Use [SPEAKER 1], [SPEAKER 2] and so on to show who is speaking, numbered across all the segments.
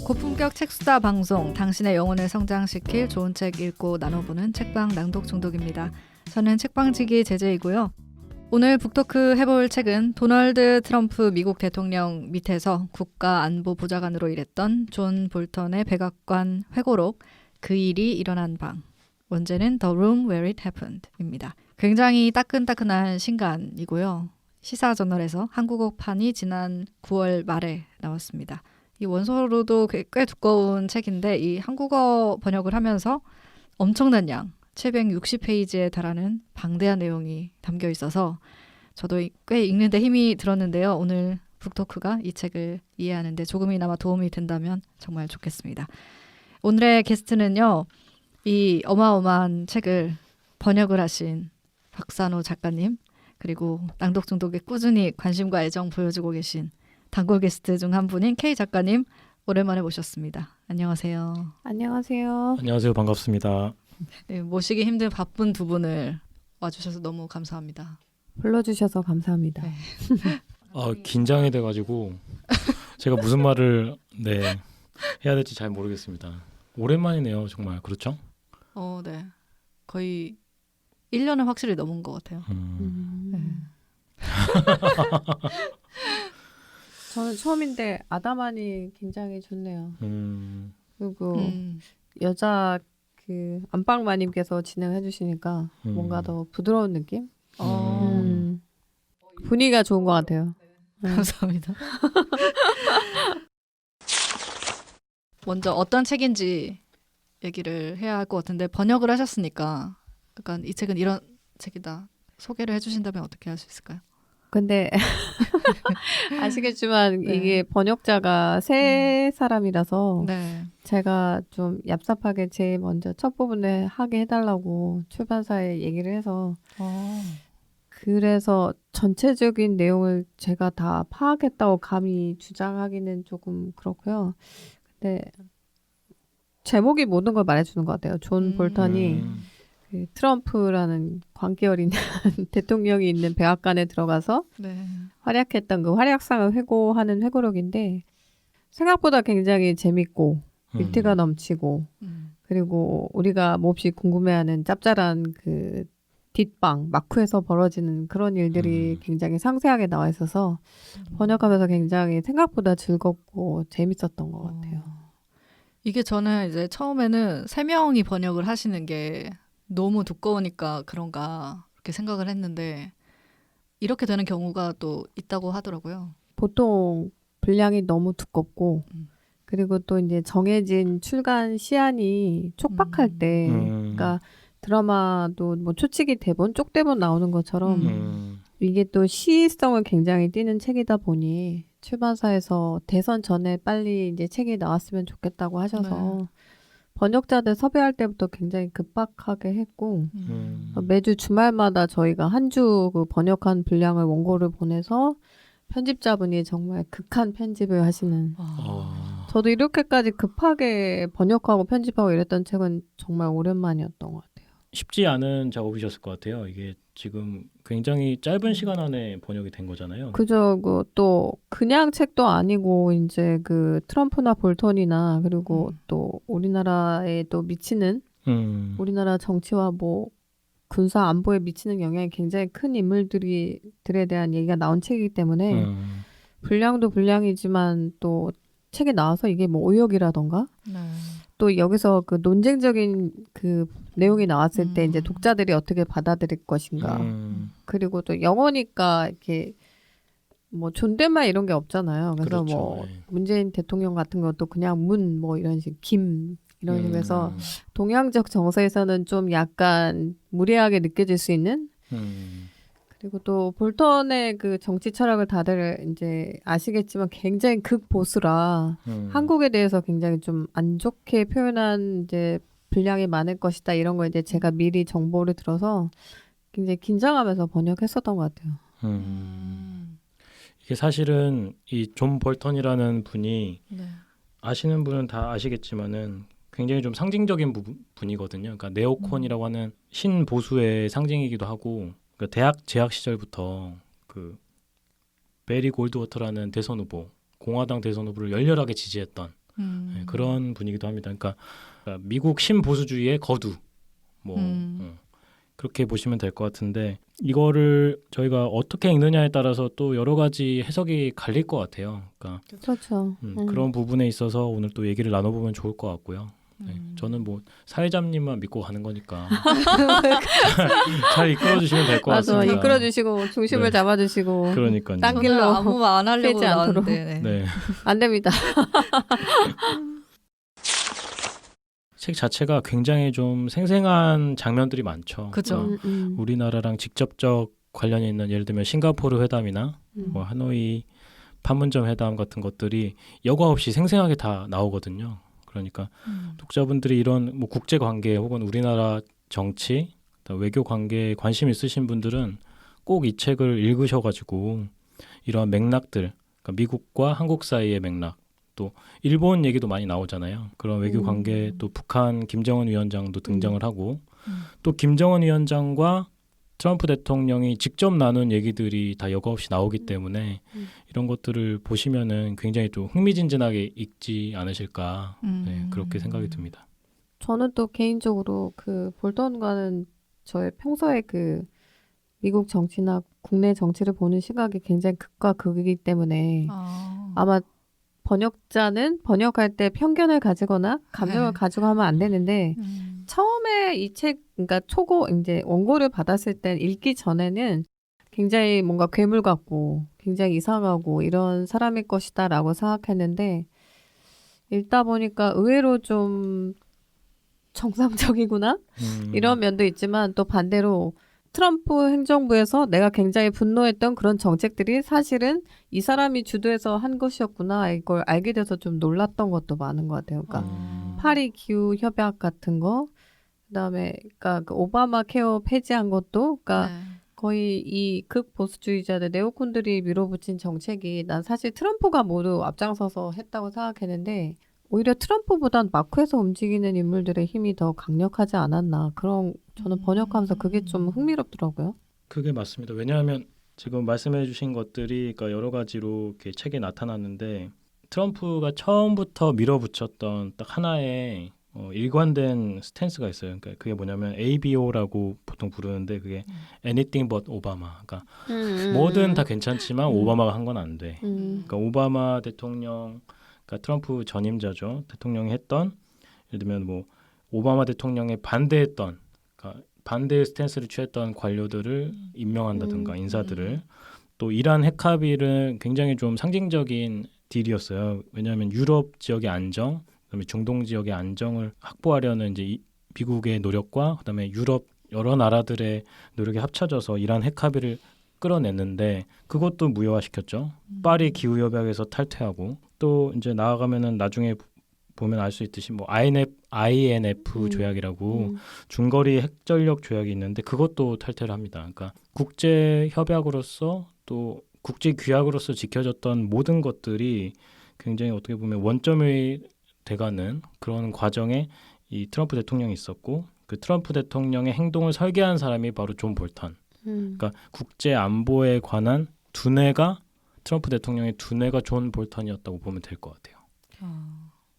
[SPEAKER 1] 고품격 책수다 방송, 당신의 영혼을 성장시킬 좋은 책 읽고 나눠보는 책방 낭독 중독입니다. 저는 책방지기 제재이고요. 오늘 북토크 해볼 책은 도널드 트럼프 미국 대통령 밑에서 국가안보보좌관으로 일했던 존 볼턴의 백악관 회고록 그 일이 일어난 방, 원제는 The Room Where It Happened 입니다. 굉장히 따끈따끈한 신간이고요. 시사저널에서 한국어판이 지난 9월 말에 나왔습니다. 이 원서로도 꽤 두꺼운 책인데 이 한국어 번역을 하면서 엄청난 양, 760페이지에 달하는 방대한 내용이 담겨 있어서 저도 꽤 읽는데 힘이 들었는데요. 오늘 북토크가 이 책을 이해하는데 조금이나마 도움이 된다면 정말 좋겠습니다. 오늘의 게스트는요. 이 어마어마한 책을 번역을 하신 박산호 작가님, 그리고 낭독 중독에 꾸준히 관심과 애정 보여주고 계신 단골 게스트 중 한 분인 K 작가님 오랜만에 모셨습니다. 안녕하세요.
[SPEAKER 2] 안녕하세요.
[SPEAKER 3] 안녕하세요. 반갑습니다.
[SPEAKER 1] 네, 모시기 힘든 바쁜 두 분을 와주셔서 너무 감사합니다.
[SPEAKER 2] 불러주셔서 감사합니다.
[SPEAKER 1] 네.
[SPEAKER 3] 긴장이 돼가지고 제가 무슨 말을 해야 될지 잘 모르겠습니다. 오랜만이네요. 정말 그렇죠?
[SPEAKER 1] 네. 거의 1년은 확실히 넘은 것 같아요. 네.
[SPEAKER 2] 저는 처음인데 아담한이 굉장히 좋네요. 그리고 여자 그 안방마님께서 진행해 주시니까 뭔가 더 부드러운 느낌? 분위기가 좋은 것 같아요.
[SPEAKER 1] 감사합니다. 먼저 어떤 책인지 얘기를 해야 할 것 같은데 번역을 하셨으니까 약간 이 책은 이런 책이다 소개를 해주신다면 어떻게 할 수 있을까요?
[SPEAKER 2] 근데 아시겠지만
[SPEAKER 1] 네.
[SPEAKER 2] 이게 번역자가 세 사람이라서
[SPEAKER 1] 네.
[SPEAKER 2] 제가 좀 얍삽하게 제일 먼저 첫 부분에 하게 해달라고 출판사에 얘기를 해서 그래서 전체적인 내용을 제가 다 파악했다고 감히 주장하기는 조금 그렇고요. 근데 제목이 모든 걸 말해주는 것 같아요. 존 볼턴이 그 트럼프라는 광기열 있는 대통령이 있는 백악관에 들어가서
[SPEAKER 1] 네.
[SPEAKER 2] 활약했던 그 활약상을 회고하는 회고록인데 생각보다 굉장히 재밌고 위트가 넘치고 그리고 우리가 몹시 궁금해하는 짭짤한 그 뒷방 마쿠에서 벌어지는 그런 일들이 굉장히 상세하게 나와 있어서 번역하면서 굉장히 생각보다 즐겁고 재밌었던 것 같아요.
[SPEAKER 1] 이게 저는 이제 처음에는 3명이 번역을 하시는 게 너무 두꺼우니까 그런가 그렇게 생각을 했는데 이렇게 되는 경우가 또 있다고 하더라고요.
[SPEAKER 2] 보통 분량이 너무 두껍고 그리고 또 이제 정해진 출간 시한이 촉박할 때 그러니까 드라마도 뭐 초치기 대본, 쪽대본 나오는 것처럼 이게 또 시의성을 굉장히 띠는 책이다 보니 출판사에서 대선 전에 빨리 이제 책이 나왔으면 좋겠다고 하셔서 번역자들 섭외할 때부터 굉장히 급박하게 했고 매주 주말마다 저희가 한 주 그 번역한 분량을 원고를 보내서 편집자분이 정말 극한 편집을 하시는 저도 이렇게까지 급하게 번역하고 편집하고 이랬던 책은 정말 오랜만이었던 것 같아요.
[SPEAKER 3] 쉽지 않은 작업이셨을 것 같아요. 이게 지금 굉장히 짧은 시간 안에 번역이 된 거잖아요.
[SPEAKER 2] 그죠. 또 그냥 책도 아니고 이제 그 트럼프나 볼턴이나 그리고 또 우리나라에 또 미치는 우리나라 정치와 뭐 군사 안보에 미치는 영향이 굉장히 큰 인물들에 대한 얘기가 나온 책이기 때문에 분량도 분량이지만 또 책이 나와서 이게 뭐 오역이라던가 또 여기서 그 논쟁적인 그 내용이 나왔을 때 이제 독자들이 어떻게 받아들일 것인가. 그리고 또 영어니까 이렇게 뭐 존댓말 이런 게 없잖아요. 그래서
[SPEAKER 3] 그렇죠.
[SPEAKER 2] 뭐 문재인 대통령 같은 것도 그냥 문 뭐 이런 식 김 이런 식으로 해서 동양적 정서에서는 좀 약간 무례하게 느껴질 수 있는 그리고 또 볼턴의 그 정치 철학을 다들 이제 아시겠지만 굉장히 극보수라 한국에 대해서 굉장히 좀 안 좋게 표현한 이제 분량이 많을 것이다 이런 거 이제 제가 미리 정보를 들어서 굉장히 긴장하면서 번역했었던 것 같아요.
[SPEAKER 3] 이게 사실은 이 존 볼턴이라는 분이 아시는 분은 다 아시겠지만은 굉장히 좀 상징적인 분이거든요. 그러니까 네오콘이라고 하는 신보수의 상징이기도 하고 그러니까 대학 재학 시절부터 그 베리 골드워터라는 대선 후보, 공화당 대선 후보를 열렬하게 지지했던 네, 그런 분이기도 합니다. 그러니까 미국 신보수주의의 거두 뭐 그렇게 보시면 될 것 같은데 이거를 저희가 어떻게 읽느냐에 따라서 또 여러 가지 해석이 갈릴 것 같아요. 그러니까
[SPEAKER 2] 그렇죠.
[SPEAKER 3] 그런 부분에 있어서 오늘 또 얘기를 나눠보면 좋을 것 같고요. 네, 저는 뭐 사회자님만 믿고 가는 거니까 잘 이끌어주시면 될 것
[SPEAKER 2] 맞아,
[SPEAKER 3] 같습니다.
[SPEAKER 2] 이끌어주시고 중심을
[SPEAKER 3] 네.
[SPEAKER 2] 잡아주시고
[SPEAKER 3] 그러니까요.
[SPEAKER 2] 딴
[SPEAKER 1] 저는
[SPEAKER 2] 길로
[SPEAKER 1] 아무 말 안 하려고
[SPEAKER 2] 빼지 않도록.
[SPEAKER 1] 나왔는데.
[SPEAKER 3] 네.
[SPEAKER 2] 안 됩니다.
[SPEAKER 3] 책 자체가 굉장히 좀 생생한 장면들이 많죠.
[SPEAKER 1] 그죠.
[SPEAKER 3] 그러니까 우리나라랑 직접적 관련이 있는 예를 들면 싱가포르 회담이나 뭐 하노이 판문점 회담 같은 것들이 여과 없이 생생하게 다 나오거든요. 그러니까 독자분들이 이런 뭐 국제 관계 혹은 우리나라 정치, 외교 관계에 관심 있으신 분들은 꼭 이 책을 읽으셔가지고 이런 맥락들, 그러니까 미국과 한국 사이의 맥락, 또 일본 얘기도 많이 나오잖아요. 그런 외교 관계, 또 북한 김정은 위원장도 등장을 하고 또 김정은 위원장과 트럼프 대통령이 직접 나눈 얘기들이 다 여과 없이 나오기 때문에 이런 것들을 보시면은 굉장히 또 흥미진진하게 읽지 않으실까 네, 그렇게 생각이 듭니다.
[SPEAKER 2] 저는 또 개인적으로 그 볼턴과는 저의 평소에 그 미국 정치나 국내 정치를 보는 시각이 굉장히 극과 극이기 때문에 아마 번역자는 번역할 때 편견을 가지거나 감정을
[SPEAKER 1] 네.
[SPEAKER 2] 가지고 하면 안 되는데 처음에 이 책, 그러니까 이제 원고를 받았을 때 읽기 전에는 굉장히 뭔가 괴물 같고 굉장히 이상하고 이런 사람일 것이다라고 생각했는데 읽다 보니까 의외로 좀 정상적이구나 이런 면도 있지만 또 반대로 트럼프 행정부에서 내가 굉장히 분노했던 그런 정책들이 사실은 이 사람이 주도해서 한 것이었구나 이걸 알게 돼서 좀 놀랐던 것도 많은 것 같아요. 그러니까 파리 기후 협약 같은 거, 그다음에 그러니까 그 오바마 케어 폐지한 것도, 그러니까 거의 이 극보수주의자들 네오콘들이 밀어붙인 정책이 난 사실 트럼프가 모두 앞장서서 했다고 생각했는데 오히려 트럼프보단 마크에서 움직이는 인물들의 힘이 더 강력하지 않았나 그런 저는 번역하면서 그게 좀 흥미롭더라고요.
[SPEAKER 3] 그게 맞습니다. 왜냐하면 지금 말씀해주신 것들이 그러니까 여러 가지로 이렇게 책에 나타났는데 트럼프가 처음부터 밀어붙였던 딱 하나의 일관된 스탠스가 있어요. 그러니까 그게 뭐냐면 ABO라고 보통 부르는데 그게 Anything but Obama. 그러니까 뭐든 다 괜찮지만 오바마가 한 건 안 돼. 그러니까 오바마 대통령, 그러니까 트럼프 전임자죠. 대통령이 했던 예를 들면 뭐 오바마 대통령에 반대했던, 그러니까 반대의 스탠스를 취했던 관료들을 임명한다든가 인사들을 또 이란 핵 합의를 굉장히 좀 상징적인 딜이었어요. 왜냐하면 유럽 지역의 안정, 그다음에 중동 지역의 안정을 확보하려는 이제 미국의 노력과 그다음에 유럽 여러 나라들의 노력이 합쳐져서 이란 핵 합의를 끌어냈는데 그것도 무효화시켰죠. 파리 기후 협약에서 탈퇴하고 또 이제 나아가면은 나중에 보면 알 수 있듯이 뭐 INF 조약이라고 중거리 핵전력 조약이 있는데 그것도 탈퇴를 합니다. 그러니까 국제 협약으로서 또 국제 규약으로서 지켜졌던 모든 것들이 굉장히 어떻게 보면 원점이 돼가는 그런 과정에 이 트럼프 대통령이 있었고 그 트럼프 대통령의 행동을 설계한 사람이 바로 존 볼턴. 그러니까 국제 안보에 관한 두뇌가 트럼프 대통령의 두뇌가 존 볼턴이었다고 보면 될 것 같아요.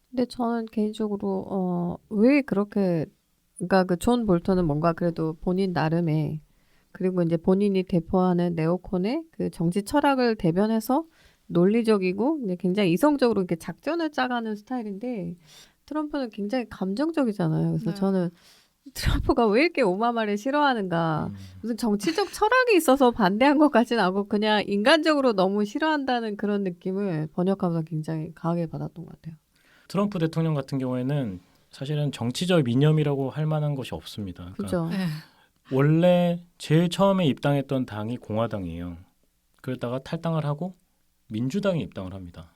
[SPEAKER 2] 근데 저는 개인적으로 왜 그렇게 그러니까 그 존 볼턴은 뭔가 그래도 본인 나름의 그리고 이제 본인이 대표하는 네오콘의 그 정치 철학을 대변해서 논리적이고 이제 굉장히 이성적으로 이렇게 작전을 짜가는 스타일인데 트럼프는 굉장히 감정적이잖아요. 그래서 저는 트럼프가 왜 이렇게 오바마를 싫어하는가 무슨 정치적 철학이 있어서 반대한 것 같진 않고 그냥 인간적으로 너무 싫어한다는 그런 느낌을 번역하면서 굉장히 강하게 받았던 것 같아요.
[SPEAKER 3] 트럼프 대통령 같은 경우에는 사실은 정치적 이념이라고 할 만한 것이 없습니다. 그러니까
[SPEAKER 2] 그죠.
[SPEAKER 3] 원래 제일 처음에 입당했던 당이 공화당이에요. 그러다가 탈당을 하고 민주당에 입당을 합니다.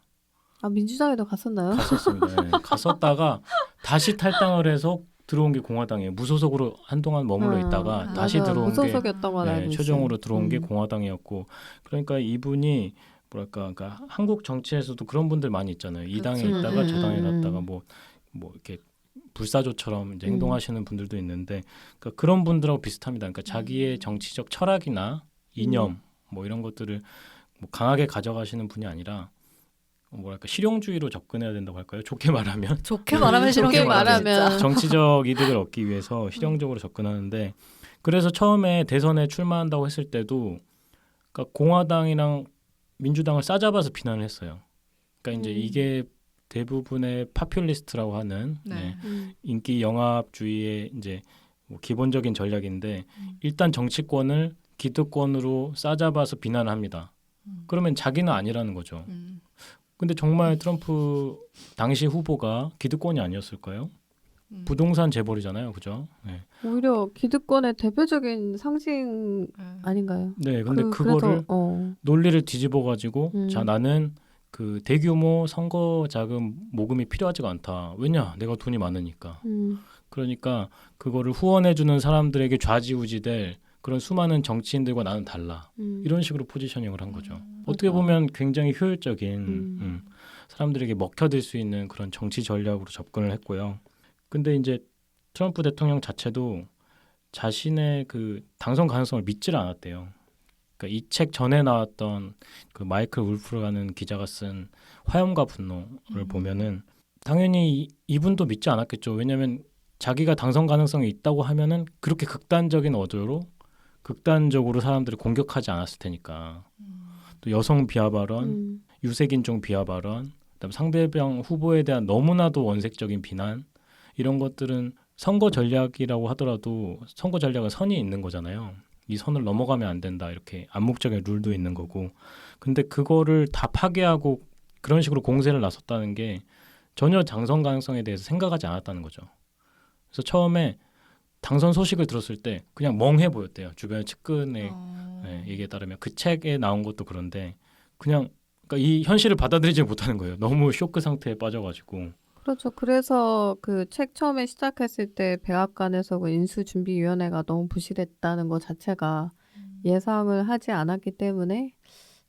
[SPEAKER 2] 아 민주당에도 갔었나요?
[SPEAKER 3] 갔었습니다. 네. 갔었다가 다시 탈당을 해서 들어온 게 공화당이에요. 무소속으로 한동안 머물러 있다가 다시
[SPEAKER 2] 맞아.
[SPEAKER 3] 들어온 게
[SPEAKER 2] 무소속이었던 건 알고 있어요.
[SPEAKER 3] 최종으로 들어온 게 공화당이었고 그러니까 이분이 뭐랄까 그러니까 한국 정치에서도 그런 분들 많이 있잖아요. 이 당에 있다가 저 당에 갔다가 뭐 이렇게 불사조처럼 이제 행동하시는 분들도 있는데 그러니까 그런 분들하고 비슷합니다. 그러니까 자기의 정치적 철학이나 이념 뭐 이런 것들을 뭐 강하게 가져가시는 분이 아니라 뭐랄까 실용주의로 접근해야 된다고 할까요? 좋게 말하면
[SPEAKER 1] 좋게 말하면
[SPEAKER 2] 좋게
[SPEAKER 1] 실용적이다,
[SPEAKER 2] 말하면.
[SPEAKER 1] 진짜.
[SPEAKER 3] 정치적 이득을 얻기 위해서 실용적으로 접근하는데 그래서 처음에 대선에 출마한다고 했을 때도 그러니까 공화당이랑 민주당을 싸잡아서 비난을 했어요. 그러니까 이제 이게 대부분의 파퓰리스트라고 하는
[SPEAKER 1] 네.
[SPEAKER 3] 인기 영합주의의 이제 뭐 기본적인 전략인데 일단 정치권을 기득권으로 싸잡아서 비난합니다. 그러면 자기는 아니라는 거죠. 근데 정말 트럼프 당시 후보가 기득권이 아니었을까요? 부동산 재벌이잖아요, 그죠? 네.
[SPEAKER 2] 오히려 기득권의 대표적인 상징 아닌가요?
[SPEAKER 3] 네, 근데
[SPEAKER 2] 그래서,
[SPEAKER 3] 그거를 논리를 뒤집어 가지고 자 나는 그 대규모 선거 자금 모금이 필요하지가 않다. 왜냐? 내가 돈이 많으니까. 그러니까 그거를 후원해주는 사람들에게 좌지우지될 그런 수많은 정치인들과 나는 달라. 이런 식으로 포지셔닝을 한 거죠. 어떻게 보면 굉장히 효율적인 사람들에게 먹혀들 수 있는 그런 정치 전략으로 접근을 했고요. 근데 이제 트럼프 대통령 자체도 자신의 그 당선 가능성을 믿지를 않았대요. 그러니까 이 책 전에 나왔던 그 마이클 울프라는 기자가 쓴 화염과 분노를 보면은 당연히 이분도 믿지 않았겠죠. 왜냐하면 자기가 당선 가능성이 있다고 하면은 그렇게 극단적인 어조로 극단적으로 사람들을 공격하지 않았을 테니까. 또 여성 비하 발언, 유색인종 비하 발언, 그다음 상대방 후보에 대한 너무나도 원색적인 비난 이런 것들은 선거 전략이라고 하더라도 선거 전략은 선이 있는 거잖아요. 이 선을 넘어가면 안 된다 이렇게 암묵적인 룰도 있는 거고. 근데 그거를 다 파괴하고 그런 식으로 공세를 나섰다는 게 전혀 당선 가능성에 대해서 생각하지 않았다는 거죠. 그래서 처음에 당선 소식을 들었을 때 그냥 멍해 보였대요. 주변의 측근의 얘기에 따르면 그 책에 나온 것도 그런데 그냥 그러니까 이 현실을 받아들이지 못하는 거예요. 너무 쇼크 상태에 빠져가지고.
[SPEAKER 2] 그렇죠. 그래서 그 책 처음에 시작했을 때 백악관에서 그 인수준비위원회가 너무 부실했다는 것 자체가 예상을 하지 않았기 때문에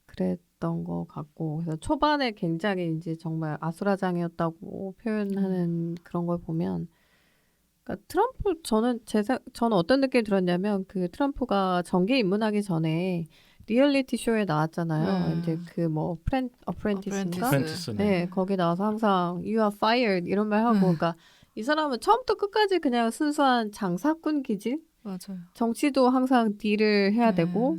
[SPEAKER 2] 그랬던 것 같고 그래서 초반에 굉장히 이제 정말 아수라장이었다고 표현하는 그런 걸 보면 그러니까 트럼프 저는 어떤 느낌이 들었냐면 그 트럼프가 정계 입문하기 전에 리얼리티 쇼에 나왔잖아요. 이제 그 뭐 어프렌티스인가? 네, 거기 나와서 항상 You are fired 이런 말 하고, 그러니까 이 사람은 처음부터 끝까지 그냥 순수한 장사꾼 기질.
[SPEAKER 1] 맞아요.
[SPEAKER 2] 정치도 항상 딜을 해야 되고,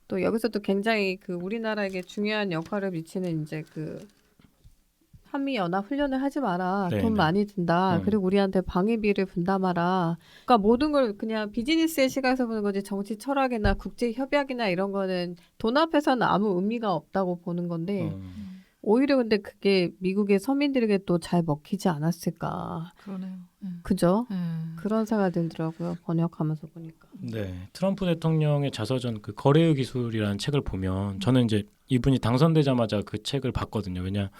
[SPEAKER 2] 또 여기서도 굉장히 그 우리나라에게 중요한 역할을 미치는 이제 그 한미 연합 훈련을 하지 마라.
[SPEAKER 3] 네,
[SPEAKER 2] 돈
[SPEAKER 3] 네.
[SPEAKER 2] 많이 든다. 그리고 우리한테 방위비를 분담하라. 그러니까 모든 걸 그냥 비즈니스의 시각에서 보는 거지 정치 철학이나 국제 협약이나 이런 거는 돈 앞에서는 아무 의미가 없다고 보는 건데 오히려 근데 그게 미국의 서민들에게 또 잘 먹히지 않았을까.
[SPEAKER 1] 그러네요.
[SPEAKER 2] 그죠? 그런 생각이 들더라고요. 번역하면서 보니까.
[SPEAKER 3] 네, 트럼프 대통령의 자서전 그 거래의 기술이라는 책을 보면 저는 이제 이분이 당선되자마자 그 책을 봤거든요. 왜냐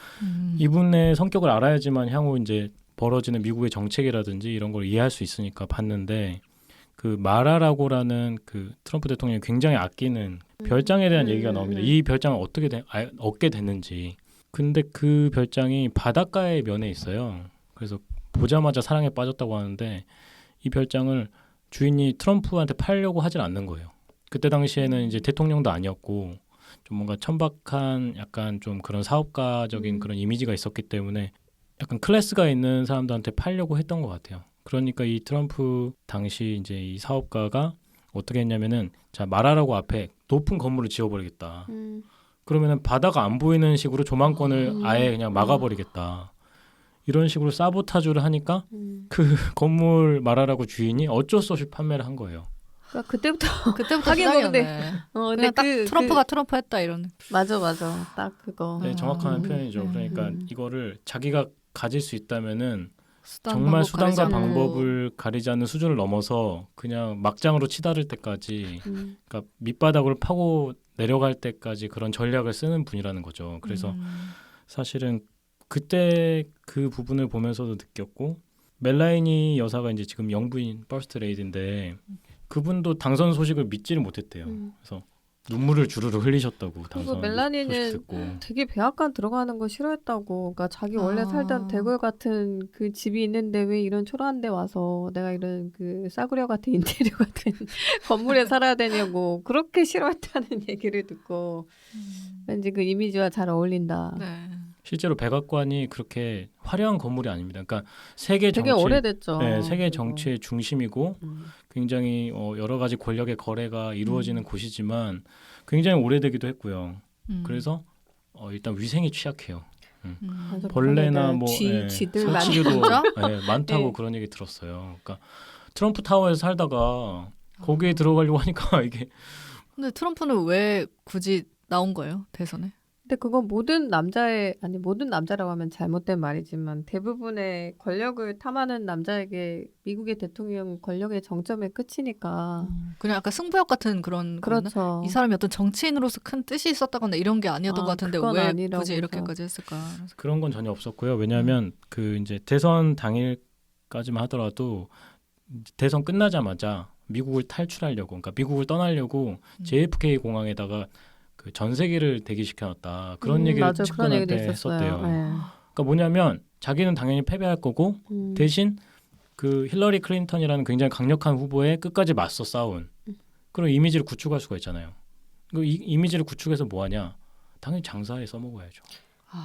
[SPEAKER 3] 이분의 성격을 알아야지만 향후 이제 벌어지는 미국의 정책이라든지 이런 걸 이해할 수 있으니까 봤는데 그 마라라고라는 그 트럼프 대통령이 굉장히 아끼는 별장에 대한 얘기가 나옵니다. 이 별장을 어떻게 얻게 됐는지. 근데 그 별장이 바닷가의 면에 있어요. 그래서 보자마자 사랑에 빠졌다고 하는데 이 별장을 주인이 트럼프한테 팔려고 하질 않는 거예요. 그때 당시에는 이제 대통령도 아니었고 좀 뭔가 천박한 약간 좀 그런 사업가적인 그런 이미지가 있었기 때문에 약간 클래스가 있는 사람들한테 팔려고 했던 것 같아요. 그러니까 이 트럼프 당시 이제 이 사업가가 어떻게 했냐면은 자 마라라고 앞에 높은 건물을 지어버리겠다. 그러면은 바다가 안 보이는 식으로 조망권을 아예 그냥 막아버리겠다. 이런 식으로 사보타주를 하니까 그 건물 마라라고 주인이 어쩔 수 없이 판매를 한 거예요.
[SPEAKER 2] 그러니까 그때부터
[SPEAKER 1] 하긴
[SPEAKER 2] 시작이었네.
[SPEAKER 1] 그냥 딱 트럼프가 트럼프 했다 이런.
[SPEAKER 2] 맞아. 딱 그거.
[SPEAKER 3] 네, 정확한 표현이죠. 그러니까 이거를 자기가 가질 수 있다면은
[SPEAKER 1] 수단,
[SPEAKER 3] 정말
[SPEAKER 1] 방법
[SPEAKER 3] 수단과
[SPEAKER 1] 가리지 않고.
[SPEAKER 3] 방법을 가리지 않는 수준을 넘어서 그냥 막장으로 치달을 때까지 그러니까 밑바닥을 파고 내려갈 때까지 그런 전략을 쓰는 분이라는 거죠. 그래서 사실은 그때 그 부분을 보면서도 느꼈고 멜라니 여사가 이제 지금 영부인 퍼스트 레이디인데 그분도 당선 소식을 믿지를 못했대요. 그래서 눈물을 주르르 흘리셨다고
[SPEAKER 2] 그리고
[SPEAKER 3] 당선 소식
[SPEAKER 2] 멜라니는
[SPEAKER 3] 듣고.
[SPEAKER 2] 되게 백악관 들어가는 거 싫어했다고. 그러니까 자기 원래 살던 대골 같은 그 집이 있는데 왜 이런 초라한 데 와서 내가 이런 그 싸구려 같은 인테리어 같은 건물에 살아야 되냐고 그렇게 싫어했다는 얘기를 듣고 왠지 그 이미지와 잘 어울린다.
[SPEAKER 1] 네.
[SPEAKER 3] 실제로 백악관이 그렇게 화려한 건물이 아닙니다. 그러니까 세계
[SPEAKER 2] 되게
[SPEAKER 3] 정치,
[SPEAKER 2] 오래됐죠.
[SPEAKER 3] 네, 세계
[SPEAKER 2] 그리고.
[SPEAKER 3] 정치의 중심이고 굉장히 여러 가지 권력의 거래가 이루어지는 곳이지만 굉장히 오래되기도 했고요. 그래서 일단 위생이 취약해요.
[SPEAKER 2] 맞아,
[SPEAKER 3] 벌레나 뭐
[SPEAKER 2] 쥐들 많이
[SPEAKER 3] 설치류도
[SPEAKER 1] 진짜?
[SPEAKER 3] 많다고
[SPEAKER 2] 네.
[SPEAKER 3] 그런 얘기 들었어요. 그러니까 트럼프 타워에서 살다가 거기에 들어가려고 하니까 이게
[SPEAKER 1] 근데 트럼프는 왜 굳이 나온 거예요 대선에?
[SPEAKER 2] 근데 그건 모든 남자라고 하면 잘못된 말이지만 대부분의 권력을 탐하는 남자에게 미국의 대통령 권력의 정점의 끝이니까.
[SPEAKER 1] 그냥 약간 승부욕 같은 그런 거였나?
[SPEAKER 2] 그렇죠.
[SPEAKER 1] 이 사람이 어떤 정치인으로서 큰 뜻이 있었다거나 이런 게 아니었던 것 같은데
[SPEAKER 2] 그건
[SPEAKER 1] 왜
[SPEAKER 2] 아니라고
[SPEAKER 1] 굳이
[SPEAKER 2] 해서.
[SPEAKER 1] 이렇게까지 했을까?
[SPEAKER 3] 그런 건 전혀 없었고요. 왜냐하면 그 이제 대선 당일까지만 하더라도 대선 끝나자마자 미국을 탈출하려고, 그러니까 미국을 떠나려고 JFK 공항에다가 그 전세기를 대기시켜놨다. 그런 얘기를
[SPEAKER 2] 맞아, 그런
[SPEAKER 3] 집권할
[SPEAKER 2] 얘기도
[SPEAKER 3] 때
[SPEAKER 2] 있었어요.
[SPEAKER 3] 했었대요.
[SPEAKER 2] 네.
[SPEAKER 3] 그러니까 뭐냐면 자기는 당연히 패배할 거고 대신 그 힐러리 클린턴이라는 굉장히 강력한 후보에 끝까지 맞서 싸운 그런 이미지를 구축할 수가 있잖아요. 그 이미지를 구축해서 뭐하냐? 당연히 장사에 써먹어야죠.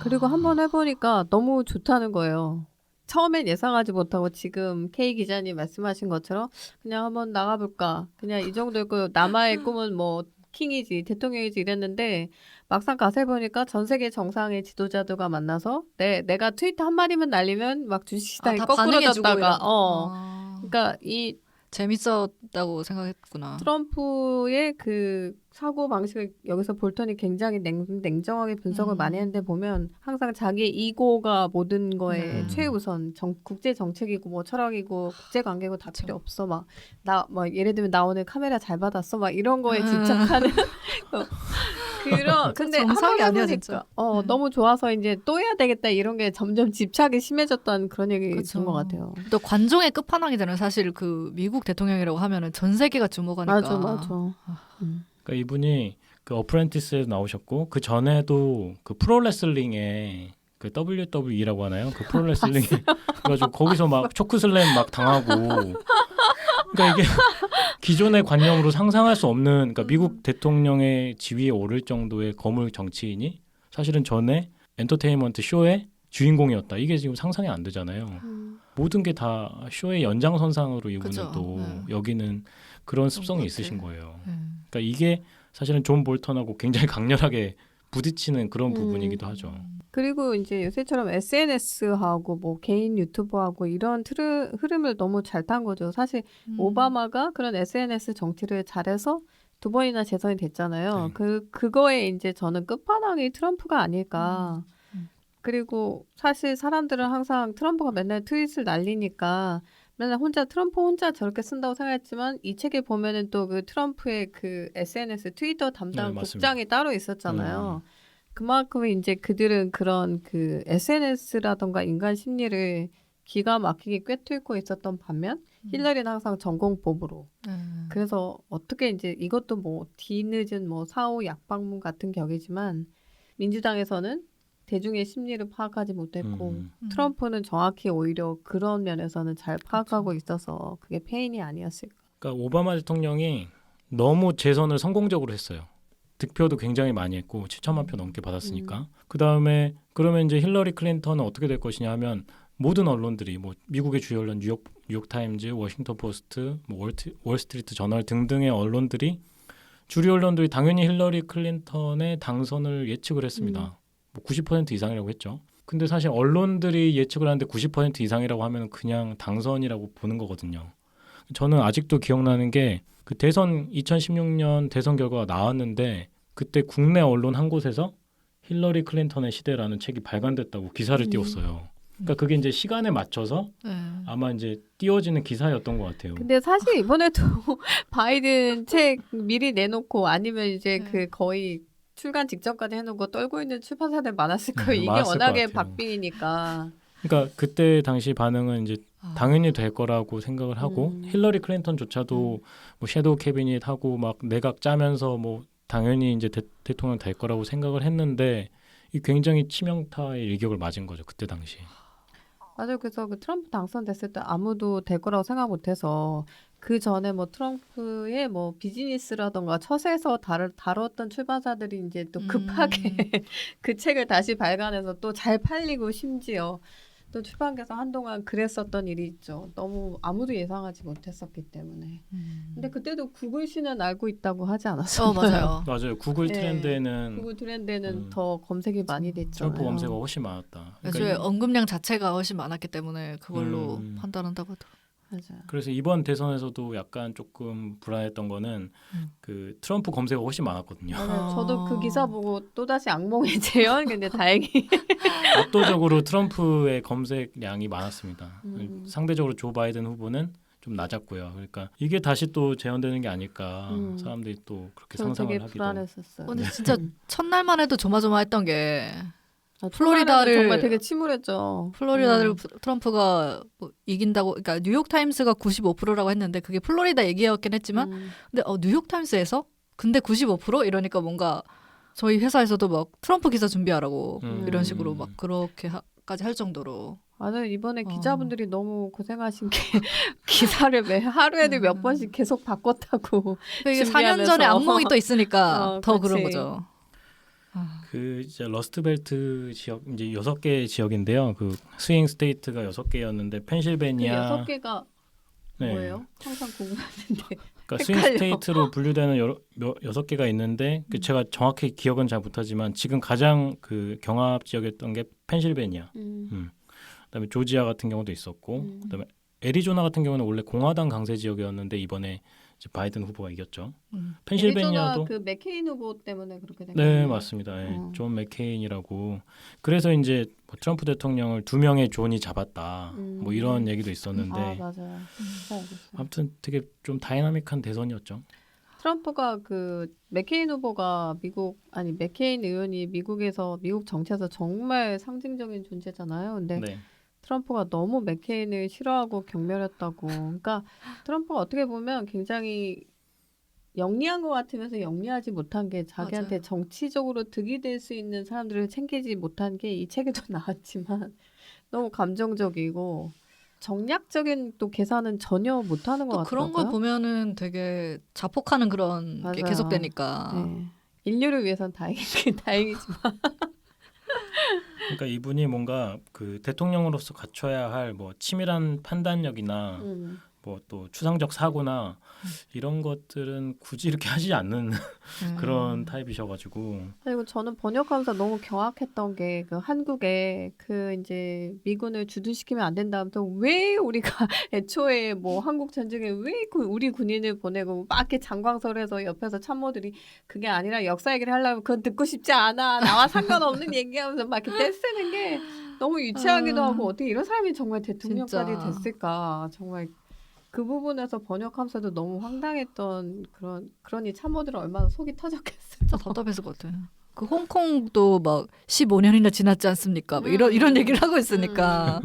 [SPEAKER 2] 그리고 한번 해보니까 너무 좋다는 거예요. 처음엔 예상하지 못하고 지금 K 기자님 말씀하신 것처럼 그냥 한번 나가볼까. 그냥 이 정도고 남아의 꿈은 뭐 킹이지 대통령이지 이랬는데 막상 가서 해보니까 전 세계 정상의 지도자들과 만나서 내가 트위터 한 마디만 날리면 막 주식시장이
[SPEAKER 1] 다
[SPEAKER 2] 거꾸로
[SPEAKER 1] 반응해주고 이런
[SPEAKER 2] 졌다가
[SPEAKER 1] 거.
[SPEAKER 2] 그러니까 이
[SPEAKER 1] 재밌었다고 생각했구나.
[SPEAKER 2] 트럼프의 그 사고 방식을 여기서 볼턴이 굉장히 냉정하게 분석을 많이 했는데 보면 항상 자기 이고가 모든 거에 최우선 국제 정책이고 뭐 철학이고 국제 관계고 다 필요 없어 막 예를 들면 나 오늘 카메라 잘 받았어 막 이런 거에 집착하는 근데
[SPEAKER 1] 정상이
[SPEAKER 2] 한번
[SPEAKER 1] 아니야,
[SPEAKER 2] 해보니까
[SPEAKER 1] 진짜.
[SPEAKER 2] 너무 좋아서 이제 또 해야 되겠다 이런 게 점점 집착이 심해졌다는 그런 얘기
[SPEAKER 1] 그쵸.
[SPEAKER 2] 준 것 같아요.
[SPEAKER 1] 또 관종의 끝판왕이잖아요. 사실 그 미국 대통령이라고 하면은 전 세계가 주목하니까.
[SPEAKER 2] 맞아.
[SPEAKER 3] 그러니까 이분이 그 어프렌티스에서 나오셨고 그 전에도 그 프로레슬링에 그 WWE라고 하나요? 그 프로레슬링 그래가지고 거기서 막 초크슬램 막 당하고 그러니까 이게 기존의 관념으로 상상할 수 없는 그러니까 미국 대통령의 지위에 오를 정도의 거물 정치인이 사실은 전에 엔터테인먼트 쇼의 주인공이었다. 이게 지금 상상이 안 되잖아요. 모든 게 다 쇼의 연장선상으로 이분은
[SPEAKER 1] 그죠.
[SPEAKER 3] 또
[SPEAKER 1] 네.
[SPEAKER 3] 여기는 그런 습성이
[SPEAKER 1] 같아.
[SPEAKER 3] 있으신 거예요.
[SPEAKER 1] 네.
[SPEAKER 3] 그러니까 이게 사실은 존 볼턴하고 굉장히 강렬하게 부딪히는 그런 부분이기도 하죠.
[SPEAKER 2] 그리고 이제 요새처럼 SNS하고 뭐 개인 유튜버하고 이런 흐름을 너무 잘 탄 거죠. 사실 오바마가 그런 SNS 정치를 잘해서 2번이나 재선이 됐잖아요.
[SPEAKER 3] 네.
[SPEAKER 2] 그거에 이제 저는 끝판왕이 트럼프가 아닐까. 그리고 사실 사람들은 항상 트럼프가 맨날 트윗을 날리니까 맨날 트럼프 혼자 저렇게 쓴다고 생각했지만 이 책에 보면은 또 그 트럼프의 그 SNS 트위터 담당
[SPEAKER 3] 네, 맞습니다.
[SPEAKER 2] 국장이 따로 있었잖아요. 그만큼 이제 그들은 그런 그 SNS라던가 인간 심리를 기가 막히게 꿰뚫고 있었던 반면 힐러리는 항상 전공법으로. 그래서 어떻게 이제 이것도 뭐 뒤늦은 뭐 사후 약방문 같은 격이지만 민주당에서는 대중의 심리를 파악하지 못했고 트럼프는 정확히 오히려 그런 면에서는 잘 파악하고 있어서 그게 페인이 아니었을까.
[SPEAKER 3] 그러니까 오바마 대통령이 너무 재선을 성공적으로 했어요. 득표도 굉장히 많이 했고 7천만 표 넘게 받았으니까. 그다음에 그러면 이제 힐러리 클린턴은 어떻게 될 것이냐 하면 모든 언론들이 뭐 미국의 주요 언론 뉴욕 타임즈, 워싱턴 포스트, 뭐 월스트리트 저널 등등의 언론들이 주류 언론들이 당연히 힐러리 클린턴의 당선을 예측을 했습니다. 뭐 90% 이상이라고 했죠. 근데 사실 언론들이 예측을 하는데 90% 이상이라고 하면 그냥 당선이라고 보는 거거든요. 저는 아직도 기억나는 게 그 대선 2016년 대선 결과가 나왔는데 그때 국내 언론 한 곳에서 힐러리 클린턴의 시대라는 책이 발간됐다고 기사를 띄웠어요. 그러니까 그게 이제 시간에 맞춰서 아마 이제 띄워지는 기사였던 것 같아요.
[SPEAKER 2] 근데 사실 이번에도 바이든 책 미리 내놓고 아니면 이제 그 거의 출간 직전까지 해놓고 떨고 있는 출판사들 많았을 거예요. 이게
[SPEAKER 3] 많았을
[SPEAKER 2] 워낙에
[SPEAKER 3] 것 같아요.
[SPEAKER 2] 박빙이니까.
[SPEAKER 3] 그러니까 그때 당시 반응은 이제 당연히 될 거라고 생각을 하고 힐러리 클린턴조차도 뭐 섀도우 캐비닛 하고 막 내각 짜면서 뭐 당연히 이제 대통령 될 거라고 생각을 했는데 이 굉장히 치명타의 일격을 맞은 거죠. 그때 당시.
[SPEAKER 2] 맞아요. 그래서 그 트럼프 당선됐을 때 아무도 될 거라고 생각 못해서 그 전에 뭐 트럼프의 뭐 비즈니스라던가 처세서 다뤘던 출판사들이 이제 또 급하게 그 책을 다시 발간해서 또 잘 팔리고 심지어 또 출판계에서 한동안 그랬었던 일이 있죠. 너무 아무도 예상하지 못했었기 때문에. 근데 그때도 구글 씨는 알고 있다고 하지 않았어요?
[SPEAKER 1] 맞아요.
[SPEAKER 3] 맞아요. 구글
[SPEAKER 2] 네.
[SPEAKER 3] 트렌드에는
[SPEAKER 2] 구글 트렌드에는 더 검색이 많이 됐잖아요.
[SPEAKER 3] 트럼프 검색어가 훨씬 많았다.
[SPEAKER 1] 애초에 언급량 자체가 훨씬 많았기 때문에 그걸로 판단한다고 하더라고요.
[SPEAKER 2] 맞아요.
[SPEAKER 3] 그래서 이번 대선에서도 약간 조금 불안했던 거는 그 트럼프 검색어가 훨씬 많았거든요.
[SPEAKER 2] 맞아요. 저도 그 기사 보고 또다시 악몽의 재현. 근데 다행히
[SPEAKER 3] 압도적으로 트럼프의 검색량이 많았습니다. 상대적으로 조 바이든 후보는 좀 낮았고요. 그러니까 이게 다시 또 재현되는 게 아닐까 사람들이 또 그렇게
[SPEAKER 2] 저는
[SPEAKER 3] 상상을
[SPEAKER 2] 되게
[SPEAKER 3] 하기도.
[SPEAKER 2] 불안했었어요.
[SPEAKER 1] 근데 진짜 첫날만 해도 조마조마했던 게
[SPEAKER 2] 아,
[SPEAKER 1] 플로리다를
[SPEAKER 2] 정말 되게 침울했죠.
[SPEAKER 1] 플로리다를 트럼프가 뭐 이긴다고, 그러니까 뉴욕 타임스가 95%라고 했는데 그게 플로리다 얘기였긴 했지만, 근데 뉴욕 타임스에서 근데 95% 이러니까 뭔가 저희 회사에서도 막 트럼프 기사 준비하라고 이런 식으로 막 그렇게까지 할 정도로.
[SPEAKER 2] 맞아요. 이번에 기자분들이 너무 고생하신 게 기사를 매 하루에도 몇 번씩 계속 바꿨다고.
[SPEAKER 1] 이게 4년
[SPEAKER 2] 준비하면서.
[SPEAKER 1] 전에 악몽이 또 있으니까 더
[SPEAKER 2] 그렇지.
[SPEAKER 1] 그런 거죠.
[SPEAKER 3] 그 이제 러스트벨트 지역 이제 6개 지역인데요. 그 스윙 스테이트가 6개였는데
[SPEAKER 2] 그
[SPEAKER 3] 펜실베니아
[SPEAKER 2] 6개가
[SPEAKER 3] 네.
[SPEAKER 2] 뭐예요? 항상 궁금했는데.
[SPEAKER 3] 그러니까 스윙 스테이트로 분류되는 6개가 있는데 그 제가 정확히 기억은 잘 못하지만 지금 가장 그 경합 지역이었던 게 펜실베니아. 그다음에 조지아 같은 경우도 있었고 그다음에 애리조나 같은 경우는 원래 공화당 강세 지역이었는데 이번에 이제 바이든 후보가 이겼죠. 펜실베니아도
[SPEAKER 2] 그 맥케인 후보 때문에 그렇게 된
[SPEAKER 3] 네
[SPEAKER 2] 거예요.
[SPEAKER 3] 맞습니다. 네, 존 맥케인이라고. 그래서 이제 뭐 트럼프 대통령을 2명의 존이 잡았다. 뭐 이런 얘기도 있었는데
[SPEAKER 2] 아 맞아요. 알겠어요.
[SPEAKER 3] 아무튼 되게 좀 다이나믹한 대선이었죠.
[SPEAKER 2] 트럼프가 그 맥케인 후보가 맥케인 의원이 미국에서 미국 정치에서 정말 상징적인 존재잖아요. 근데
[SPEAKER 3] 네.
[SPEAKER 2] 트럼프가 너무 맥케인을 싫어하고 경멸했다고. 그러니까 트럼프가 어떻게 보면 굉장히 영리한 것 같으면서 영리하지 못한 게 자기한테
[SPEAKER 1] 맞아요.
[SPEAKER 2] 정치적으로 득이 될 수 있는 사람들을 챙기지 못한 게 이 책에도 나왔지만 너무 감정적이고 정략적인 또 계산은 전혀 못하는 것
[SPEAKER 1] 또
[SPEAKER 2] 같더라고요.
[SPEAKER 1] 그런 걸 보면은 되게 자폭하는 그런 게
[SPEAKER 2] 맞아요.
[SPEAKER 1] 계속되니까.
[SPEAKER 2] 네. 인류를 위해선 다행이지만
[SPEAKER 3] 그러니까 이분이 뭔가 그 대통령으로서 갖춰야 할 뭐 치밀한 판단력이나 뭐 또 추상적 사고나 이런 것들은 굳이 이렇게 하지 않는 그런 타입이셔가지고.
[SPEAKER 2] 그리고 저는 번역하면서 너무 경악했던 게 그 한국에 그 이제 미군을 주둔시키면 안 된다면서 왜 우리가 애초에 뭐 한국 전쟁에 왜 우리 군인을 보내고 막 이렇게 장광설해서 옆에서 참모들이 그게 아니라 역사 얘기를 하려면 그건 듣고 싶지 않아 나와 상관없는 얘기하면서 막 이렇게 떼쓰는 게 너무 유치하기도 하고 어떻게 이런 사람이 정말 대통령까지
[SPEAKER 1] 진짜.
[SPEAKER 2] 됐을까 정말. 그 부분에서 번역하면서도 너무 황당했던 그러니 참모들은 얼마나 속이 터졌겠어요.
[SPEAKER 1] 진짜 답답했을 것 같아요. 그 홍콩도 막 15년이나 지났지 않습니까? 막 이런 얘기를 하고 있으니까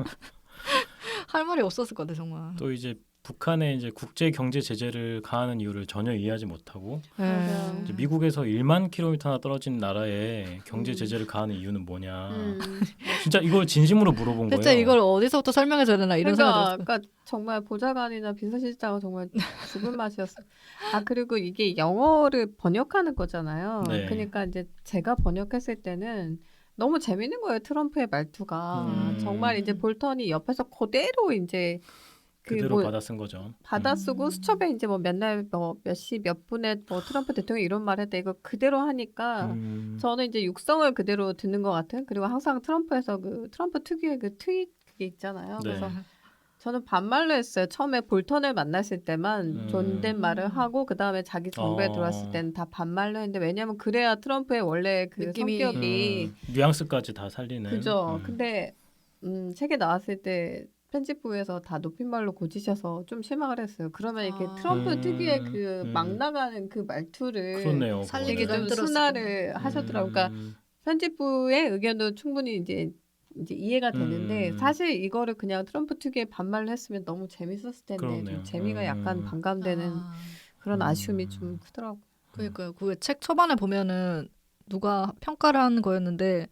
[SPEAKER 1] 할 말이 없었을 것 같아 정말.
[SPEAKER 3] 또 이제 북한의 이제 국제 경제 제재를 가하는 이유를 전혀 이해하지 못하고
[SPEAKER 2] 맞아요.
[SPEAKER 3] 이제 미국에서 1만 킬로미터나 떨어진 나라에 경제 제재를 가하는 이유는 뭐냐. 진짜 이걸 진심으로 물어본 거예요.
[SPEAKER 1] 대체 이걸 어디서부터 설명해줘야 되나 이런 생각이 들었어요.
[SPEAKER 2] 그러니까 정말 보좌관이나 비서실장은 정말 죽을 맛이었어요. 아 그리고 이게 영어를 번역하는 거잖아요.
[SPEAKER 3] 네.
[SPEAKER 2] 그러니까 이제 제가 번역했을 때는 너무 재밌는 거예요. 트럼프의 말투가 정말 이제 볼턴이 옆에서 그대로 이제
[SPEAKER 3] 그대로 받아 쓴 거죠.
[SPEAKER 2] 받아 쓰고 수첩에 이제 뭐 맨날 뭐 몇 시 몇 분에 뭐 트럼프 대통령이 이런 말 했다 이거 그대로 하니까 저는 이제 육성을 그대로 듣는 것 같은 그리고 항상 트럼프에서 그 트럼프 특유의 그 트윗 그게 있잖아요.
[SPEAKER 3] 네.
[SPEAKER 2] 그래서 저는 반말로 했어요. 처음에 볼턴을 만났을 때만 존댓말을 하고 그 다음에 자기 정부에 들어왔을 때는 다 반말로 했는데 왜냐면 그래야 트럼프의 원래 그
[SPEAKER 1] 느낌이-
[SPEAKER 2] 성격이
[SPEAKER 3] 뉘앙스까지 다 살리는.
[SPEAKER 2] 그죠. 근데 책에 나왔을 때 편집부에서 다 높임말로 고치셔서 좀 실망을 했어요. 그러면 이렇게 트럼프 특유의 그 막 나가는 그 말투를
[SPEAKER 3] 그렇네요.
[SPEAKER 1] 살리기
[SPEAKER 3] 그거는.
[SPEAKER 2] 되게 좀 순화를 하셨더라고요. 그러니까 편집부의 의견도 충분히 이제 이해가 되는데 사실 이거를 그냥 트럼프 특유의 반말로 했으면 너무 재밌었을 텐데
[SPEAKER 3] 그렇네요.
[SPEAKER 2] 좀 재미가 약간 반감되는 그런 아쉬움이 좀 크더라고요.
[SPEAKER 1] 그러니까요. 그 책 초반에 보면은 누가 평가를 한 거였는데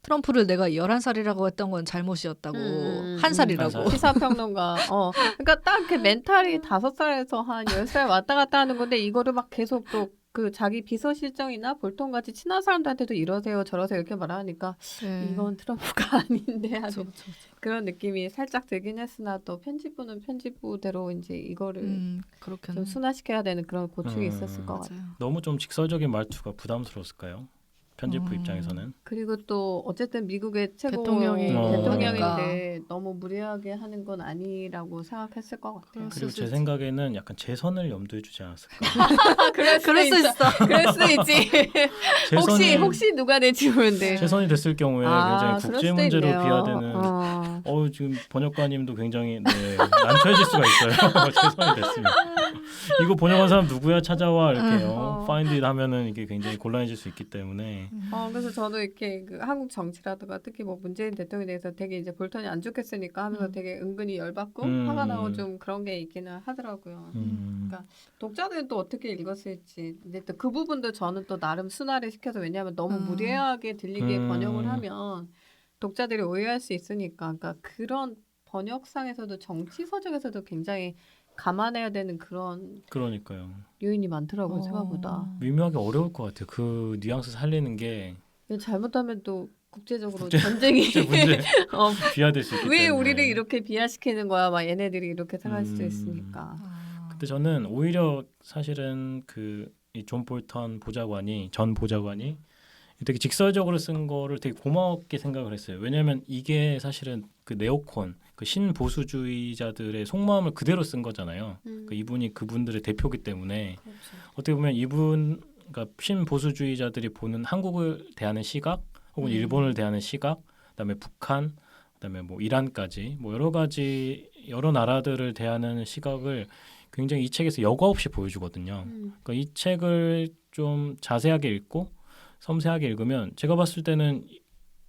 [SPEAKER 1] 트럼프를 내가 11살이라고 했던 건 잘못이었다고. 한 살이라고.
[SPEAKER 3] 한 살.
[SPEAKER 2] 시사평론가. 그러니까 딱 그 멘탈이 5살에서 한 10살 왔다 갔다 하는 건데 이거를 막 계속 또 그 자기 비서실장이나 볼턴 같이 친한 사람들한테도 이러세요 저러세요 이렇게 말하니까
[SPEAKER 1] 네.
[SPEAKER 2] 이건 트럼프가 아닌데 하는
[SPEAKER 1] 그쵸.
[SPEAKER 2] 그런 느낌이 살짝 들긴 했으나 또 편집부는 편집부대로 이제 이거를
[SPEAKER 1] 그렇게는.
[SPEAKER 2] 좀 순화시켜야 되는 그런 고충이 있었을 것 같아요.
[SPEAKER 1] 맞아요.
[SPEAKER 3] 너무 좀 직설적인 말투가 부담스러웠을까요? 편집부 입장에서는.
[SPEAKER 2] 그리고 또 어쨌든 미국의 최고
[SPEAKER 1] 대통령이
[SPEAKER 2] 대통령인데 너무 무리하게 하는 건 아니라고 생각했을 것 같아요.
[SPEAKER 3] 그리고 제 생각에는 약간 재선을 염두에 두지 않았을까.
[SPEAKER 2] 그럴
[SPEAKER 1] 그럴 수 있어.
[SPEAKER 2] 그럴 수 있지. 혹시 누가 될지 모르는데.
[SPEAKER 3] 재선이 됐을 경우에 굉장히
[SPEAKER 2] 그럴
[SPEAKER 3] 국제
[SPEAKER 2] 수도
[SPEAKER 3] 문제로
[SPEAKER 2] 있네요.
[SPEAKER 3] 비화되는 지금 번역가님도 굉장히 난처해질 수가 있어요. 재선이 됐으면 이거 번역한 사람 누구야 찾아와 이렇게요. find it 하면은 이게 굉장히 곤란해질 수 있기 때문에
[SPEAKER 2] 그래서 저도 이렇게 그 한국 정치라든가 특히 뭐 문재인 대통령에 대해서 되게 이제 볼턴이 안 좋겠으니까 하면서 되게 은근히 열받고 화가 나고 좀 그런 게 있기는 하더라고요. 그러니까 독자들은 또 어떻게 읽었을지 근데 또 그 부분도 저는 또 나름 순화를 시켜서 왜냐하면 너무 무례하게 들리게 번역을 하면 독자들이 오해할 수 있으니까 그러니까 그런 번역상에서도 정치 서적에서도 굉장히 감안해야 되는 그런
[SPEAKER 3] 그러니까요.
[SPEAKER 2] 요인이 많더라고요 생각보다.
[SPEAKER 3] 미묘하게 어려울 것 같아요. 그 뉘앙스 살리는 게
[SPEAKER 2] 잘못하면 또 국제적으로 전쟁이
[SPEAKER 3] 문제 비화될 수 있기
[SPEAKER 2] 왜
[SPEAKER 3] 때문에.
[SPEAKER 2] 우리를 이렇게 비하시키는 거야? 막 얘네들이 이렇게 생각할 수도 있으니까.
[SPEAKER 3] 근데 저는 오히려 사실은 이 존 볼턴 전 보좌관이 되게 직설적으로 쓴 거를 되게 고맙게 생각을 했어요. 왜냐하면 이게 사실은 그 네오콘, 그 신보수주의자들의 속마음을 그대로 쓴 거잖아요. 그러니까 이분이 그분들의 대표기 때문에
[SPEAKER 2] 그렇죠.
[SPEAKER 3] 어떻게 보면 그러니까 신보수주의자들이 보는 한국을 대하는 시각, 혹은 일본을 대하는 시각, 그다음에 북한, 그다음에 뭐 이란까지 뭐 여러 나라들을 대하는 시각을 굉장히 이 책에서 여과 없이 보여주거든요. 그러니까 이 책을 좀 자세하게 읽고 섬세하게 읽으면 제가 봤을 때는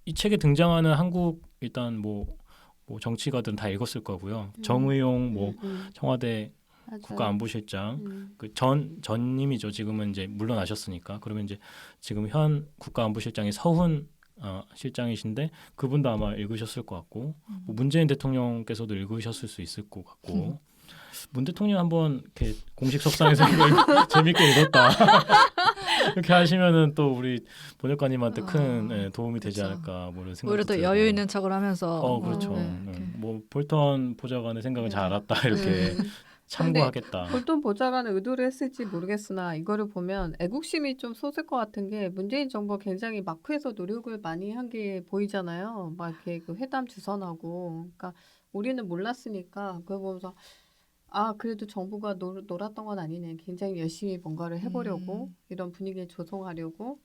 [SPEAKER 3] 이 책에 등장하는 한국 일단 뭐 정치가들은 다 읽었을 거고요. 정의용 청와대
[SPEAKER 2] 맞아요.
[SPEAKER 3] 국가안보실장 그 전님이죠. 지금은 이제 물러나셨으니까 그러면 이제 지금 현 국가안보실장이 서훈 실장이신데 그분도 아마 읽으셨을 것 같고 뭐 문재인 대통령께서도 읽으셨을 수 있을 것 같고 문 대통령 한번 이렇게 공식 석상에서 이거 재밌게 읽었다 이렇게 하시면은 또 우리 번역가님한테 큰 도움이 되지 않을까 뭐 이런 생각도
[SPEAKER 1] 오히려 또
[SPEAKER 3] 들고.
[SPEAKER 1] 여유 있는 척을 하면서
[SPEAKER 3] 그렇죠.
[SPEAKER 1] 이렇게.
[SPEAKER 3] 뭐 볼턴 보좌관의 생각을 잘 알았다 이렇게 참고하겠다.
[SPEAKER 2] 볼턴 보좌관은 의도를 했을지 모르겠으나 이거를 보면 애국심이 좀 솟을 것 같은 게 문재인 정부가 굉장히 마크에서 노력을 많이 한 게 보이잖아요. 막 이렇게 그 회담 주선하고, 그러니까 우리는 몰랐으니까 그걸 보면서 그래도 정부가 놀았던 건 아니네. 굉장히 열심히 뭔가를 해보려고 이런 분위기를 조성하려고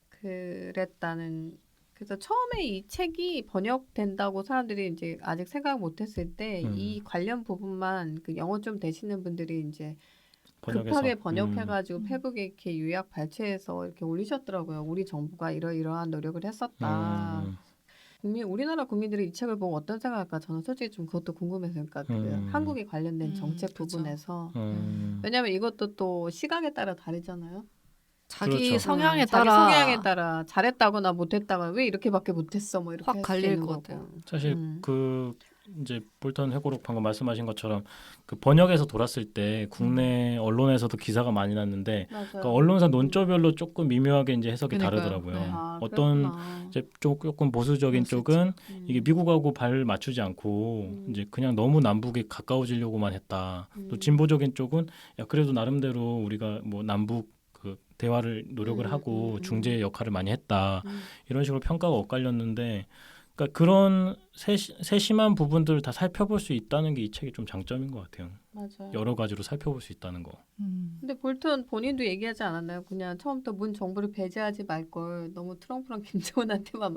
[SPEAKER 2] 그랬다는. 그래서 처음에 이 책이 번역된다고 사람들이 이제 아직 생각 못했을 때 이 관련 부분만 그 영어 좀 되시는 분들이 이제 급하게 번역해가지고 페북에 이렇게 요약 발췌해서 이렇게 올리셨더라고요. 우리 정부가 이러이러한 노력을 했었다. 우리나라 국민들이 이 책을 보고 어떤 생각할까? 저는 솔직히 좀 그것도 궁금해서 그러니까 그 한국에 관련된 정책 부분에서 왜냐하면 이것도 또 시각에 따라 다르잖아요.
[SPEAKER 1] 자기
[SPEAKER 3] 그렇죠.
[SPEAKER 1] 성향에
[SPEAKER 2] 자기
[SPEAKER 1] 따라
[SPEAKER 2] 성향에 따라 잘했다거나 못했다거나 왜 이렇게밖에 못했어 뭐 이렇게
[SPEAKER 1] 확
[SPEAKER 2] 할
[SPEAKER 1] 갈릴
[SPEAKER 2] 수도 있는
[SPEAKER 1] 것
[SPEAKER 2] 거고.
[SPEAKER 1] 같아요.
[SPEAKER 3] 사실 이제 볼턴 회고록 방금 말씀하신 것처럼 그 번역에서 돌았을 때 국내 언론에서도 기사가 많이 났는데 그러니까 언론사 논조별로 조금 미묘하게 이제 해석이
[SPEAKER 1] 그러니까요.
[SPEAKER 3] 다르더라고요.
[SPEAKER 1] 네.
[SPEAKER 3] 어떤 이제 조금 보수적인 쪽은 이게 미국하고 발 맞추지 않고 이제 그냥 너무 남북에 가까워지려고만 했다. 또 진보적인 쪽은 야 그래도 나름대로 우리가 뭐 남북 그 대화를 노력을 하고 중재 역할을 많이 했다. 이런 식으로 평가가 엇갈렸는데 그러니까 그런 세심한 부분들을 다 살펴볼 수 있다는 게 이 책의 좀 장점인 것 같아요.
[SPEAKER 2] 맞아요.
[SPEAKER 3] 여러 가지로 살펴볼 수 있다는 거.
[SPEAKER 2] 근데 볼턴 본인도 얘기하지 않았나요? 그냥 처음부터 문 정부를 배제하지 말 걸 너무 트럼프랑 김정은한테만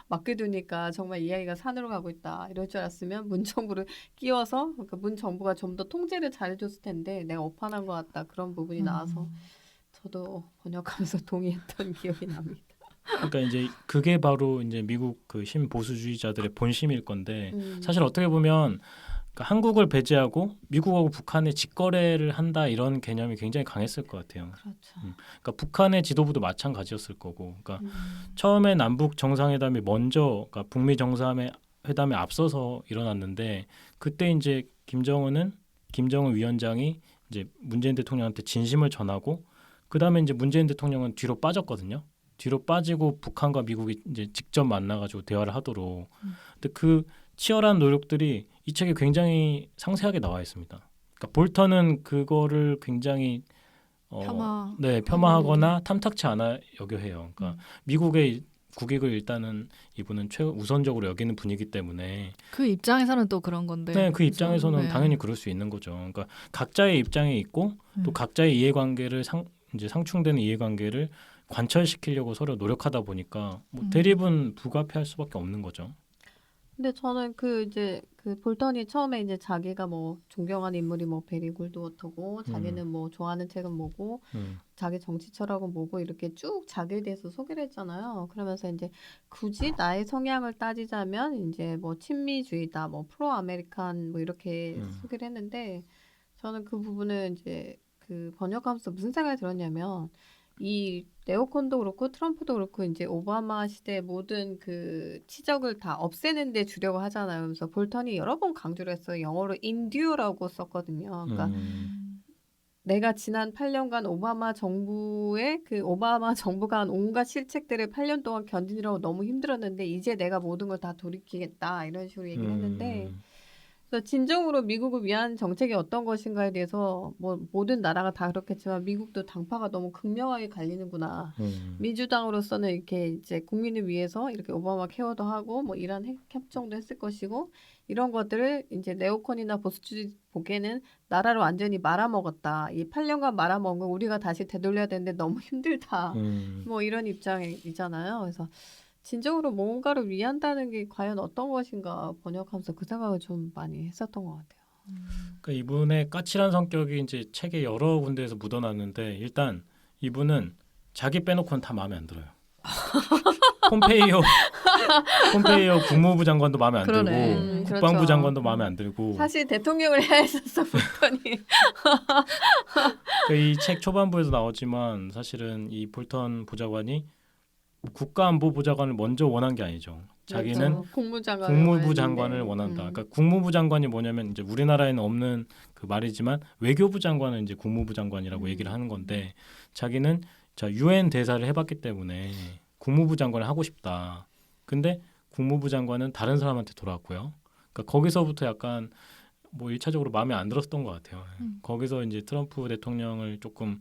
[SPEAKER 2] 맡겨두니까 정말 이야기가 산으로 가고 있다. 이럴 줄 알았으면 문 정부를 끼워서 그러니까 문 정부가 좀 더 통제를 잘해줬을 텐데 내가 오판한 것 같다. 그런 부분이 나와서 저도 번역하면서 동의했던 기억이 납니다.
[SPEAKER 3] 그러니까 이제 그게 바로 이제 미국 그 신보수주의자들의 본심일 건데 사실 어떻게 보면 그러니까 한국을 배제하고 미국하고 북한의 직거래를 한다 이런 개념이 굉장히 강했을 것 같아요.
[SPEAKER 2] 그렇죠.
[SPEAKER 3] 그러니까 북한의 지도부도 마찬가지였을 거고, 그러니까 처음에 남북 정상회담이 먼저, 그러니까 북미 정상회담에 앞서서 일어났는데 그때 이제 김정은 위원장이 이제 문재인 대통령한테 진심을 전하고 그 다음에 이제 문재인 대통령은 뒤로 빠졌거든요. 뒤로 빠지고 북한과 미국이 이제 직접 만나가지고 대화를 하도록. 근데 그 치열한 노력들이 이 책에 굉장히 상세하게 나와 있습니다. 그러니까 볼턴은 그거를 굉장히 폄하하거나 탐탁치 않아 여겨 해요. 그러니까 미국의 국익을 일단은 이분은 우선적으로 여기는 분이기 때문에
[SPEAKER 1] 그 입장에서는 또 그런 건데.
[SPEAKER 3] 네, 그 입장에서는
[SPEAKER 1] 네.
[SPEAKER 3] 당연히 그럴 수 있는 거죠. 그러니까 각자의 입장에 있고 또 각자의 이해관계를 이제 상충되는 이해관계를 관철시키려고 서로 노력하다 보니까 뭐 대립은 불가피할 수밖에 없는 거죠.
[SPEAKER 2] 근데 저는 그 이제 그 볼턴이 처음에 이제 자기가 뭐 존경하는 인물이 뭐 베리 골드워터고 자기는 뭐 좋아하는 책은 뭐고 자기 정치 철학은 뭐고 이렇게 쭉 자기에 대해서 소개를 했잖아요. 그러면서 이제 굳이 나의 성향을 따지자면 이제 뭐 친미주의다, 뭐 프로 아메리칸 뭐 이렇게 소개를 했는데 저는 그 부분을 이제 그 번역하면서 무슨 생각이 들었냐면 이 네오콘도 그렇고 트럼프도 그렇고 이제 오바마 시대 모든 그 치적을 다 없애는 데 주려고 하잖아요. 그래서 볼턴이 여러 번 강조를 했어요. 영어로 endure라고 썼거든요. 그러니까 내가 지난 8년간 오바마 정부가 한 온갖 실책들을 8년 동안 견디느라고 너무 힘들었는데 이제 내가 모든 걸 다 돌이키겠다 이런 식으로 얘기를 했는데 그래서 진정으로 미국을 위한 정책이 어떤 것인가에 대해서 뭐 모든 나라가 다 그렇겠지만 미국도 당파가 너무 극명하게 갈리는구나. 민주당으로서는 이렇게 이제 국민을 위해서 이렇게 오바마 케어도 하고 뭐 이란 핵 협정도 했을 것이고 이런 것들을 이제 네오콘이나 보수주의 보기에는 나라를 완전히 말아먹었다. 이 8년간 말아먹은 거 우리가 다시 되돌려야 되는데 너무 힘들다. 뭐 이런 입장이잖아요. 그래서 진정으로 뭔가를 위한다는 게 과연 어떤 것인가 번역하면서 그 생각을 좀 많이 했었던 것 같아요.
[SPEAKER 3] 그러니까 이분의 까칠한 성격이 이제 책에 여러 군데에서 묻어났는데 일단 이분은 자기 빼놓고는 다 마음에 안 들어요. 폼페이오 국무부 장관도 마음에 안 들고 국방부
[SPEAKER 2] 그렇죠.
[SPEAKER 3] 장관도 마음에 안 들고
[SPEAKER 2] 사실 대통령을 해야 했었어 볼턴이.
[SPEAKER 3] 그러니까 이 책 초반부에도 나오지만 사실은 이 볼턴 보좌관이 국가안보보좌관을 먼저 원한 게 아니죠. 자기는
[SPEAKER 2] 그렇죠.
[SPEAKER 3] 국무부 장관을 원한다. 그러니까 국무부 장관이 뭐냐면 이제 우리나라에는 없는 그 말이지만 외교부 장관은 이제 국무부 장관이라고 얘기를 하는 건데 자기는 유엔 대사를 해봤기 때문에 국무부 장관을 하고 싶다. 근데 국무부 장관은 다른 사람한테 돌아왔고요. 그러니까 거기서부터 약간 뭐 1차적으로 마음에 안 들었던 것 같아요. 거기서 이제 트럼프 대통령을 조금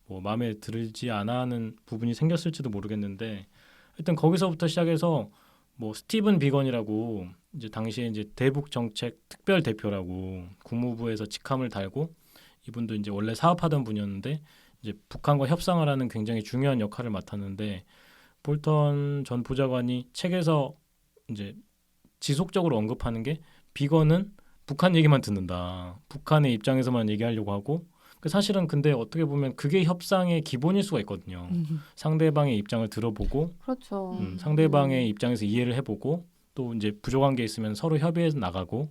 [SPEAKER 3] 뭐 마음에 들지 않아 하는 부분이 생겼을지도 모르겠는데 일단 거기서부터 시작해서 뭐 스티븐 비건이라고 이제 당시에 이제 대북 정책 특별 대표라고 국무부에서 직함을 달고 이분도 이제 원래 사업하던 분이었는데 이제 북한과 협상을 하는 굉장히 중요한 역할을 맡았는데 볼턴 전 보좌관이 책에서 이제 지속적으로 언급하는 게 비건은 북한 얘기만 듣는다. 북한의 입장에서만 얘기하려고 하고 사실은 근데 어떻게 보면 그게 협상의 기본일 수가 있거든요. 상대방의 입장을 들어보고
[SPEAKER 2] 그렇죠.
[SPEAKER 3] 상대방의 입장에서 이해를 해보고 또 이제 부족한 게 있으면 서로 협의해서 나가고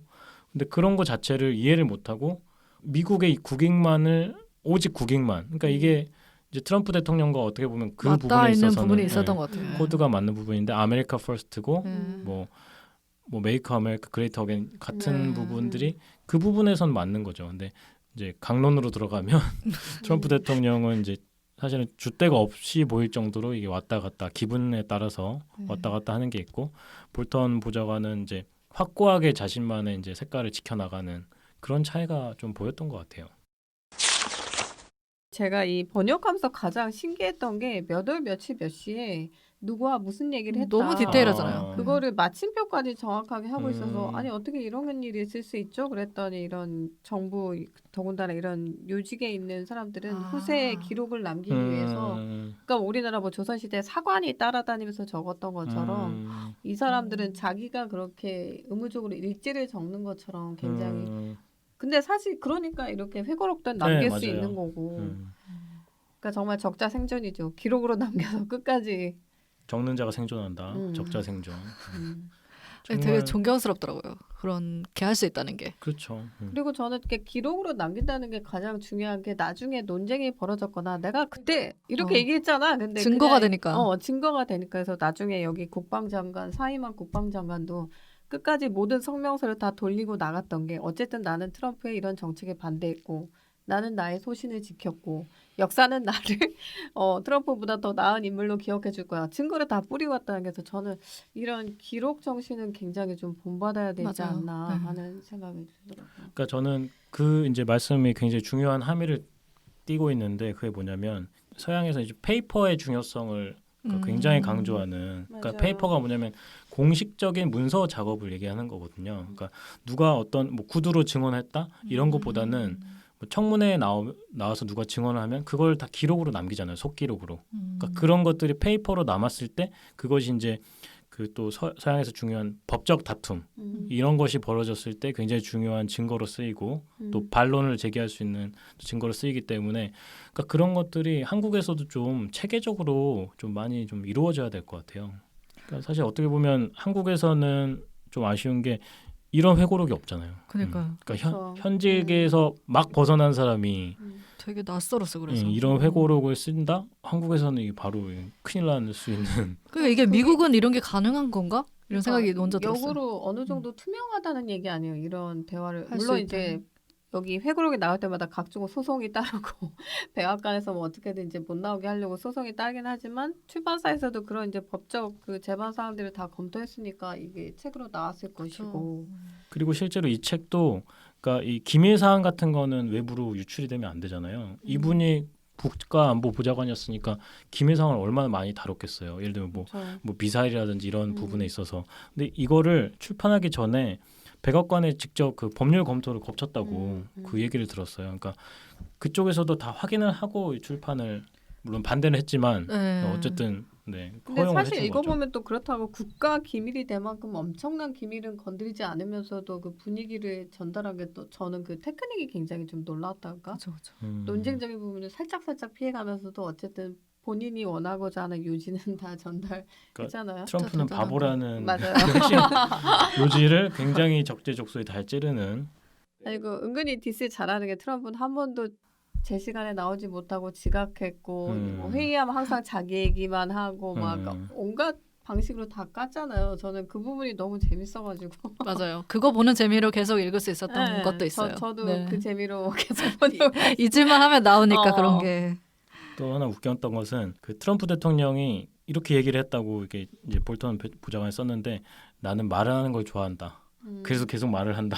[SPEAKER 3] 근데 그런 거 자체를 이해를 못하고 미국의 국익만을 오직 국익만 그러니까 이게 이제 트럼프 대통령과 어떻게 보면 그 부분에 있어서는
[SPEAKER 1] 부분이 있었던 것 같아요.
[SPEAKER 3] 코드가 맞는 부분인데 아메리카 퍼스트고 뭐 메이크 아메리카 그레이트 어게인 같은 부분들이 그 부분에선 맞는 거죠. 근데 이제 강론으로 들어가면 트럼프 대통령은 이제 사실은 줏대가 없이 보일 정도로 이게 왔다 갔다 기분에 따라서 왔다 갔다 하는 게 있고 볼턴 보좌관은 이제 확고하게 자신만의 이제 색깔을 지켜나가는 그런 차이가 좀 보였던 것 같아요.
[SPEAKER 2] 제가 이 번역하면서 가장 신기했던 게 몇 월 며칠 몇 시에 누구와 무슨 얘기를 했다.
[SPEAKER 1] 너무 디테일하잖아요.
[SPEAKER 2] 그거를 마침표까지 정확하게 하고 있어서 아니 어떻게 이런 일이 있을 수 있죠? 그랬더니 이런 정부 더군다나 이런 요직에 있는 사람들은 후세에 기록을 남기기 위해서 그러니까 우리나라 뭐 조선시대 사관이 따라다니면서 적었던 것처럼 이 사람들은 자기가 그렇게 의무적으로 일지를 적는 것처럼 굉장히 근데 사실 그러니까 이렇게 회고록도 남길 수 있는 거고 그러니까 정말 적자생존이죠. 기록으로 남겨서 끝까지
[SPEAKER 3] 적는 자가 생존한다. 적자 생존.
[SPEAKER 1] 되게 존경스럽더라고요. 그렇게 할 수 있다는 게.
[SPEAKER 3] 그렇죠.
[SPEAKER 2] 그리고 저는 이렇게 기록으로 남긴다는 게 가장 중요한 게 나중에 논쟁이 벌어졌거나 내가 그때 이렇게 얘기했잖아. 근데
[SPEAKER 1] 증거가
[SPEAKER 2] 그냥,
[SPEAKER 1] 되니까.
[SPEAKER 2] 증거가 되니까. 그래서 나중에 여기 국방장관 사이만 국방장관도 끝까지 모든 성명서를 다 돌리고 나갔던 게 어쨌든 나는 트럼프의 이런 정책에 반대했고 나는 나의 소신을 지켰고 역사는 나를 트럼프보다 더 나은 인물로 기억해 줄 거야. 증거를 다 뿌리고 왔다는 게, 그래서 저는 이런 기록 정신은 굉장히 좀 본받아야 되지
[SPEAKER 1] 맞아요.
[SPEAKER 2] 않나
[SPEAKER 1] 네.
[SPEAKER 2] 하는 생각이 들더라고요.
[SPEAKER 3] 그러니까 저는 그 이제 말씀이 굉장히 중요한 함의를 띠고 있는데 그게 뭐냐면 서양에서 이제 페이퍼의 중요성을 굉장히 강조하는, 그러니까
[SPEAKER 2] 맞아요.
[SPEAKER 3] 페이퍼가 뭐냐면 공식적인 문서 작업을 얘기하는 거거든요. 그러니까 누가 어떤 뭐 구두로 증언했다 이런 것보다는 뭐 청문회에 나와서 누가 증언을 하면 그걸 다 기록으로 남기잖아요. 속기록으로. 그러니까 그런 것들이 페이퍼로 남았을 때 그것이 이제 그 또 서양에서 중요한 법적 다툼 이런 것이 벌어졌을 때 굉장히 중요한 증거로 쓰이고 또 반론을 제기할 수 있는 증거로 쓰이기 때문에, 그러니까 그런 것들이 한국에서도 좀 체계적으로 좀 많이 좀 이루어져야 될 것 같아요. 그러니까 사실 어떻게 보면 한국에서는 좀 아쉬운 게 이런 회고록이 없잖아요.
[SPEAKER 1] 그러니까요.
[SPEAKER 3] 그러니까
[SPEAKER 2] 그렇죠.
[SPEAKER 3] 현직에서 막 벗어난 사람이
[SPEAKER 1] 되게 낯설었어. 그래서
[SPEAKER 3] 이런 회고록을 쓴다? 한국에서는 이게 바로 큰일 날 수 있는.
[SPEAKER 1] 그러니까 이게 미국은 이런 게 가능한 건가? 이런 생각이 먼저 들었어요.
[SPEAKER 2] 역으로 어느 정도 투명하다는 얘기 아니에요. 이런 대화를
[SPEAKER 1] 할수
[SPEAKER 2] 물론
[SPEAKER 1] 있다는.
[SPEAKER 2] 이제 여기 회고록이 나올 때마다 각종 소송이 따르고 백악관에서 뭐 어떻게든 이제 못 나오게 하려고 소송이 따르긴 하지만 출판사에서도 그런 이제 법적 그 재반 사항들을 다 검토했으니까 이게 책으로 나왔을 것이고.
[SPEAKER 3] 그리고 실제로 이 책도 그러니까 이 기밀 사항 같은 거는 외부로 유출이 되면 안 되잖아요. 이분이 국가안보보좌관이었으니까 기밀 사항을 얼마나 많이 다뤘겠어요. 예를 들면 뭐 미사일이라든지 이런 부분에 있어서. 근데 이거를 출판하기 전에 백악관에 직접 그 법률 검토를 거쳤다고 그 얘기를 들었어요. 그러니까 그쪽에서도 다 확인을 하고 출판을 물론 반대는 했지만 어쨌든
[SPEAKER 2] 근데
[SPEAKER 3] 허용을
[SPEAKER 2] 사실
[SPEAKER 3] 해준
[SPEAKER 2] 이거
[SPEAKER 3] 거죠.
[SPEAKER 2] 보면 또 그렇다고 국가 기밀이 될 만큼 엄청난 기밀은 건드리지 않으면서도 그 분위기를 전달한 게 또 저는 그 테크닉이 굉장히 좀 놀라웠달까.
[SPEAKER 1] 그렇죠.
[SPEAKER 2] 논쟁적인 부분을 살짝 피해가면서도 어쨌든 본인이 원하고자 하는 요지는 다 전달했잖아요.
[SPEAKER 3] 트럼프는 바보라는
[SPEAKER 2] 맞아요.
[SPEAKER 3] 그 핵심 요지를 굉장히 적재적소에 잘 찌르는.
[SPEAKER 2] 아니고 은근히 디스 잘하는 게 트럼프는 한 번도 제 시간에 나오지 못하고 지각했고 뭐 회의하면 항상 자기 얘기만 하고 막 온갖 방식으로 다 깠잖아요. 저는 그 부분이 너무 재밌어가지고.
[SPEAKER 1] 맞아요. 그거 보는 재미로 계속 읽을 수 있었던 것도 있어요.
[SPEAKER 2] 저도
[SPEAKER 1] 네.
[SPEAKER 2] 그 재미로 계속 보려고.
[SPEAKER 1] 잊을만 하면 나오니까 그런 게.
[SPEAKER 3] 또 하나 웃겼던 것은 그 트럼프 대통령이 이렇게 얘기를 했다고 이게 이제 볼턴 부장관이 썼는데 나는 말을 하는 걸 좋아한다. 그래서 계속 말을 한다.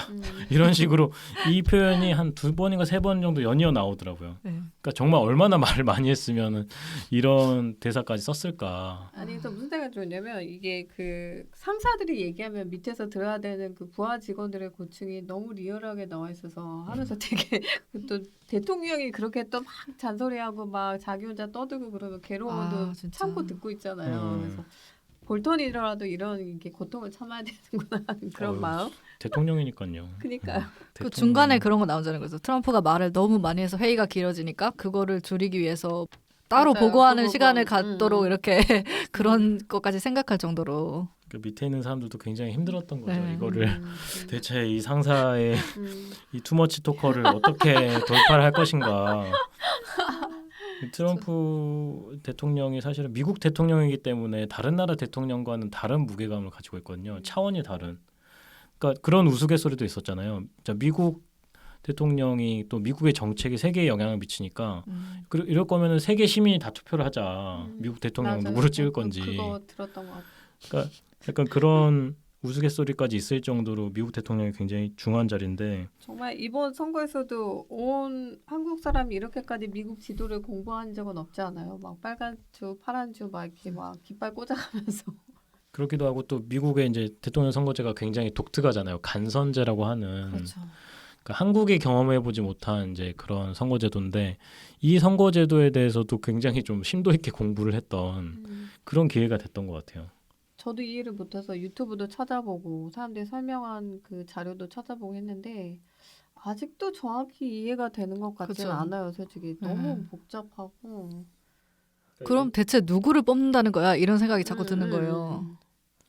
[SPEAKER 3] 이런 식으로 이 표현이 한 2번인가 3번 정도 연이어 나오더라고요.
[SPEAKER 1] 네.
[SPEAKER 3] 그러니까 정말 얼마나 말을 많이 했으면 이런 대사까지 썼을까.
[SPEAKER 2] 아니 그래서 무슨 생각이 들었냐면 이게 그 상사들이 얘기하면 밑에서 들어야 되는 그 부하 직원들의 고충이 너무 리얼하게 나와 있어서 하면서 되게 또 대통령이 그렇게 또 막 잔소리하고 막 자기 혼자 떠들고 그러면 괴로움도 참고 듣고 있잖아요. 그래서 볼턴이라도 이런 이렇게 고통을 참아야 되는구나 하는 그런 마음.
[SPEAKER 3] 대통령이니까요.
[SPEAKER 2] 그러니까요.
[SPEAKER 1] 그 중간에 그런 거 나오잖아요. 그래서 트럼프가 말을 너무 많이 해서 회의가 길어지니까 그거를 줄이기 위해서 따로
[SPEAKER 2] 맞아요.
[SPEAKER 1] 보고하는
[SPEAKER 2] 그거
[SPEAKER 1] 시간을 갖도록 이렇게 그런 것까지 생각할 정도로.
[SPEAKER 3] 그 밑에 있는 사람들도 굉장히 힘들었던 거죠.
[SPEAKER 1] 네.
[SPEAKER 3] 이거를 대체 이 상사의 이 투머치 토커를 어떻게 돌파를 할 것인가. 트럼프 대통령이 사실은 미국 대통령이기 때문에 다른 나라 대통령과는 다른 무게감을 가지고 있거든요. 차원이 다른. 그러니까 그런 우스갯소리도 있었잖아요. 자, 미국 대통령이 또 미국의 정책이 세계에 영향을 미치니까 이럴 거면은 세계 시민이 다 투표를 하자. 미국 대통령
[SPEAKER 2] 맞아요.
[SPEAKER 3] 누구로 찍을 건지.
[SPEAKER 2] 그거 들었던 것 같아요.
[SPEAKER 3] 그러니까 약간 그런 우스갯소리까지 있을 정도로 미국 대통령이 굉장히 중요한 자리인데
[SPEAKER 2] 정말 이번 선거에서도 온 한국 사람이 이렇게까지 미국 지도를 공부한 적은 없지 않아요. 막 빨간 주, 파란 주 막 이렇게 막 깃발 꽂아가면서.
[SPEAKER 3] 그렇기도 하고 또 미국의 이제 대통령 선거제가 굉장히 독특하잖아요. 간선제라고 하는.
[SPEAKER 1] 그렇죠.
[SPEAKER 3] 그러니까 한국이 경험해보지 못한 이제 그런 선거제도인데 이 선거제도에 대해서도 굉장히 좀 심도 있게 공부를 했던 그런 기회가 됐던 것 같아요.
[SPEAKER 2] 저도 이해를 못해서 유튜브도 찾아보고 사람들이 설명한 그 자료도 찾아보고 했는데 아직도 정확히 이해가 되는 것 같지는
[SPEAKER 1] 그쵸.
[SPEAKER 2] 않아요. 솔직히 너무 복잡하고.
[SPEAKER 1] 그럼 대체 누구를 뽑는다는 거야? 이런 생각이 자꾸 드는 거예요.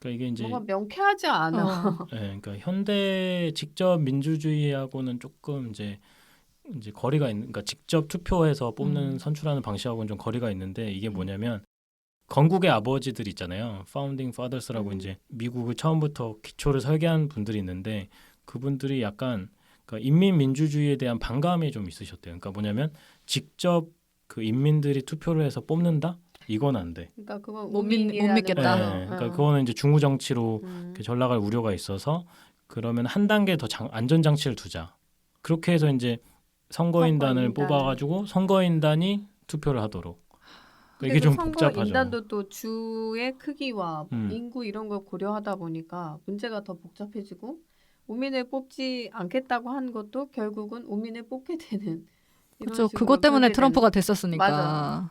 [SPEAKER 3] 그러니까 이게 이제
[SPEAKER 2] 뭔가 명쾌하지 않아.
[SPEAKER 3] 네, 그러니까 현대 직접 민주주의하고는 조금 이제 거리가 있는, 그러니까 직접 투표해서 뽑는 선출하는 방식하고는 좀 거리가 있는데 이게 뭐냐면 건국의 아버지들 있잖아요. 파운딩 파더스라고 이제 미국을 처음부터 기초를 설계한 분들이 있는데 그분들이 약간 그러니까 인민 민주주의에 대한 반감이 좀 있으셨대요. 그러니까 뭐냐면 직접 그 인민들이 투표를 해서 뽑는다? 이건 안 돼.
[SPEAKER 2] 그러니까 그건
[SPEAKER 1] 못 믿겠다.
[SPEAKER 3] 네, 그러니까 그거는 이제 중후 정치로 이렇게 전락할 우려가 있어서 그러면 한 단계 더 안전 장치를 두자. 그렇게 해서 이제 선거인단을 뽑아가지고 선거인단이 투표를 하도록. 그러니까 이게 좀 복잡하죠.
[SPEAKER 2] 선거인단도 또 주의 크기와 인구 이런 걸 고려하다 보니까 문제가 더 복잡해지고 우민을 뽑지 않겠다고 한 것도 결국은 우민을 뽑게 되는.
[SPEAKER 1] 그렇죠. 그것 때문에 트럼프가 됐었으니까.
[SPEAKER 2] 맞아.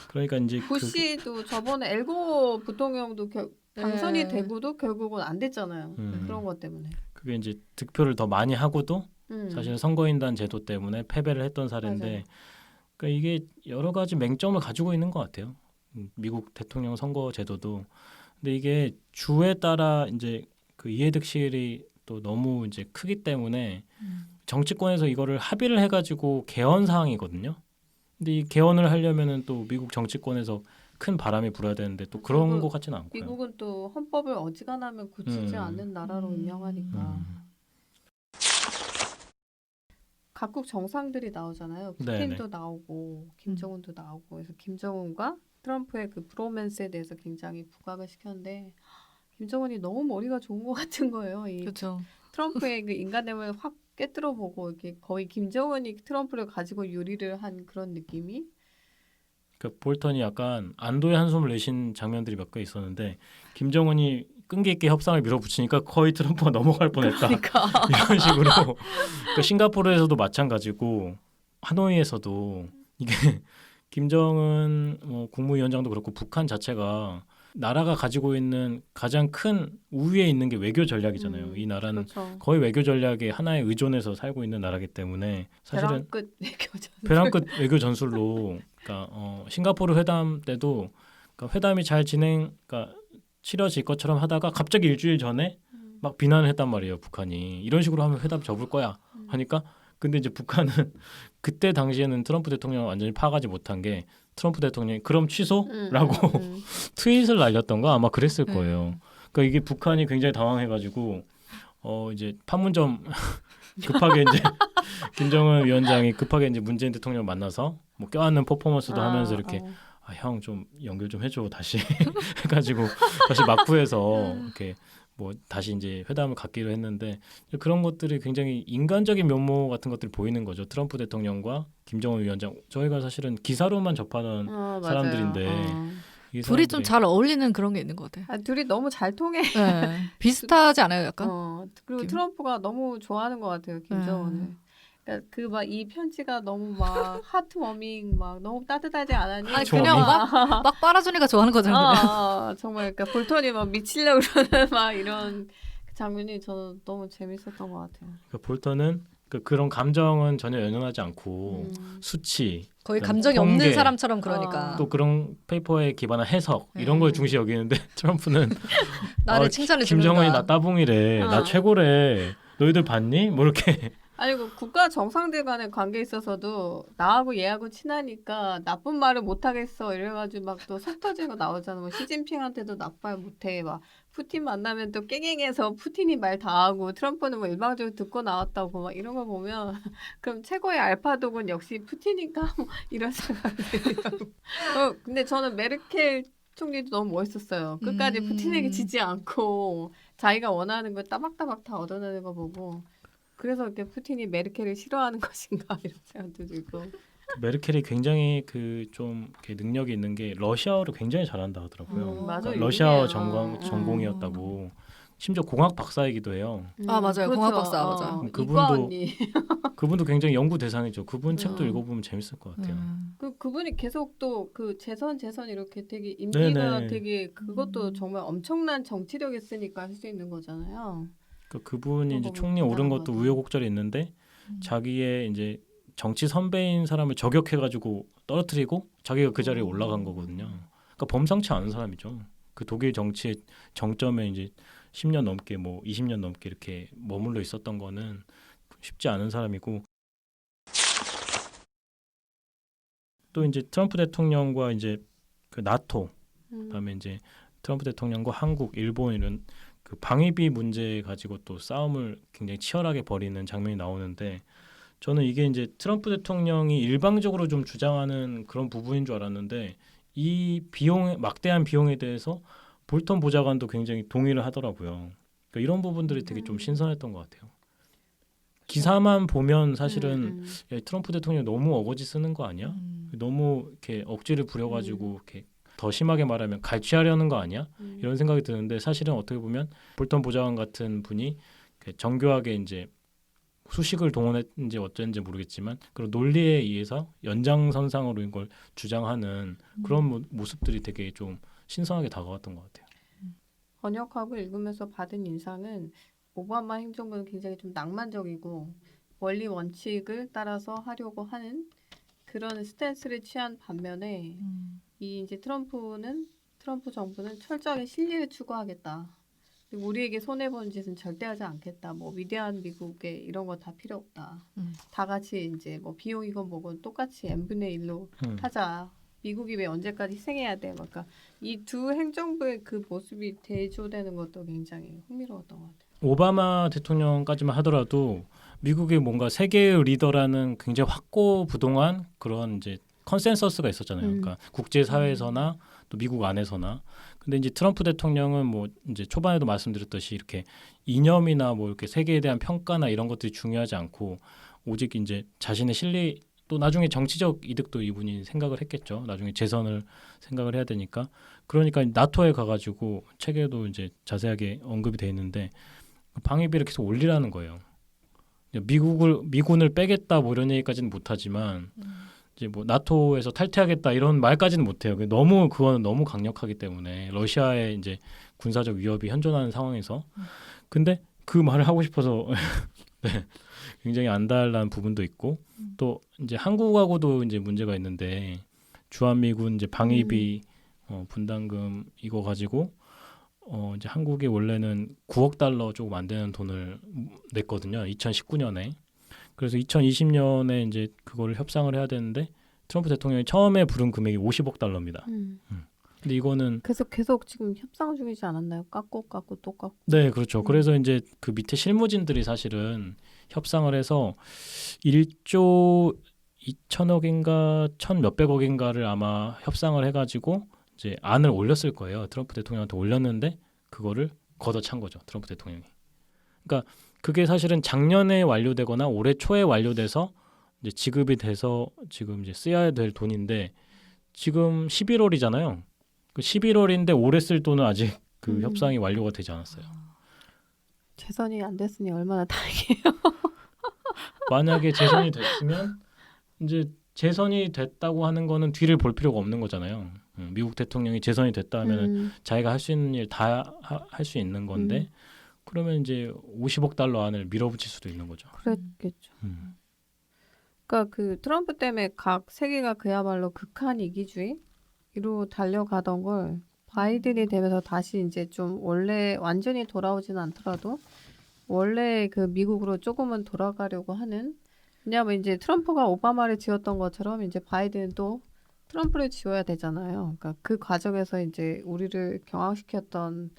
[SPEAKER 3] 그러니까 이제
[SPEAKER 2] 부시도 저번에 엘고 부통령도 당선이 되고도 결국은 안 됐잖아요. 그런 것 때문에.
[SPEAKER 3] 그게 이제 득표를 더 많이 하고도 사실 선거인단 제도 때문에 패배를 했던 사례인데
[SPEAKER 2] 맞아요.
[SPEAKER 3] 그러니까 이게 여러 가지 맹점을 가지고 있는 것 같아요. 미국 대통령 선거 제도도. 근데 이게 주에 따라 이제 그 이해득실이 또 너무 이제 크기 때문에 정치권에서 이거를 합의를 해가지고 개헌 사항이거든요. 근데 이 개헌을 하려면은 또 미국 정치권에서 큰 바람이 불어야 되는데 또 그런 것 같지는 않고요.
[SPEAKER 2] 미국은 또 헌법을 어지간하면 고치지 않는 나라로 유명하니까. 각국 정상들이 나오잖아요. 푸틴도 나오고 김정은도 나오고 그래서 김정은과 트럼프의 그 브로맨스에 대해서 굉장히 부각을 시켰는데 김정은이 너무 머리가 좋은 것 같은 거예요.
[SPEAKER 1] 그렇죠.
[SPEAKER 2] 트럼프의 그 인간됨을 확 꿰뚫어 보고 이렇게 거의 김정은이 트럼프를 가지고 요리를 한 그런 느낌이.
[SPEAKER 3] 그 볼턴이 약간 안도의 한숨을 내신 장면들이 몇 개 있었는데 김정은이 끈기 있게 협상을 밀어붙이니까 거의 트럼프가 넘어갈 뻔했다.
[SPEAKER 2] 그러니까.
[SPEAKER 3] 이런 식으로. 그러니까 싱가포르에서도 마찬가지고 하노이에서도 이게 김정은 국무위원장도 그렇고 북한 자체가 나라가 가지고 있는 가장 큰 우위에 있는 게 외교 전략이잖아요. 이 나라는
[SPEAKER 2] 그렇죠.
[SPEAKER 3] 거의 외교 전략에 하나에 의존해서 살고 있는 나라기 때문에 사실은
[SPEAKER 2] 벼랑 끝 외교 전술.
[SPEAKER 3] 벼랑 끝 외교 전술로 그러니까 싱가포르 회담 때도 그러니까 회담이 잘 그러니까 치러질 것처럼 하다가 갑자기 일주일 전에 막 비난을 했단 말이에요. 북한이 이런 식으로 하면 회담 접을 거야 하니까 근데 이제 북한은 그때 당시에는 트럼프 대통령을 완전히 파악하지 못한 게 트럼프 대통령이 그럼 취소라고 트윗을 날렸던가 아마 그랬을 거예요. 그러니까 이게 북한이 굉장히 당황해가지고 이제 판문점 급하게 이제 김정은 위원장이 급하게 이제 문재인 대통령 만나서 뭐 껴안는 퍼포먼스도 하면서 이렇게 형 좀 연결 좀 해줘 다시 해가지고 다시 막부해서 이렇게 뭐 다시 이제 회담을 갖기로 했는데 그런 것들이 굉장히 인간적인 면모 같은 것들이 보이는 거죠. 트럼프 대통령과 김정은 위원장 저희가 사실은 기사로만 접하는 사람들인데
[SPEAKER 1] 둘이 좀 잘 어울리는 그런 게 있는 것 같아요.
[SPEAKER 2] 둘이 너무 잘 통해.
[SPEAKER 1] 네. 비슷하지 않아요, 약간?
[SPEAKER 2] 그리고 트럼프가 너무 좋아하는 것 같아요, 김정은을. 그러니까 그 막 이 편지가 너무 막 하트워밍 막 너무 따뜻하지 않았니?
[SPEAKER 1] 아니 그냥 막 빨아주니까 좋아하는 거잖아요.
[SPEAKER 2] 정말 그러니까 볼턴이 막 미치려고 그러는 막 이런 장면이 저는 너무 재밌었던 것 같아요.
[SPEAKER 3] 그러니까 볼턴은 그런 감정은 전혀 연연하지 않고 수치
[SPEAKER 1] 거의 감정이
[SPEAKER 3] 통계,
[SPEAKER 1] 없는 사람처럼 그러니까
[SPEAKER 3] 또 그런 페이퍼에 기반한 해석 이런 걸 중시 여기는데 트럼프는
[SPEAKER 1] 나를 칭찬해 주는가
[SPEAKER 3] 김정은이 나 따봉이래 나 최고래 너희들 봤니? 뭐 이렇게
[SPEAKER 2] 아니 그 국가 정상들 간의 관계에 있어서도 나하고 얘하고 친하니까 나쁜 말을 못하겠어 이래가지고 막 또 속 터지는 거 나오잖아. 뭐 시진핑한테도 나쁜 말 못해 막 푸틴 만나면 또 깽깽해서 푸틴이 말 다 하고 트럼프는 뭐 일방적으로 듣고 나왔다고 막 이런 거 보면 그럼 최고의 알파독은 역시 푸틴인가 뭐 이런 생각이 들어요. 근데 저는 메르켈 총리도 너무 멋있었어요. 끝까지 푸틴에게 지지 않고 자기가 원하는 걸 따박따박 다 얻어내는 거 보고 그래서 이렇게 푸틴이 메르켈을 싫어하는 것인가 이런 생각도 들고.
[SPEAKER 3] 메르켈이 굉장히 좀 능력이 있는 게 러시아어를 굉장히 잘한다 하더라고요.
[SPEAKER 2] 맞아요.
[SPEAKER 3] 그러니까 러시아어 전공이었다고. 심지어 공학 박사이기도 해요.
[SPEAKER 1] 맞아요.
[SPEAKER 2] 그렇죠.
[SPEAKER 1] 공학 박사 맞아.
[SPEAKER 3] 그분도 굉장히 연구 대상이죠. 그분 책도 읽어보면 재밌을 것 같아요.
[SPEAKER 2] 그분이 계속 또 그 재선 이렇게 되게 임기가 되게 그것도 정말 엄청난 정치력이 있으니까 할 수 있는 거잖아요.
[SPEAKER 3] 그분이 이제 총리 오른 것도 우여곡절이 있는데 자기의 이제 정치 선배인 사람을 저격해가지고 떨어뜨리고 자기가 그 자리에 올라간 거거든요. 그러니까 범상치 않은 사람이죠. 그 독일 정치의 정점에 이제 10년 넘게 뭐 20년 넘게 이렇게 머물러 있었던 거는 쉽지 않은 사람이고 또 이제 트럼프 대통령과 이제 그 나토 그다음에 이제 트럼프 대통령과 한국, 일본 이런 그 방위비 문제 가지고 또 싸움을 굉장히 치열하게 벌이는 장면이 나오는데 저는 이게 이제 트럼프 대통령이 일방적으로 좀 주장하는 그런 부분인 줄 알았는데 이 비용 막대한 비용에 대해서 볼턴 보좌관도 굉장히 동의를 하더라고요. 그러니까 이런 부분들이 되게 좀 신선했던 것 같아요. 기사만 보면 사실은 야, 트럼프 대통령 너무 어거지 쓰는 거 아니야? 너무 이렇게 억지를 부려가지고 이렇게 더 심하게 말하면 갈취하려는 거 아니야? 이런 생각이 드는데 사실은 어떻게 보면 볼턴 보좌관 같은 분이 정교하게 이제 수식을 동원했는지 어쩐지 모르겠지만 그런 논리에 의해서 연장선상으로 이걸 주장하는 그런 모습들이 되게 좀 신선하게 다가왔던 것 같아요.
[SPEAKER 2] 번역하고 읽으면서 받은 인상은 오바마 행정부는 굉장히 좀 낭만적이고 원리 원칙을 따라서 하려고 하는 그런 스탠스를 취한 반면에 이 이제 트럼프 정부는 철저하게 실리를 추구하겠다. 그리고 우리에게 손해 보는 짓은 절대 하지 않겠다. 뭐 위대한 미국의 이런 거 다 필요 없다. 다 같이 이제 뭐 비용이건 뭐건 똑같이 n분의 1로 하자. 미국이 왜 언제까지 희생해야 돼? 그러니까 이 두 행정부의 그 모습이 대조되는 것도 굉장히 흥미로웠던 것 같아요.
[SPEAKER 3] 오바마 대통령까지만 하더라도 미국의 뭔가 세계의 리더라는 굉장히 확고부동한 그런 이제 컨센서스가 있었잖아요. 그러니까 국제 사회에서나 또 미국 안에서나. 근데 이제 트럼프 대통령은 뭐 이제 초반에도 말씀드렸듯이 이렇게 이념이나 뭐 이렇게 세계에 대한 평가나 이런 것들이 중요하지 않고 오직 이제 자신의 실리 또 나중에 정치적 이득도 이분이 생각을 했겠죠. 나중에 재선을 생각을 해야 되니까. 그러니까 나토에 가가지고 책에도 이제 자세하게 언급이 돼 있는데 방위비를 계속 올리라는 거예요. 미군을 빼겠다 뭐 이런 얘기까지는 못하지만 이제 뭐 나토에서 탈퇴하겠다 이런 말까지는 못해요. 그거는 너무 강력하기 때문에 러시아의 이제 군사적 위협이 현존하는 상황에서 근데 그 말을 하고 싶어서 네, 굉장히 안달난 부분도 있고 또 이제 한국하고도 이제 문제가 있는데 주한미군 이제 방위비 분담금 이거 가지고 이제 한국이 원래는 9억 달러 조금 안 되는 돈을 냈거든요. 2019년에. 그래서 2020년에 이제 그거를 협상을 해야 되는데 트럼프 대통령이 처음에 부른 금액이 50억 달러입니다. 근데 이거는
[SPEAKER 2] 계속 지금 협상 중이지 않았나요? 깎고 또 깎고.
[SPEAKER 3] 네, 그렇죠. 그래서 이제 그 밑에 실무진들이 사실은 협상을 해서 1조 2천억인가 1,몇백억인가를 아마 협상을 해가지고 이제 안을 올렸을 거예요. 트럼프 대통령한테 올렸는데 그거를 걷어찬 거죠. 트럼프 대통령이. 그러니까 그게 사실은 작년에 완료되거나 올해 초에 완료돼서 이제 지급이 돼서 지금 이제 쓰여야 될 돈인데 지금 11월이잖아요. 그 11월인데 올해 쓸 돈은 아직 그 협상이 완료가 되지 않았어요.
[SPEAKER 2] 재선이 안 됐으니 얼마나 다행이에요.
[SPEAKER 3] 만약에 재선이 됐으면 이제 재선이 됐다고 하는 거는 뒤를 볼 필요가 없는 거잖아요. 미국 대통령이 재선이 됐다 하면 자기가 할 수 있는 일 다 할 수 있는 건데 그러면 이제 50억 달러 안을 밀어붙일 수도 있는 거죠.
[SPEAKER 2] 그랬겠죠. 그러니까 그 트럼프 때문에 각 세계가 그야말로 극한 이기주의로 달려가던 걸 바이든이 되면서 다시 이제 좀 원래 완전히 돌아오지는 않더라도 원래 그 미국으로 조금은 돌아가려고 하는 왜냐하면 이제 트럼프가 오바마를 지었던 것처럼 이제 바이든은 또 트럼프를 지어야 되잖아요. 그러니까 그 과정에서 이제 우리를 경황시켰던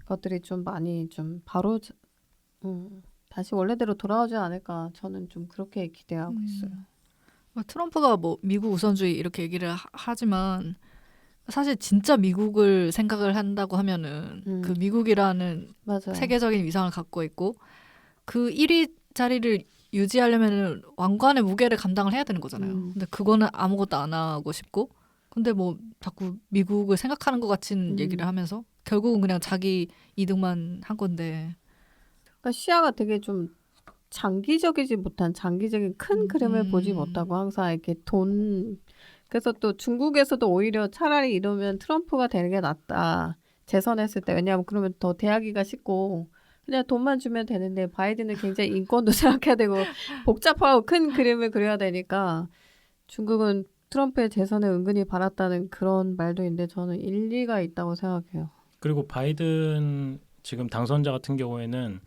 [SPEAKER 2] 것들이 좀 많이 좀 바로 다시 원래대로 돌아오지 않을까 저는 좀 그렇게 기대하고 있어요.
[SPEAKER 1] 트럼프가 뭐 미국 우선주의 이렇게 얘기를 하지만 사실 진짜 미국을 생각을 한다고 하면은 그 미국이라는
[SPEAKER 2] 맞아요.
[SPEAKER 1] 세계적인 위상을 갖고 있고 그 1위 자리를 유지하려면 왕관의 무게를 감당을 해야 되는 거잖아요. 근데 그거는 아무것도 안 하고 싶고 근데 뭐 자꾸 미국을 생각하는 것 같은 얘기를 하면서 결국은 그냥 자기 이득만 한 건데
[SPEAKER 2] 그러니까 시야가 되게 좀 장기적이지 못한 장기적인 큰 그림을 보지 못하고 항상 이렇게 그래서 또 중국에서도 오히려 차라리 이러면 트럼프가 되는 게 낫다. 재선했을 때. 왜냐하면 그러면 더 대하기가 쉽고 그냥 돈만 주면 되는데 바이든은 굉장히 인권도 생각해야 되고 복잡하고 큰 그림을 그려야 되니까 중국은 트럼프의 재선을 은근히 바랐다는 그런 말도 있는데 저는 일리가 있다고 생각해요.
[SPEAKER 3] 그리고 바이든 지금 당선자 같은 경우에는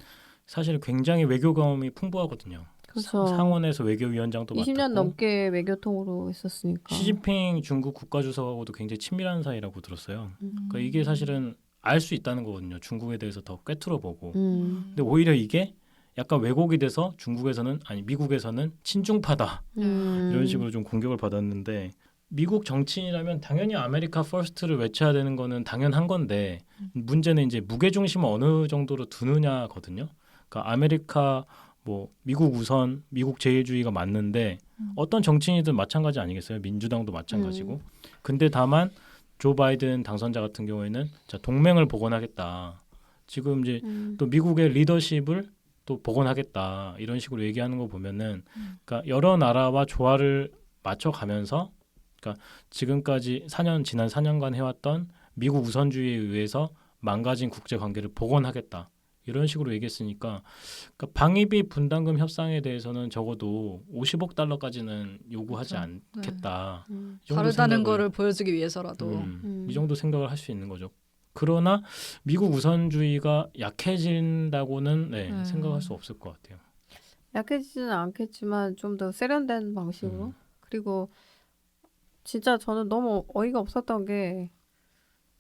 [SPEAKER 3] 사실 굉장히 외교 경험이 풍부하거든요.
[SPEAKER 2] 그렇죠.
[SPEAKER 3] 상원에서 외교위원장도
[SPEAKER 2] 20년
[SPEAKER 3] 맡았고
[SPEAKER 2] 넘게 외교통으로 있었으니까.
[SPEAKER 3] 시진핑 중국 국가주석하고도 굉장히 친밀한 사이라고 들었어요. 그러니까 이게 사실은 알 수 있다는 거거든요. 중국에 대해서 더 꿰뚫어보고. 근데 오히려 이게 약간 왜곡이 돼서 중국에서는 아니 미국에서는 친중파다 이런 식으로 좀 공격을 받았는데 미국 정치인이라면 당연히 아메리카 퍼스트를 외쳐야 되는 거는 당연한 건데 문제는 이제 무게중심을 어느 정도로 두느냐거든요. 그러니까 아메리카 뭐 미국 우선 미국 제일주의가 맞는데 어떤 정치인이든 마찬가지 아니겠어요? 민주당도 마찬가지고. 근데 다만 조 바이든 당선자 같은 경우에는 자 동맹을 복원하겠다. 지금 이제 또 미국의 리더십을 또 복원하겠다 이런 식으로 얘기하는 거 보면은 그러니까 여러 나라와 조화를 맞춰가면서 그러니까 지금까지 지난 4년간 해왔던 미국 우선주의에 의해서 망가진 국제 관계를 복원하겠다 이런 식으로 얘기했으니까 그러니까 방위비 분담금 협상에 대해서는 적어도 50억 달러까지는 요구하지
[SPEAKER 1] 그렇죠.
[SPEAKER 3] 않겠다. 이 정도
[SPEAKER 1] 다르다는
[SPEAKER 3] 생각을,
[SPEAKER 1] 거를 보여주기 위해서라도
[SPEAKER 3] 이 정도 생각을 할 수 있는 거죠. 그러나 미국 우선주의가 약해진다고는 생각할 수 없을 것 같아요.
[SPEAKER 2] 약해지지는 않겠지만 좀 더 세련된 방식으로. 그리고 진짜 저는 너무 어이가 없었던 게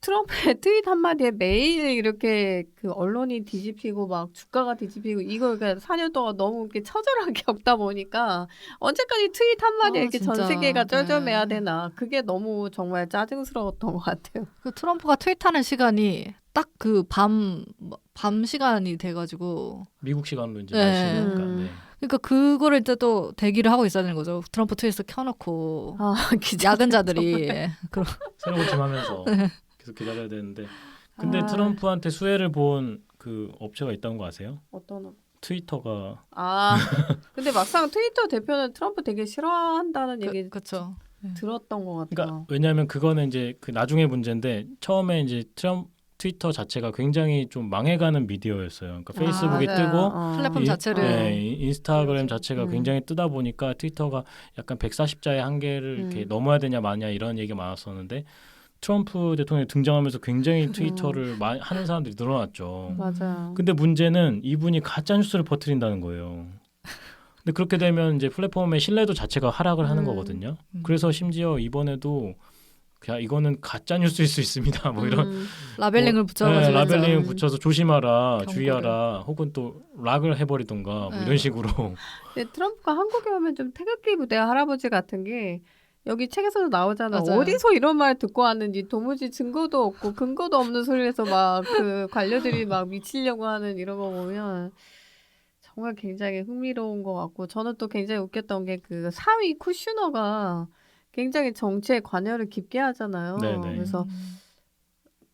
[SPEAKER 2] 트럼프의 트윗 한마디에 매일 이렇게 그 언론이 뒤집히고 막 주가가 뒤집히고 이걸 그러니까 4년 동안 너무 이렇게 처절하게 겪다 보니까 언제까지 트윗 한마디에 이렇게
[SPEAKER 1] 진짜.
[SPEAKER 2] 전 세계가 쩔쩔매야
[SPEAKER 1] 네.
[SPEAKER 2] 되나. 그게 너무 정말 짜증스러웠던 것 같아요.
[SPEAKER 1] 그 트럼프가 트윗하는 시간이 딱 그 밤 시간이 돼가지고
[SPEAKER 3] 미국 시간으로 이제
[SPEAKER 1] 네.
[SPEAKER 3] 날씨니까. 네.
[SPEAKER 1] 그러니까 그거를 이제 또 대기를 하고 있어야 되는 거죠. 트럼프 트윗을 켜놓고
[SPEAKER 2] 기자들
[SPEAKER 1] 야근자들이 그런
[SPEAKER 3] 새로 고침하면서 계속 기다려야 되는데 근데
[SPEAKER 2] 아.
[SPEAKER 3] 트럼프한테 수혜를 본 그 업체가 있다는 거 아세요?
[SPEAKER 2] 어떤
[SPEAKER 3] 트위터가
[SPEAKER 2] 근데 막상 트위터 대표는 트럼프 되게 싫어한다는 얘기
[SPEAKER 1] 그렇죠.
[SPEAKER 2] 들었던 것 같아요.
[SPEAKER 3] 그러니까 왜냐하면 그거는 이제 그 나중에 문제인데 처음에 이제 트위터 자체가 굉장히 좀 망해가는 미디어였어요. 그러니까 페이스북이
[SPEAKER 2] 맞아요.
[SPEAKER 3] 뜨고
[SPEAKER 1] 플랫폼 자체를
[SPEAKER 3] 인스타그램
[SPEAKER 2] 그렇지.
[SPEAKER 3] 자체가 굉장히 뜨다 보니까 트위터가 약간 140자의 한계를 이렇게 넘어야 되냐 마냐 이런 얘기가 많았었는데 트럼프 대통령이 등장하면서 굉장히 트위터를 하는 사람들이 늘어났죠.
[SPEAKER 2] 맞아요.
[SPEAKER 3] 근데 문제는 이분이 가짜 뉴스를 퍼뜨린다는 거예요. 근데 그렇게 되면 이제 플랫폼의 신뢰도 자체가 하락을 하는 거거든요. 그래서 심지어 이번에도 그냥 이거는 가짜 뉴스일 수 있습니다. 뭐 이런
[SPEAKER 1] 라벨링을 붙여가지고
[SPEAKER 3] 라벨링을 붙여서 조심하라,
[SPEAKER 1] 경고를.
[SPEAKER 3] 주의하라, 혹은 또 락을 해버리던가 뭐 이런 식으로.
[SPEAKER 2] 근데 트럼프가 한국에 오면 좀 태극기 부대 할아버지 같은 게 여기 책에서도 나오잖아.
[SPEAKER 1] 맞아요.
[SPEAKER 2] 어디서 이런 말 듣고 왔는지 도무지 증거도 없고 근거도 없는 소리에서 막 그 관료들이 막 미치려고 하는 이런 거 보면 정말 굉장히 흥미로운 것 같고 저는 또 굉장히 웃겼던 게 그 사위 쿠슈너가 굉장히 정치에 관여를 깊게 하잖아요.
[SPEAKER 3] 네네.
[SPEAKER 2] 그래서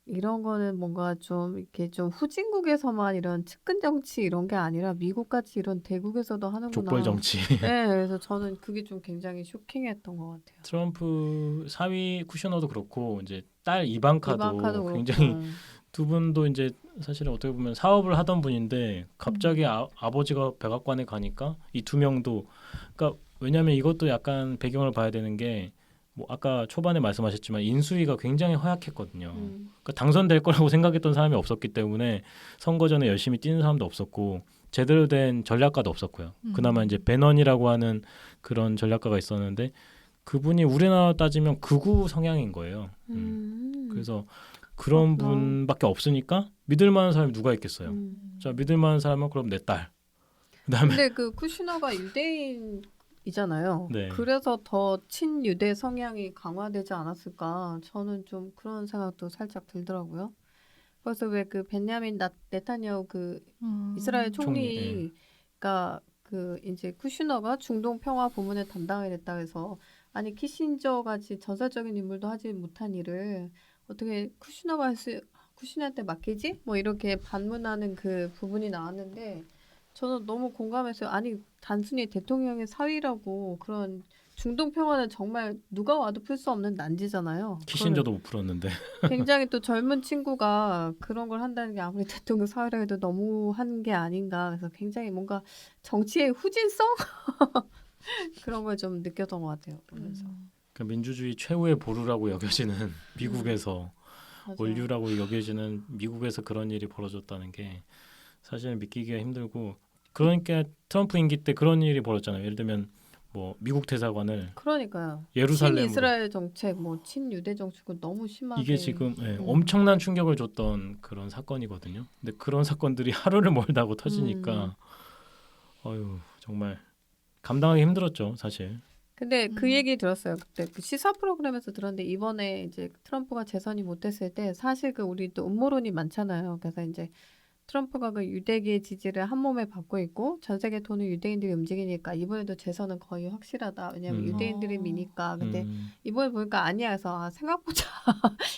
[SPEAKER 2] 이런 거는 뭔가 좀 이렇게 좀 후진국에서만 이런 측근 정치 이런 게 아니라 미국같이 이런 대국에서도 하는구나.
[SPEAKER 3] 족벌 정치.
[SPEAKER 2] 네, 그래서 저는 그게 좀 굉장히 쇼킹했던 것 같아요.
[SPEAKER 3] 트럼프 사위 쿠셔너도 그렇고 이제 딸 이방카도
[SPEAKER 2] 이방카도
[SPEAKER 3] 굉장히
[SPEAKER 2] 그렇고.
[SPEAKER 3] 두 분도 이제 사실은 어떻게 보면 사업을 하던 분인데 갑자기 아버지가 백악관에 가니까 이 두 명도 그러니까 왜냐하면 이것도 약간 배경을 봐야 되는 게 뭐 아까 초반에 말씀하셨지만 인수위가 굉장히 허약했거든요. 그러니까 당선될 거라고 생각했던 사람이 없었기 때문에 선거 전에 열심히 뛰는 사람도 없었고 제대로 된 전략가도 없었고요. 그나마 이제 배넌이라고 하는 그런 전략가가 있었는데 그분이 우리나라 따지면 극우 성향인 거예요. 그래서 그런 분밖에 없으니까 믿을 만한 사람이 누가 있겠어요. 자, 믿을 만한 사람은 그럼 내 딸. 그다음에
[SPEAKER 2] 근데 그 쿠슈너가 유대인이잖아요.
[SPEAKER 3] 네.
[SPEAKER 2] 그래서 더 친유대 성향이 강화되지 않았을까? 저는 좀 그런 생각도 살짝 들더라고요. 그래서 왜 그 벤야민 네타냐후 그 이스라엘 총리가 그 이제 쿠슈너가 중동 평화 부문을 담당하게 됐다 해서 아니 키신저 같이 전설적인 인물도 하지 못한 일을 어떻게 쿠슈너한테 맡기지? 뭐 이렇게 반문하는 그 부분이 나왔는데 저는 너무 공감했어요. 아니 단순히 대통령의 사위라고 그런 중동 평화는 정말 누가 와도 풀 수 없는 난지잖아요.
[SPEAKER 3] 키신저도 못 풀었는데.
[SPEAKER 2] 굉장히 또 젊은 친구가 그런 걸 한다는 게 아무리 대통령 사회라 해도 너무 한 게 아닌가. 그래서 굉장히 뭔가 정치의 후진성 그런 걸 좀 느꼈던 것 같아요. 보면서.
[SPEAKER 3] 민주주의 최후의 보루라고 여겨지는 미국에서
[SPEAKER 2] 맞아요.
[SPEAKER 3] 원류라고 여겨지는 미국에서 그런 일이 벌어졌다는 게 사실은 믿기기가 힘들고 그러니까 트럼프 임기 때 그런 일이 벌어졌잖아요. 예를 들면 뭐 미국 대사관을
[SPEAKER 2] 그러니까요.
[SPEAKER 3] 예루살렘으로
[SPEAKER 2] 친이스라엘 정책, 뭐 친유대 정책은 너무 심하게
[SPEAKER 3] 이게 지금 엄청난 충격을 줬던 그런 사건이거든요. 근데 그런 사건들이 하루를 멀다고 터지니까 어휴 정말 감당하기 힘들었죠, 사실.
[SPEAKER 2] 근데 그 얘기 들었어요. 그때 그 시사 프로그램에서 들었는데 이번에 이제 트럼프가 재선이 못됐을 때 사실 그 우리 또 음모론이 많잖아요. 그래서 이제 트럼프가 그 유대계의 지지를 한 몸에 받고 있고 전 세계 돈은 유대인들이 움직이니까 이번에도 재선은 거의 확실하다. 왜냐하면 유대인들이 미니까. 근데 이번에 보니까 아니야. 그래서 생각보다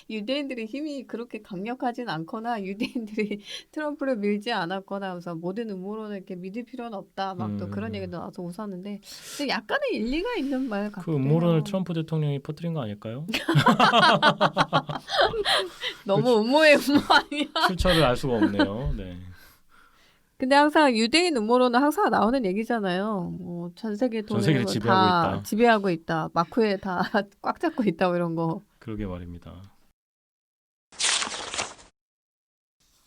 [SPEAKER 2] 유대인들의 힘이 그렇게 강력하진 않거나 유대인들이 트럼프를 밀지 않았거나 하면서 모든 음모론을 이렇게 믿을 필요는 없다. 막 또 그런 얘기도 나와서 웃었는데 근데 약간의 일리가 있는 말 같아요.
[SPEAKER 3] 그 음모론을 트럼프 대통령이 퍼뜨린 거 아닐까요?
[SPEAKER 2] 너무 음모의 음모 아니야?
[SPEAKER 3] 출처를 알 수가 없네요. 네.
[SPEAKER 2] 근데 항상 유대인 음모론은 항상 나오는 얘기잖아요. 뭐 전 세계
[SPEAKER 3] 전 세계를
[SPEAKER 2] 돈을
[SPEAKER 3] 지배하고
[SPEAKER 2] 다
[SPEAKER 3] 있다.
[SPEAKER 2] 지배하고 있다. 마크에 다 꽉 잡고 있다. 뭐 이런 거.
[SPEAKER 3] 그러게 말입니다.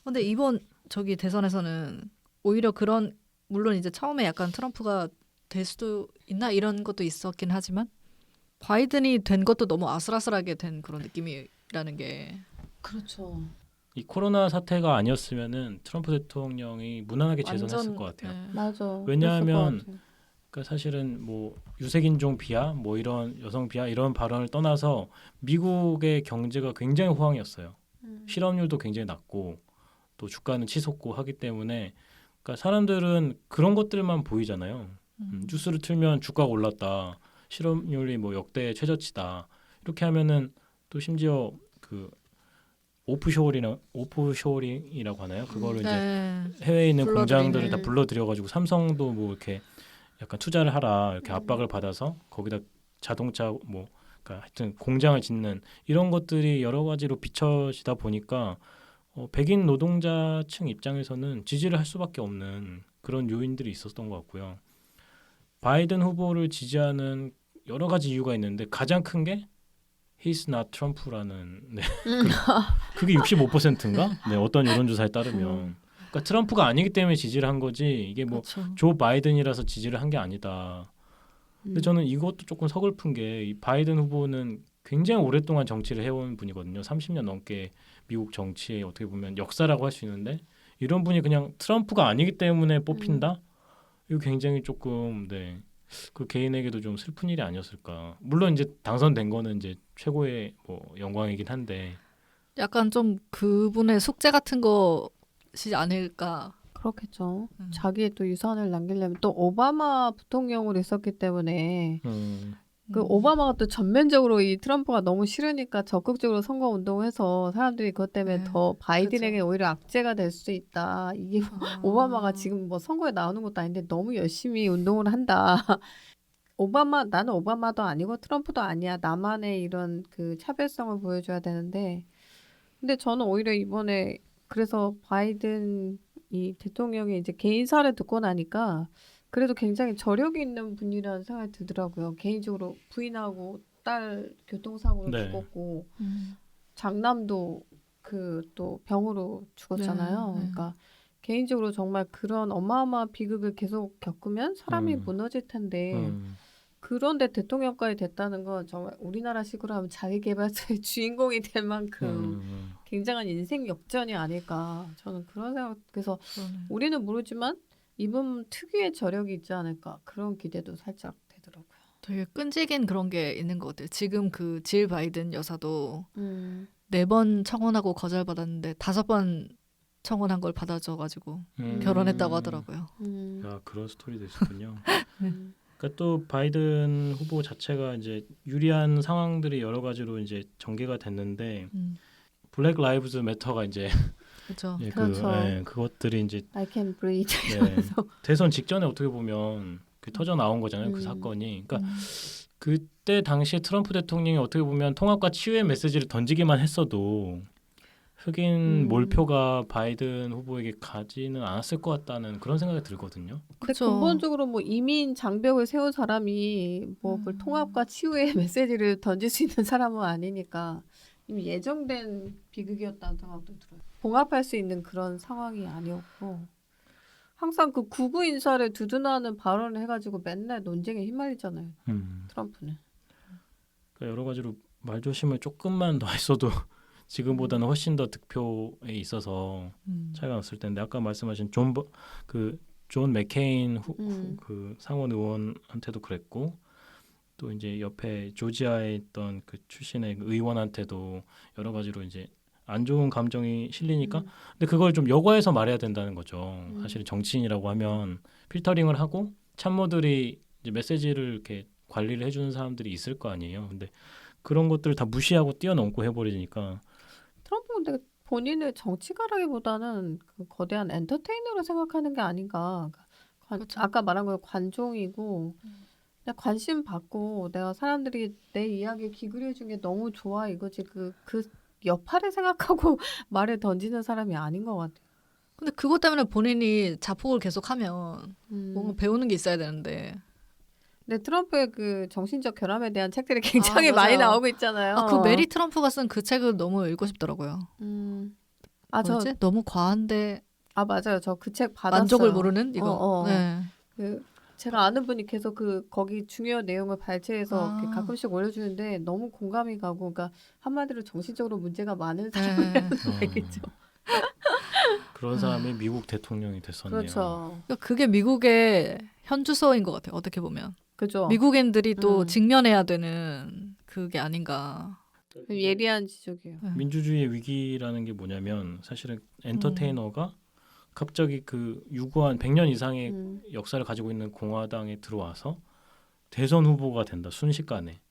[SPEAKER 1] 근데 이번 저기 대선에서는 오히려 그런 물론 이제 처음에 약간 트럼프가 될 수도 있나 이런 것도 있었긴 하지만 바이든이 된 것도 너무 아슬아슬하게 된 그런 느낌이라는 게
[SPEAKER 2] 그렇죠.
[SPEAKER 3] 이 코로나 사태가 아니었으면은 트럼프 대통령이 무난하게 재선했을 것 같아요.
[SPEAKER 1] 네.
[SPEAKER 2] 맞아.
[SPEAKER 3] 왜냐하면
[SPEAKER 2] 그랬을 것 같아요.
[SPEAKER 3] 그러니까 사실은 뭐 유색인종 비하, 뭐 이런 여성 비하 이런 발언을 떠나서 미국의 경제가 굉장히 호황이었어요. 실업률도 굉장히 낮고 또 주가는 치솟고 하기 때문에 그러니까 사람들은 그런 것들만 보이잖아요. 뉴스를 틀면 주가가 올랐다, 실업률이 뭐 역대 최저치다 이렇게 하면은 또 심지어 그 오프쇼어링이라고 하나요? 그거를 이제
[SPEAKER 1] 네.
[SPEAKER 3] 해외에 있는
[SPEAKER 1] 불러들이는.
[SPEAKER 3] 공장들을 다 불러들여가지고 삼성도 뭐 이렇게 약간 투자를 하라 이렇게 압박을 받아서 거기다 자동차 뭐 그러니까 하여튼 공장을 짓는 이런 것들이 여러 가지로 비춰지다 보니까 백인 노동자층 입장에서는 지지를 할 수밖에 없는 그런 요인들이 있었던 것 같고요. 바이든 후보를 지지하는 여러 가지 이유가 있는데 가장 큰 게 He's not Trump라는 네. 그게 65%인가? 네, 어떤 여론조사에 따르면 그러니까 트럼프가 아니기 때문에 지지를 한 거지 이게 뭐
[SPEAKER 1] 그렇죠.
[SPEAKER 3] 조 바이든이라서 지지를 한 게 아니다. 근데 저는 이것도 조금 서글픈 게 이 바이든 후보는 굉장히 오랫동안 정치를 해온 분이거든요. 30년 넘게 미국 정치에 어떻게 보면 역사라고 할 수 있는데 이런 분이 그냥 트럼프가 아니기 때문에 뽑힌다? 이거 굉장히 조금 네. 그 개인에게도 좀 슬픈 일이 아니었을까. 물론 이제 당선된 거는 이제 최고의 뭐 영광이긴 한데
[SPEAKER 1] 약간 좀 그분의 숙제 같은 것이 아닐까.
[SPEAKER 2] 그렇겠죠. 자기의 또 유산을 남기려면 또 오바마 부통령으로 있었기 때문에 그 오바마가 또 전면적으로 이 트럼프가 너무 싫으니까 적극적으로 선거 운동해서 사람들이 그것 때문에
[SPEAKER 1] 네,
[SPEAKER 2] 더 바이든에게
[SPEAKER 1] 그렇죠.
[SPEAKER 2] 오히려 악재가 될 수도 있다. 이게 오바마가 지금 뭐 선거에 나오는 것도 아닌데 너무 열심히 운동을 한다. 나는 오바마도 아니고 트럼프도 아니야. 나만의 이런 그 차별성을 보여줘야 되는데 근데 저는 오히려 이번에 그래서 바이든 이 대통령이 이제 개인사를 듣고 나니까 그래도 굉장히 저력이 있는 분이라는 생각이 들더라고요. 개인적으로 부인하고 딸 교통사고로
[SPEAKER 3] 네.
[SPEAKER 2] 죽었고 장남도 그 또 병으로 죽었잖아요.
[SPEAKER 1] 네, 네.
[SPEAKER 2] 그러니까 개인적으로 정말 그런 어마어마한 비극을 계속 겪으면 사람이 무너질 텐데 그런데 대통령까지 됐다는 건 정말 우리나라식으로 하면 자기계발서의 주인공이 될 만큼 굉장한 인생 역전이 아닐까 저는 그런 생각. 그래서
[SPEAKER 1] 그러네.
[SPEAKER 2] 우리는 모르지만 이분 특유의 저력이 있지 않을까 그런 기대도 살짝 되더라고요.
[SPEAKER 1] 되게 끈질긴 그런 게 있는 것 같아요. 지금 그 질 바이든 여사도 4번 청혼하고 거절받았는데 5번 청혼한 걸 받아줘가지고 결혼했다고 하더라고요.
[SPEAKER 3] 야, 그런 스토리도 있었군요. 그러니까 또 바이든 후보 자체가 이제 유리한 상황들이 여러 가지로 이제 전개가 됐는데 블랙 라이브즈 매터가 이제
[SPEAKER 1] 그렇죠.
[SPEAKER 3] 예,
[SPEAKER 2] 그렇죠.
[SPEAKER 3] 그것들이 이제
[SPEAKER 2] I can breathe.
[SPEAKER 3] 네, 대선 직전에 어떻게 보면 그 터져 나온 거잖아요. 그 사건이. 그러니까 그때 당시에 트럼프 대통령이 어떻게 보면 통합과 치유의 메시지를 던지기만 했어도 흑인 몰표가 바이든 후보에게 가지는 않았을 것 같다는 그런 생각이 들거든요.
[SPEAKER 2] 근데
[SPEAKER 1] 그쵸.
[SPEAKER 2] 근본적으로 뭐 이민 장벽을 세운 사람이 뭐 그 통합과 치유의 메시지를 던질 수 있는 사람은 아니니까 이미 예정된 비극이었다는 생각도 들어요. 봉합할 수 있는 그런 상황이 아니었고 항상 그 구구 인사를 두둔하는 발언을 해가지고 맨날 논쟁에 휘말리잖아요. 트럼프는.
[SPEAKER 3] 그러니까 여러 가지로 말조심을 조금만 더 했어도 지금보다는 훨씬 더 득표에 있어서 차이가 났을 텐데 아까 말씀하신 존 맥케인 그 상원 의원한테도 그랬고 또 이제 옆에 조지아에 있던 그 출신의 그 의원한테도 여러 가지로 이제 안 좋은 감정이 실리니까 근데 그걸 좀 여과해서 말해야 된다는 거죠. 사실 정치인이라고 하면 필터링을 하고 참모들이 이제 메시지를 이렇게 관리를 해주는 사람들이 있을 거 아니에요. 근데 그런 것들을 다 무시하고 뛰어넘고 해버리니까
[SPEAKER 2] 트럼프는 근데 본인을 정치가라기보다는 그 거대한 엔터테이너로 생각하는 게 아닌가.
[SPEAKER 1] 그렇죠.
[SPEAKER 2] 아까 말한 거 관종이고 그냥 관심 받고 내가 사람들이 내 이야기에 귀 기울여준 게 너무 좋아 이거지 그 여파를 생각하고 말을 던지는 사람이 아닌 것 같아요.
[SPEAKER 1] 근데 그것 때문에 본인이 자폭을 계속하면 뭔가 배우는 게 있어야 되는데.
[SPEAKER 2] 근데 트럼프의 그 정신적 결함에 대한 책들이 굉장히
[SPEAKER 1] 맞아요.
[SPEAKER 2] 많이 나오고 있잖아요.
[SPEAKER 1] 그 메리 트럼프가 쓴 그 책을 너무 읽고 싶더라고요. 뭐지? 너무 과한데
[SPEAKER 2] 맞아요. 저 그 책 받았어요.
[SPEAKER 1] 만족을 모르는 이거. 네.
[SPEAKER 2] 그 제가 아는 분이 계속 거기 중요한 내용을 발췌해서 이렇게 가끔씩 올려주는데 너무 공감이 가고, 그러니까 한마디로 정신적으로 문제가 많은 사람이라는 얘기죠.
[SPEAKER 3] 그런 사람이 미국 대통령이 됐었네요.
[SPEAKER 2] 그렇죠.
[SPEAKER 1] 그러니까 그게 미국의 현주소인 것 같아요. 어떻게 보면.
[SPEAKER 2] 그죠.
[SPEAKER 1] 미국인들이 또 직면해야 되는 그게 아닌가.
[SPEAKER 2] 예리한 지적이에요.
[SPEAKER 3] 민주주의의 위기라는 게 뭐냐면 사실은 엔터테이너가 갑자기 그 유구한 100년 이상의 역사를 가지고 있는 공화당에 들어와서 대선 후보가 된다. 순식간에.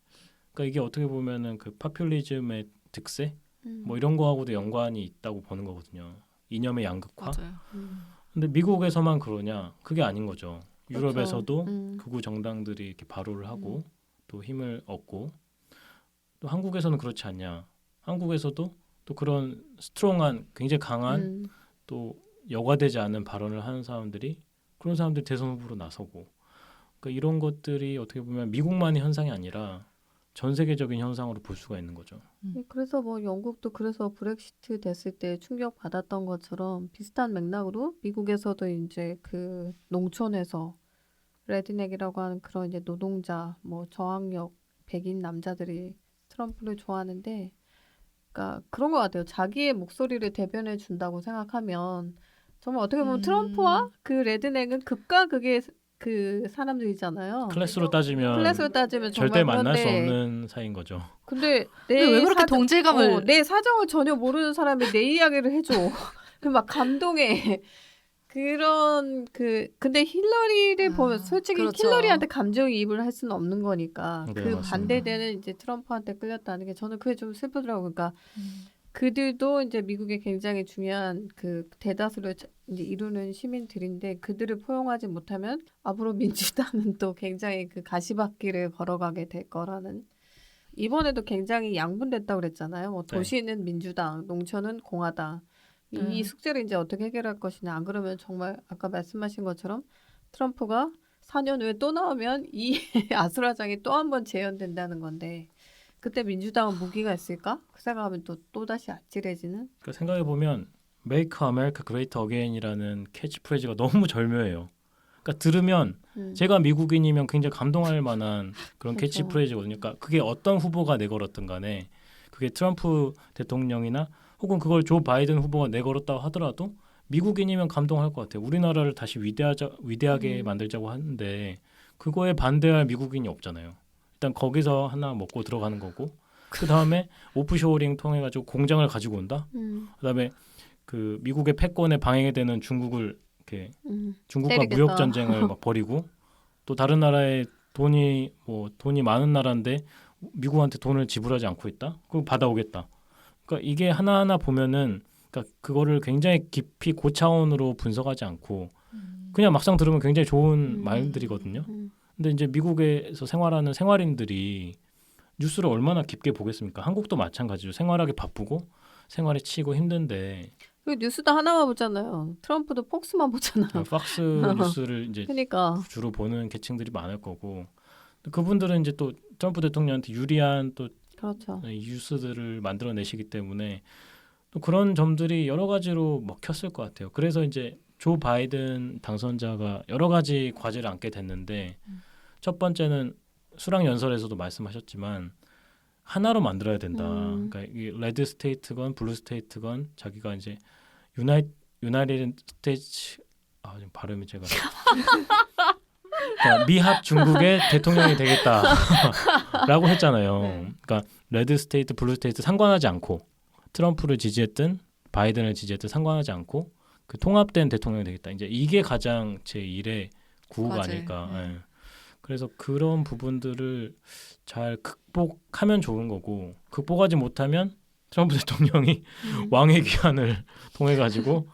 [SPEAKER 3] 그러니까 이게 어떻게 보면은 그 파퓰리즘의 득세 뭐 이런 거하고도 연관이 있다고 보는 거거든요. 이념의 양극화.
[SPEAKER 1] 맞아요.
[SPEAKER 3] 근데 미국에서만 그러냐? 그게 아닌 거죠.
[SPEAKER 2] 그렇죠.
[SPEAKER 3] 유럽에서도 극우 정당들이 이렇게 발호를 하고 또 힘을 얻고 또 한국에서는 그렇지 않냐? 한국에서도 또 그런 스트롱한 굉장히 강한 또 여과되지 않은 발언을 하는 사람들이 그런 사람들이 대선 후보로 나서고 그러니까 이런 것들이 어떻게 보면 미국만의 현상이 아니라 전 세계적인 현상으로 볼 수가 있는 거죠.
[SPEAKER 2] 그래서 뭐 영국도 그래서 브렉시트 됐을 때 충격 받았던 것처럼 비슷한 맥락으로 미국에서도 이제 그 농촌에서 레드넥이라고 하는 그런 이제 노동자 뭐 저항력 백인 남자들이 트럼프를 좋아하는데, 그러니까 그런 것 같아요. 자기의 목소리를 대변해 준다고 생각하면 정말 어떻게 보면 트럼프와 그 레드넥은 극과 극의 그 사람들이잖아요.
[SPEAKER 3] 클래스로 따지면
[SPEAKER 2] 정말
[SPEAKER 3] 절대 만날 수
[SPEAKER 2] 그런데
[SPEAKER 3] 없는 사이인 거죠.
[SPEAKER 2] 근데
[SPEAKER 1] 왜 그렇게 동질감을
[SPEAKER 2] 내 사정을 전혀 모르는 사람이 내 이야기를 해줘. 그 막 감동해. 그런 근데 힐러리를 보면 솔직히
[SPEAKER 1] 그렇죠.
[SPEAKER 2] 힐러리한테 감정이입을 할 수는 없는 거니까
[SPEAKER 3] 네,
[SPEAKER 2] 그
[SPEAKER 3] 맞습니다.
[SPEAKER 2] 반대되는 이제 트럼프한테 끌렸다는 게 저는 그게 좀 슬프더라고요. 그러니까 그들도 이제 미국의 굉장히 중요한 그 대다수를 이제 이루는 시민들인데 그들을 포용하지 못하면 앞으로 민주당은 또 굉장히 그 가시밭길을 걸어가게 될 거라는. 이번에도 굉장히 양분됐다고 그랬잖아요. 뭐 도시는 민주당, 농촌은 공화당. 이 숙제를 이제 어떻게 해결할 것이냐. 안 그러면 정말 아까 말씀하신 것처럼 트럼프가 4년 후에 또 나오면 이 아수라장이 또 한 번 재현된다는 건데 그때 민주당은 무기가 있을까? 그 생각하면 또다시 아찔해지는.
[SPEAKER 3] 그러니까 생각해 보면 Make America Great Again이라는 캐치프레이즈가 너무 절묘해요. 그러니까 들으면 제가 미국인이면 굉장히 감동할 만한 그런
[SPEAKER 2] 그렇죠.
[SPEAKER 3] 캐치프레이즈거든요. 그러니까 그게 어떤 후보가 내걸었든 간에 그게 트럼프 대통령이나 혹은 그걸 조 바이든 후보가 내걸었다고 하더라도 미국인이면 감동할 것 같아요. 우리나라를 다시 위대하게 만들자고 하는데 그거에 반대할 미국인이 없잖아요. 일단 거기서 하나 먹고 들어가는 거고 그 다음에 오프쇼어링 통해 가지고 공장을 가지고 온다. 그다음에 그 미국의 패권에 방해가 되는 중국을 이렇게 중국과
[SPEAKER 2] 때리겠다.
[SPEAKER 3] 무역 전쟁을 막 벌이고 또 다른 나라에 돈이 많은 나라인데 미국한테 돈을 지불하지 않고 있다. 그거 받아오겠다. 그러니까 이게 하나하나 보면은 그러니까 그거를 굉장히 깊이 고차원으로 분석하지 않고 그냥 막상 들으면 굉장히 좋은 말들이거든요. 근데 이제 미국에서 생활하는 생활인들이 뉴스를 얼마나 깊게 보겠습니까? 한국도 마찬가지죠. 생활하기 바쁘고 생활에 치이고 힘든데
[SPEAKER 2] 그리고 뉴스도 하나만 보잖아요. 트럼프도 폭스만 보잖아요.
[SPEAKER 3] 팍스 뉴스를 이제
[SPEAKER 2] 그러니까
[SPEAKER 3] 주로 보는 계층들이 많을 거고 그분들은 이제 또 트럼프 대통령한테 유리한 또
[SPEAKER 2] 그렇죠.
[SPEAKER 3] 뉴스들을 만들어내시기 때문에 또 그런 점들이 여러 가지로 먹혔을 것 같아요. 그래서 이제 조 바이든 당선자가 여러 가지 과제를 안게 됐는데 첫 번째는 수락 연설에서도 말씀하셨지만 하나로 만들어야 된다. 그러니까 이 레드 스테이트건 블루 스테이트건 자기가 이제 유나이티드 스테이츠 지금 발음이 제가 그러니까 미합 중국의 대통령이 되겠다라고 했잖아요.
[SPEAKER 2] 네.
[SPEAKER 3] 그러니까 레드 스테이트, 블루 스테이트 상관하지 않고 트럼프를 지지했든 바이든을 지지했든 상관하지 않고 그 통합된 대통령이 되겠다. 이제 이게 가장 제 1의 구호가
[SPEAKER 1] 과제.
[SPEAKER 3] 아닐까. 예. 그래서 그런 부분들을 잘 극복하면 좋은 거고 극복하지 못하면 트럼프 대통령이 왕의 귀환을 통해 가지고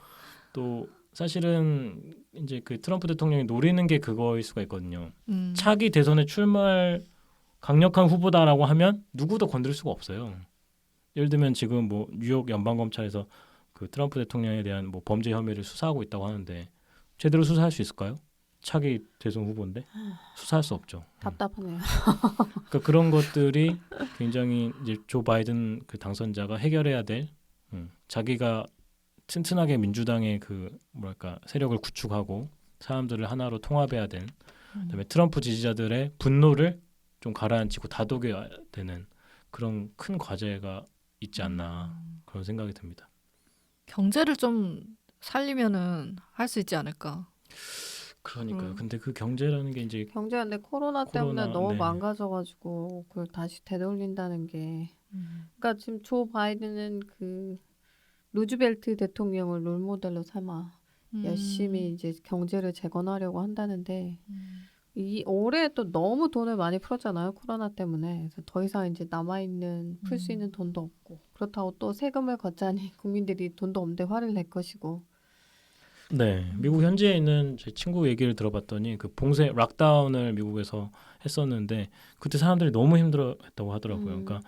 [SPEAKER 3] 또 사실은 이제 그 트럼프 대통령이 노리는 게 그거일 수가 있거든요. 차기 대선에 출마할 강력한 후보다라고 하면 누구도 건드릴 수가 없어요. 예를 들면 지금 뭐 뉴욕 연방검찰에서 그 트럼프 대통령에 대한 뭐 범죄 혐의를 수사하고 있다고 하는데 제대로 수사할 수 있을까요? 차기 대선 후보인데 수사할 수 없죠.
[SPEAKER 2] 답답하네요.
[SPEAKER 3] 그러니까 그런 것들이 굉장히 이제 조 바이든 그 당선자가 해결해야 될 자기가 튼튼하게 민주당의 그 뭐랄까 세력을 구축하고 사람들을 하나로 통합해야 된 그다음에 트럼프 지지자들의 분노를 좀 가라앉히고 다독여야 되는 그런 큰 과제가 있지 않나 그런 생각이 듭니다.
[SPEAKER 1] 경제를 좀 살리면은 할 수 있지 않을까.
[SPEAKER 3] 그러니까요. 근데 그 경제라는 게 이제
[SPEAKER 2] 경제가 근데 코로나 때문에 너무
[SPEAKER 3] 네.
[SPEAKER 2] 망가져가지고 그걸 다시 되돌린다는 게 그러니까 지금 조 바이든은 그 루즈벨트 대통령을 롤모델로 삼아 열심히 이제 경제를 재건하려고 한다는데 이 올해 또 너무 돈을 많이 풀었잖아요. 코로나 때문에. 그래서 더 이상 이제 남아있는 풀 수 있는 돈도 없고 그렇다고 또 세금을 걷자니 국민들이 돈도 없는데 화를 낼 것이고
[SPEAKER 3] 네, 미국 현지에 있는 제 친구 얘기를 들어봤더니 그 봉쇄 락다운을 미국에서 했었는데 그때 사람들이 너무 힘들어했다고 하더라고요. 그러니까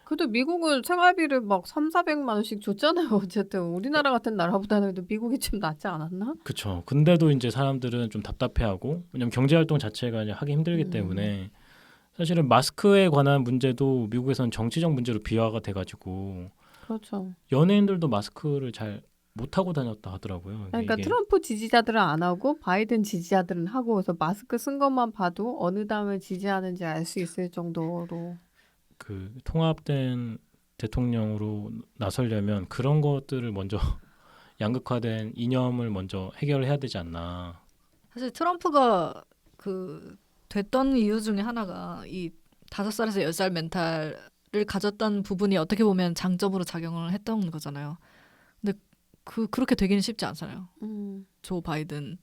[SPEAKER 2] 그래도 미국은 생활비를 막 3,400만 원씩 줬잖아요. 어쨌든 우리나라 같은 나라보다는 그래도 미국이 좀 낫지 않았나?
[SPEAKER 3] 그렇죠. 근데도 이제 사람들은 좀 답답해하고 왜냐면 경제 활동 자체가 이제 하기 힘들기 때문에 사실은 마스크에 관한 문제도 미국에서는 정치적 문제로 비화가 돼가지고
[SPEAKER 2] 그렇죠.
[SPEAKER 3] 연예인들도 마스크를 잘 못하고 다녔다 하더라고요.
[SPEAKER 2] 그러니까
[SPEAKER 3] 이게
[SPEAKER 2] 트럼프 지지자들은 안 하고 바이든 지지자들은 하고 그래서 마스크 쓴 것만 봐도 어느 당을 지지하는지 알 수 있을 정도로
[SPEAKER 3] 그 통합된 대통령으로 나서려면 그런 것들을 먼저 양극화된 이념을 먼저 해결해야 되지 않나.
[SPEAKER 1] 사실 트럼프가 그 됐던 이유 중에 하나가 이 5살에서 10살 멘탈을 가졌던 부분이 어떻게 보면 장점으로 작용을 했던 거잖아요. 근데 그렇게 되기는 쉽지 않잖아요. 조 바이든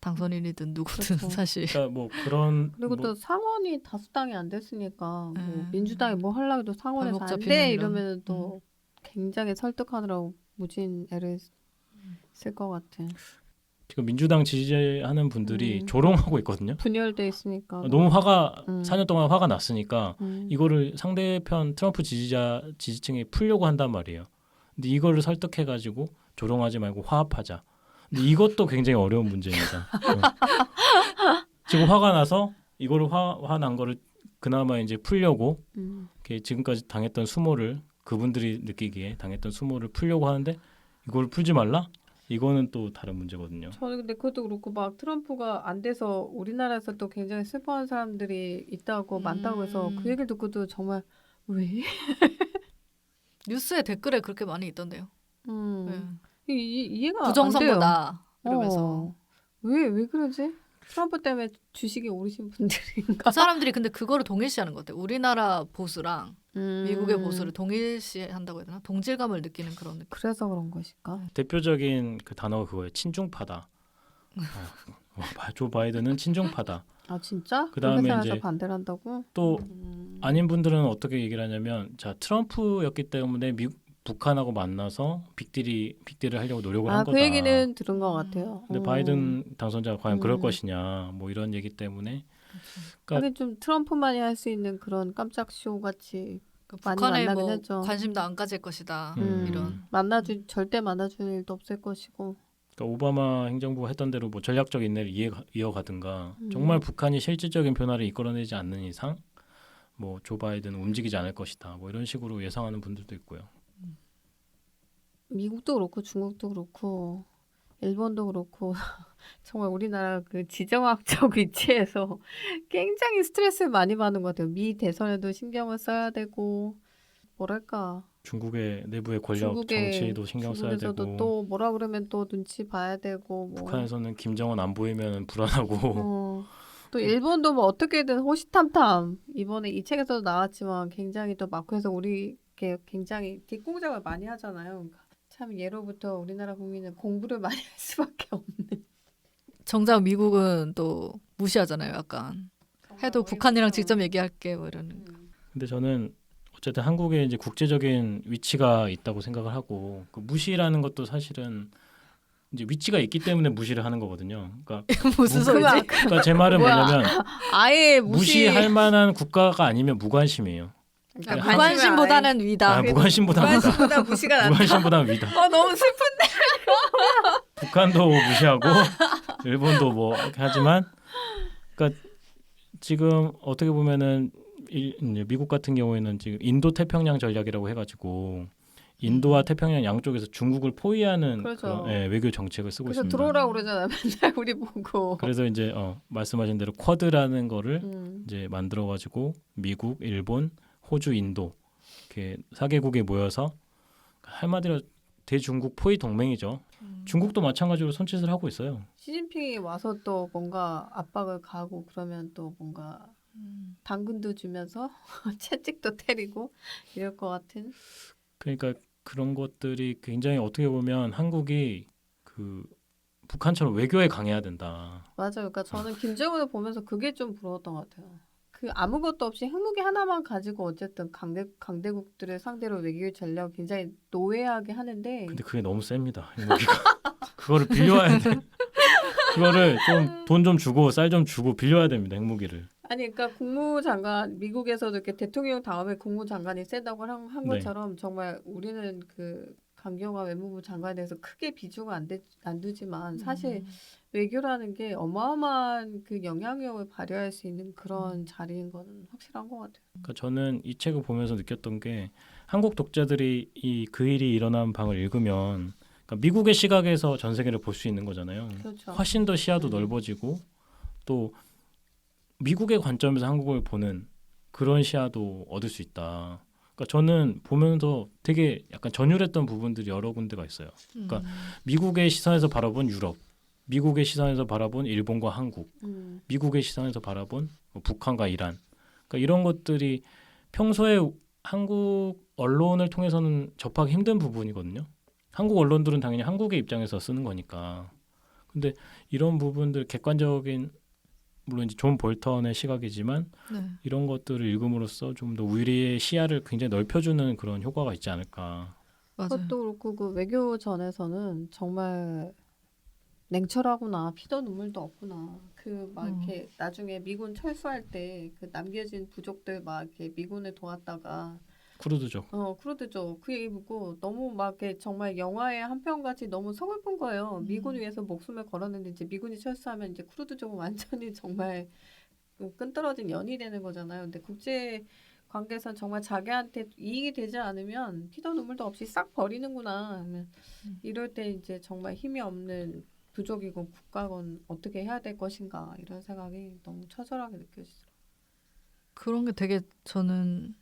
[SPEAKER 1] 당선인이든 누구든
[SPEAKER 2] 그렇죠.
[SPEAKER 1] 사실.
[SPEAKER 3] 그러니까 뭐 그런
[SPEAKER 2] 그리고
[SPEAKER 3] 뭐
[SPEAKER 2] 또 상원이 다수당이 안 됐으니까 뭐 민주당이 뭐 하려고 해도 상원에서
[SPEAKER 1] 발목
[SPEAKER 2] 안
[SPEAKER 1] 잡히는
[SPEAKER 2] 돼
[SPEAKER 1] 이런.
[SPEAKER 2] 이러면 또 굉장히 설득하느라고 무진 애를 쓸 것 같아.
[SPEAKER 3] 지금 민주당 지지하는 분들이 조롱하고 있거든요.
[SPEAKER 2] 분열돼 있으니까
[SPEAKER 3] 너무 화가 4년 동안 화가 났으니까
[SPEAKER 2] 음.
[SPEAKER 3] 이거를 상대편 트럼프 지지층이 풀려고 한단 말이에요. 근데 이거를 설득해가지고 조롱하지 말고 화합하자. 근데 이것도 굉장히 어려운 문제입니다. 지금 화가 나서 이거를 화난 거를 그나마 이제 풀려고 이렇게 지금까지 당했던 수모를 그분들이 느끼기에 당했던 수모를 풀려고 하는데 이걸 풀지 말라? 이거는 또 다른 문제거든요.
[SPEAKER 2] 저는 근데 그것도 그렇고 막 트럼프가 안 돼서 우리나라에서 또 굉장히 슬퍼하는 사람들이 있다고 많다고 해서 그 얘기를 듣고도 정말 왜?
[SPEAKER 1] 뉴스에 댓글에 그렇게 많이 있던데요.
[SPEAKER 2] 이해가 안 돼요.
[SPEAKER 1] 부정선거다 이러면서.
[SPEAKER 2] 왜 그러지? 트럼프 때문에 주식이 오르신 분들인가?
[SPEAKER 1] 그 사람들이 근데 그거를 동일시하는 것 같아요. 우리나라 보수랑 미국의 보수를 동일시한다고 해야 되나? 동질감을 느끼는 그런 느낌.
[SPEAKER 2] 그래서 그런 것일까?
[SPEAKER 3] 대표적인 그 단어가 그거예요. 친중파다. 조 바이든은 친중파다.
[SPEAKER 2] 아 진짜?
[SPEAKER 3] 그다음에
[SPEAKER 2] 그렇게 생각해서
[SPEAKER 3] 이제
[SPEAKER 2] 반대를 한다고?
[SPEAKER 3] 또 아닌 분들은 어떻게 얘기를 하냐면 자 트럼프였기 때문에 북한하고 만나서 빅딜을 하려고 노력을 한 거다.
[SPEAKER 2] 그 얘기는 들은 것 같아요.
[SPEAKER 3] 근데 바이든 당선자가 과연 그럴 것이냐 뭐 이런 얘기 때문에
[SPEAKER 2] 그러니까 좀 트럼프만이 할 수 있는 그런 깜짝 쇼 같이 많이
[SPEAKER 1] 북한에
[SPEAKER 2] 만나긴
[SPEAKER 1] 뭐
[SPEAKER 2] 했죠.
[SPEAKER 1] 관심도 안 가질 것이다. 이런.
[SPEAKER 2] 절대 만나줄 일도 없을 것이고.
[SPEAKER 3] 그러니까 오바마 행정부가 했던 대로 뭐 전략적 인내를 이어가든가 정말 북한이 실질적인 변화를 이끌어내지 않는 이상 뭐 조 바이든은 움직이지 않을 것이다. 뭐 이런 식으로 예상하는 분들도 있고요.
[SPEAKER 2] 미국도 그렇고 중국도 그렇고 일본도 그렇고 정말 우리나라 그 지정학적 위치에서 굉장히 스트레스를 많이 받는 것 같아요. 미 대선에도 신경을 써야 되고 뭐랄까
[SPEAKER 3] 중국의 내부의 권력 정치도 신경 써야
[SPEAKER 2] 중국에서도
[SPEAKER 3] 되고
[SPEAKER 2] 또 뭐라 그러면 또 눈치 봐야 되고 뭐.
[SPEAKER 3] 북한에서는 김정은 안 보이면 불안하고
[SPEAKER 2] 또 일본도 뭐 어떻게든 호시탐탐 이번에 이 책에서도 나왔지만 굉장히 또 마크에서 우리께 굉장히 뒷공작을 많이 하잖아요. 그러니까 참 예로부터 우리나라 국민은 공부를 많이 할 수밖에 없는.
[SPEAKER 1] 정작 미국은 또 무시하잖아요. 약간 해도 북한이랑 직접 얘기할게 뭐 이러는.
[SPEAKER 3] 근데 저는 어쨌든 한국에 이제 국제적인 위치가 있다고 생각을 하고 그 무시라는 것도 사실은 이제 위치가 있기 때문에 무시를 하는 거거든요. 그러니까
[SPEAKER 1] 무슨 소리지?
[SPEAKER 3] 그러니까 제 말은 뭐냐면
[SPEAKER 2] 아예
[SPEAKER 3] 무시할 만한 국가가 아니면 무관심이에요.
[SPEAKER 2] 그러니까
[SPEAKER 1] 무관심보다는 위다.
[SPEAKER 3] 무관심보다 위다.
[SPEAKER 2] 무관심보다 무시가 낫다.
[SPEAKER 3] 무관심보다 위다.
[SPEAKER 2] 너무 슬픈데.
[SPEAKER 3] 북한도 무시하고 일본도 뭐 이렇게 하지만 그러니까 지금 어떻게 보면은 이제 미국 같은 경우에는 지금 인도 태평양 전략이라고 해가지고 인도와 태평양 양쪽에서 중국을 포위하는
[SPEAKER 2] 그렇죠.
[SPEAKER 3] 그런, 외교 정책을 쓰고
[SPEAKER 2] 그래서
[SPEAKER 3] 있습니다.
[SPEAKER 2] 들어오라고 그러잖아요. 맨날 우리 보고.
[SPEAKER 3] 그래서 이제 말씀하신 대로 쿼드라는 거를
[SPEAKER 2] 음.
[SPEAKER 3] 이제 만들어가지고 미국, 일본, 호주, 인도 이렇게 4개국에 모여서 한마디로 대중국 포위 동맹이죠. 중국도 마찬가지로 손짓을 하고 있어요.
[SPEAKER 2] 시진핑이 와서 또 뭔가 압박을 가고 그러면 또 뭔가 당근도 주면서 채찍도 때리고 이럴 것 같은.
[SPEAKER 3] 그러니까 그런 것들이 굉장히 어떻게 보면 한국이 그 북한처럼 외교에 강해야 된다.
[SPEAKER 2] 맞아요. 그러니까 저는 김정은을 보면서 그게 좀 부러웠던 것 같아요. 그 아무것도 없이 핵무기 하나만 가지고 어쨌든 강대국들을 상대로 외교 전략 굉장히 노예하게 하는데.
[SPEAKER 3] 근데 그게 너무 셉니다. 핵무기가. 그거를 빌려와야 돼. 그거를 좀 돈 좀 주고 쌀 좀 주고 빌려야 됩니다. 핵무기를.
[SPEAKER 2] 아니 그러니까 국무장관 미국에서도 이렇게 대통령 다음에 국무장관이 세다고 한 것처럼 정말 우리는 그 강경화 외무부 장관에 대해서 크게 비중을 안 두지만 사실 외교라는 게 어마어마한 그 영향력을 발휘할 수 있는 그런 자리인 건 확실한 것 같아요.
[SPEAKER 3] 그러니까 저는 이 책을 보면서 느꼈던 게 한국 독자들이 그 일이 일어난 방을 읽으면 그러니까 미국의 시각에서 전 세계를 볼 수 있는 거잖아요.
[SPEAKER 2] 그렇죠.
[SPEAKER 3] 훨씬 더 시야도 넓어지고 또 미국의 관점에서 한국을 보는 그런 시야도 얻을 수 있다. 그러니까 저는 보면서 되게 약간 전율했던 부분들이 여러 군데가 있어요. 그러니까 미국의 시선에서 바라본 유럽, 미국의 시선에서 바라본 일본과 한국, 미국의 시선에서 바라본 뭐 북한과 이란. 그러니까 이런 것들이 평소에 한국 언론을 통해서는 접하기 힘든 부분이거든요. 한국 언론들은 당연히 한국의 입장에서 쓰는 거니까. 근데 이런 부분들 객관적인 물론 이제 존 볼턴의 시각이지만 이런 것들을 읽음으로써 좀 더 우리의 시야를 굉장히 넓혀주는 그런 효과가 있지 않을까.
[SPEAKER 1] 맞아요.
[SPEAKER 2] 그것도 그렇고 그 외교전에서는 정말 냉철하구나. 피도 눈물도 없구나. 그 막 이렇게 나중에 미군 철수할 때 그 남겨진 부족들 막 이렇게 미군을 도왔다가
[SPEAKER 3] 쿠르드족.
[SPEAKER 2] 쿠르드족 그 얘기 듣고 너무 막 이렇게 정말 영화의 한 편 같이 너무 서글픈 거예요. 미군 위해서 목숨을 걸었는데 이제 미군이 철수하면 이제 쿠르드족은 완전히 정말 끈떨어진 연이 되는 거잖아요. 근데 국제 관계에서는 정말 자기한테 이익이 되지 않으면 피도 눈물도 없이 싹 버리는구나. 이럴 때 이제 정말 힘이 없는 부족이고 국가건 어떻게 해야 될 것인가 이런 생각이 너무 처절하게 느껴지더라고요.
[SPEAKER 1] 그런 게 되게 저는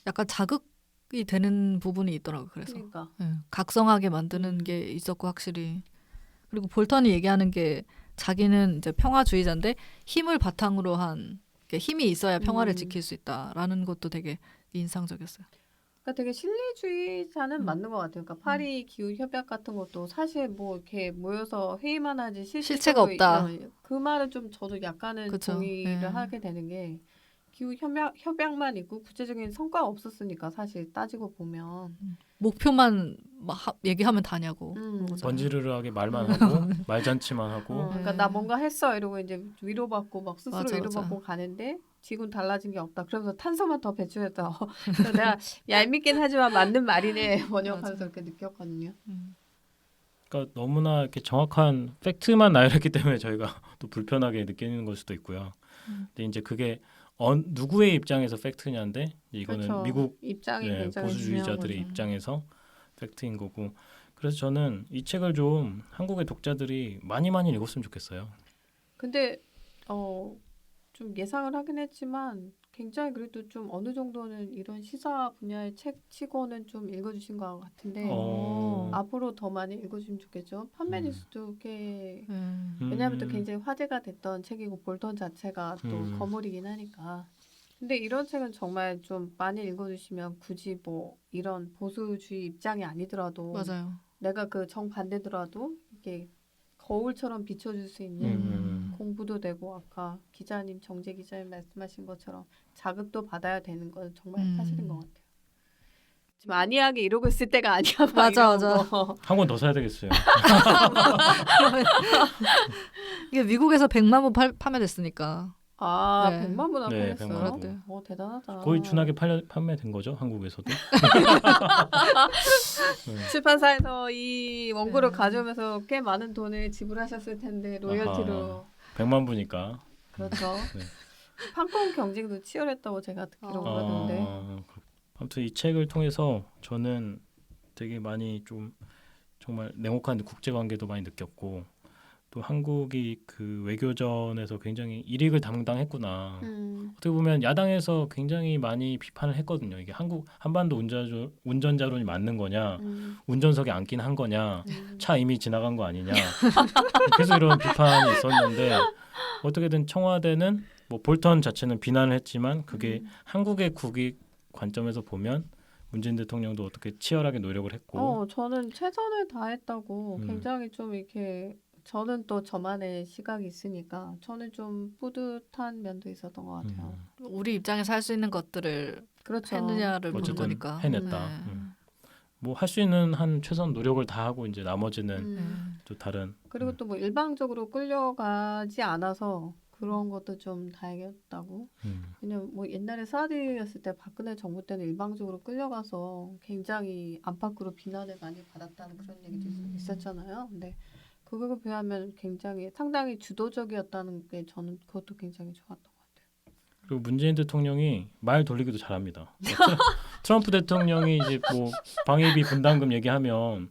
[SPEAKER 1] 약간 자극이 되는 부분이 있더라고요. 그래서
[SPEAKER 2] 그러니까.
[SPEAKER 1] 각성하게 만드는 게 있었고 확실히. 그리고 볼턴이 얘기하는 게 자기는 이제 평화주의자인데 힘을 바탕으로 한 힘이 있어야 평화를 지킬 수 있다라는 것도 되게 인상적이었어요.
[SPEAKER 2] 그러니까 되게 실리주의자는 맞는 것 같아요. 그러니까 파리 기후 협약 같은 것도 사실 뭐 이렇게 모여서 회의만 하지
[SPEAKER 1] 실체가 없다.
[SPEAKER 2] 그 말은 좀 저도 약간은
[SPEAKER 1] 그쵸.
[SPEAKER 2] 동의를 하게 되는 게 기후 협약만 있고 구체적인 성과가 없었으니까 사실 따지고 보면
[SPEAKER 1] 목표만 얘기하면 다냐고.
[SPEAKER 3] 번지르르하게 말만 하고 말잔치만 하고.
[SPEAKER 2] 그러니까 나 뭔가 했어 이러고 이제 위로받고 막 스스로
[SPEAKER 1] 맞아,
[SPEAKER 2] 위로받고
[SPEAKER 1] 맞아.
[SPEAKER 2] 가는데 지금 달라진 게 없다. 그러면서 탄소만 더 배출했다. 그래서 내가 얄밉긴 하지만 맞는 말이네 번역하면서 그렇게 느꼈거든요.
[SPEAKER 3] 그러니까 너무나 이렇게 정확한 팩트만 나열했기 때문에 저희가 또 불편하게 느끼는 걸 수도 있고요. 근데 이제 그게 누구의 입장에서 팩트냐인데 이거는
[SPEAKER 2] 그렇죠.
[SPEAKER 3] 미국
[SPEAKER 2] 입장이 굉장히 중요한
[SPEAKER 3] 보수주의자들의
[SPEAKER 2] 거죠.
[SPEAKER 3] 입장에서 팩트인 거고. 그래서 저는 이 책을 좀 한국의 독자들이 많이 읽었으면 좋겠어요.
[SPEAKER 2] 근데 좀 예상을 하긴 했지만 굉장히 그래도 좀 어느 정도는 이런 시사 분야의 책 치고는 좀 읽어주신 것 같은데 앞으로 더 많이 읽어주시면 좋겠죠. 판매 뉴스도 꽤 왜냐하면 또 굉장히 화제가 됐던 책이고 볼턴 자체가 또 거물이긴 하니까. 근데 이런 책은 정말 좀 많이 읽어주시면 굳이 뭐 이런 보수주의 입장이 아니더라도
[SPEAKER 1] 맞아요.
[SPEAKER 2] 내가 그 정반대더라도 이게 거울처럼 비춰줄 수 있는 공부도 되고 아까 기자님 정재 기자님 말씀하신 것처럼 자극도 받아야 되는 건 정말 사실인 것 같아요. 지금 안이하게 이러고 있을 때가 아니야.
[SPEAKER 1] 맞아.
[SPEAKER 3] 한 권 더 사야 되겠어요.
[SPEAKER 1] 이게 미국에서 100만 부 판매됐으니까.
[SPEAKER 2] 아,
[SPEAKER 1] 네.
[SPEAKER 2] 100만 부나
[SPEAKER 3] 네,
[SPEAKER 2] 팔렸어요?
[SPEAKER 3] 100만
[SPEAKER 2] 오, 대단하다.
[SPEAKER 3] 거의 준하게 판매된 거죠, 한국에서도.
[SPEAKER 2] 출판사에서 이 원고를
[SPEAKER 1] 네.
[SPEAKER 2] 가져오면서 꽤 많은 돈을 지불하셨을 텐데 로열티로.
[SPEAKER 3] 100만 부니까.
[SPEAKER 2] 그렇죠.
[SPEAKER 3] 네.
[SPEAKER 2] 판권 경쟁도 치열했다고 제가 듣기로 그러던데.
[SPEAKER 3] 아무튼 이 책을 통해서 저는 되게 많이 좀 정말 냉혹한 국제관계도 많이 느꼈고 또 한국이 그 외교전에서 굉장히 일익을 담당했구나. 어떻게 보면 야당에서 굉장히 많이 비판을 했거든요. 이게 한반도 운전자론이 맞는 거냐, 운전석에 앉긴 한 거냐, 차 이미 지나간 거 아니냐. 계속 이런 비판이 있었는데 어떻게든 청와대는 뭐 볼턴 자체는 비난을 했지만 그게 한국의 국익 관점에서 보면 문재인 대통령도 어떻게 치열하게 노력을 했고
[SPEAKER 2] 저는 최선을 다했다고 굉장히 좀 이렇게 저는 또 저만의 시각이 있으니까 저는 좀 뿌듯한 면도 있었던 것 같아요.
[SPEAKER 1] 우리 입장에서 할 수 있는 것들을
[SPEAKER 2] 그렇죠.
[SPEAKER 1] 했느냐를 보는
[SPEAKER 3] 어쨌든
[SPEAKER 1] 거니까.
[SPEAKER 3] 해냈다. 뭐 할 수 있는 한 최선 노력을 다하고 이제 나머지는 또 다른
[SPEAKER 2] 그리고 또 뭐 일방적으로 끌려가지 않아서 그런 것도 좀 다행이었다고. 왜냐면 뭐 옛날에 사드였을 때 박근혜 정부 때는 일방적으로 끌려가서 굉장히 안팎으로 비난을 많이 받았다는 그런 얘기도 있었잖아요. 근데 그거에 비하면 굉장히 상당히 주도적이었다는 게 저는 그것도 굉장히 좋았던 것 같아요.
[SPEAKER 3] 그리고 문재인 대통령이 말 돌리기도 잘합니다. 트럼프 대통령이 이제 뭐 방위비 분담금 얘기하면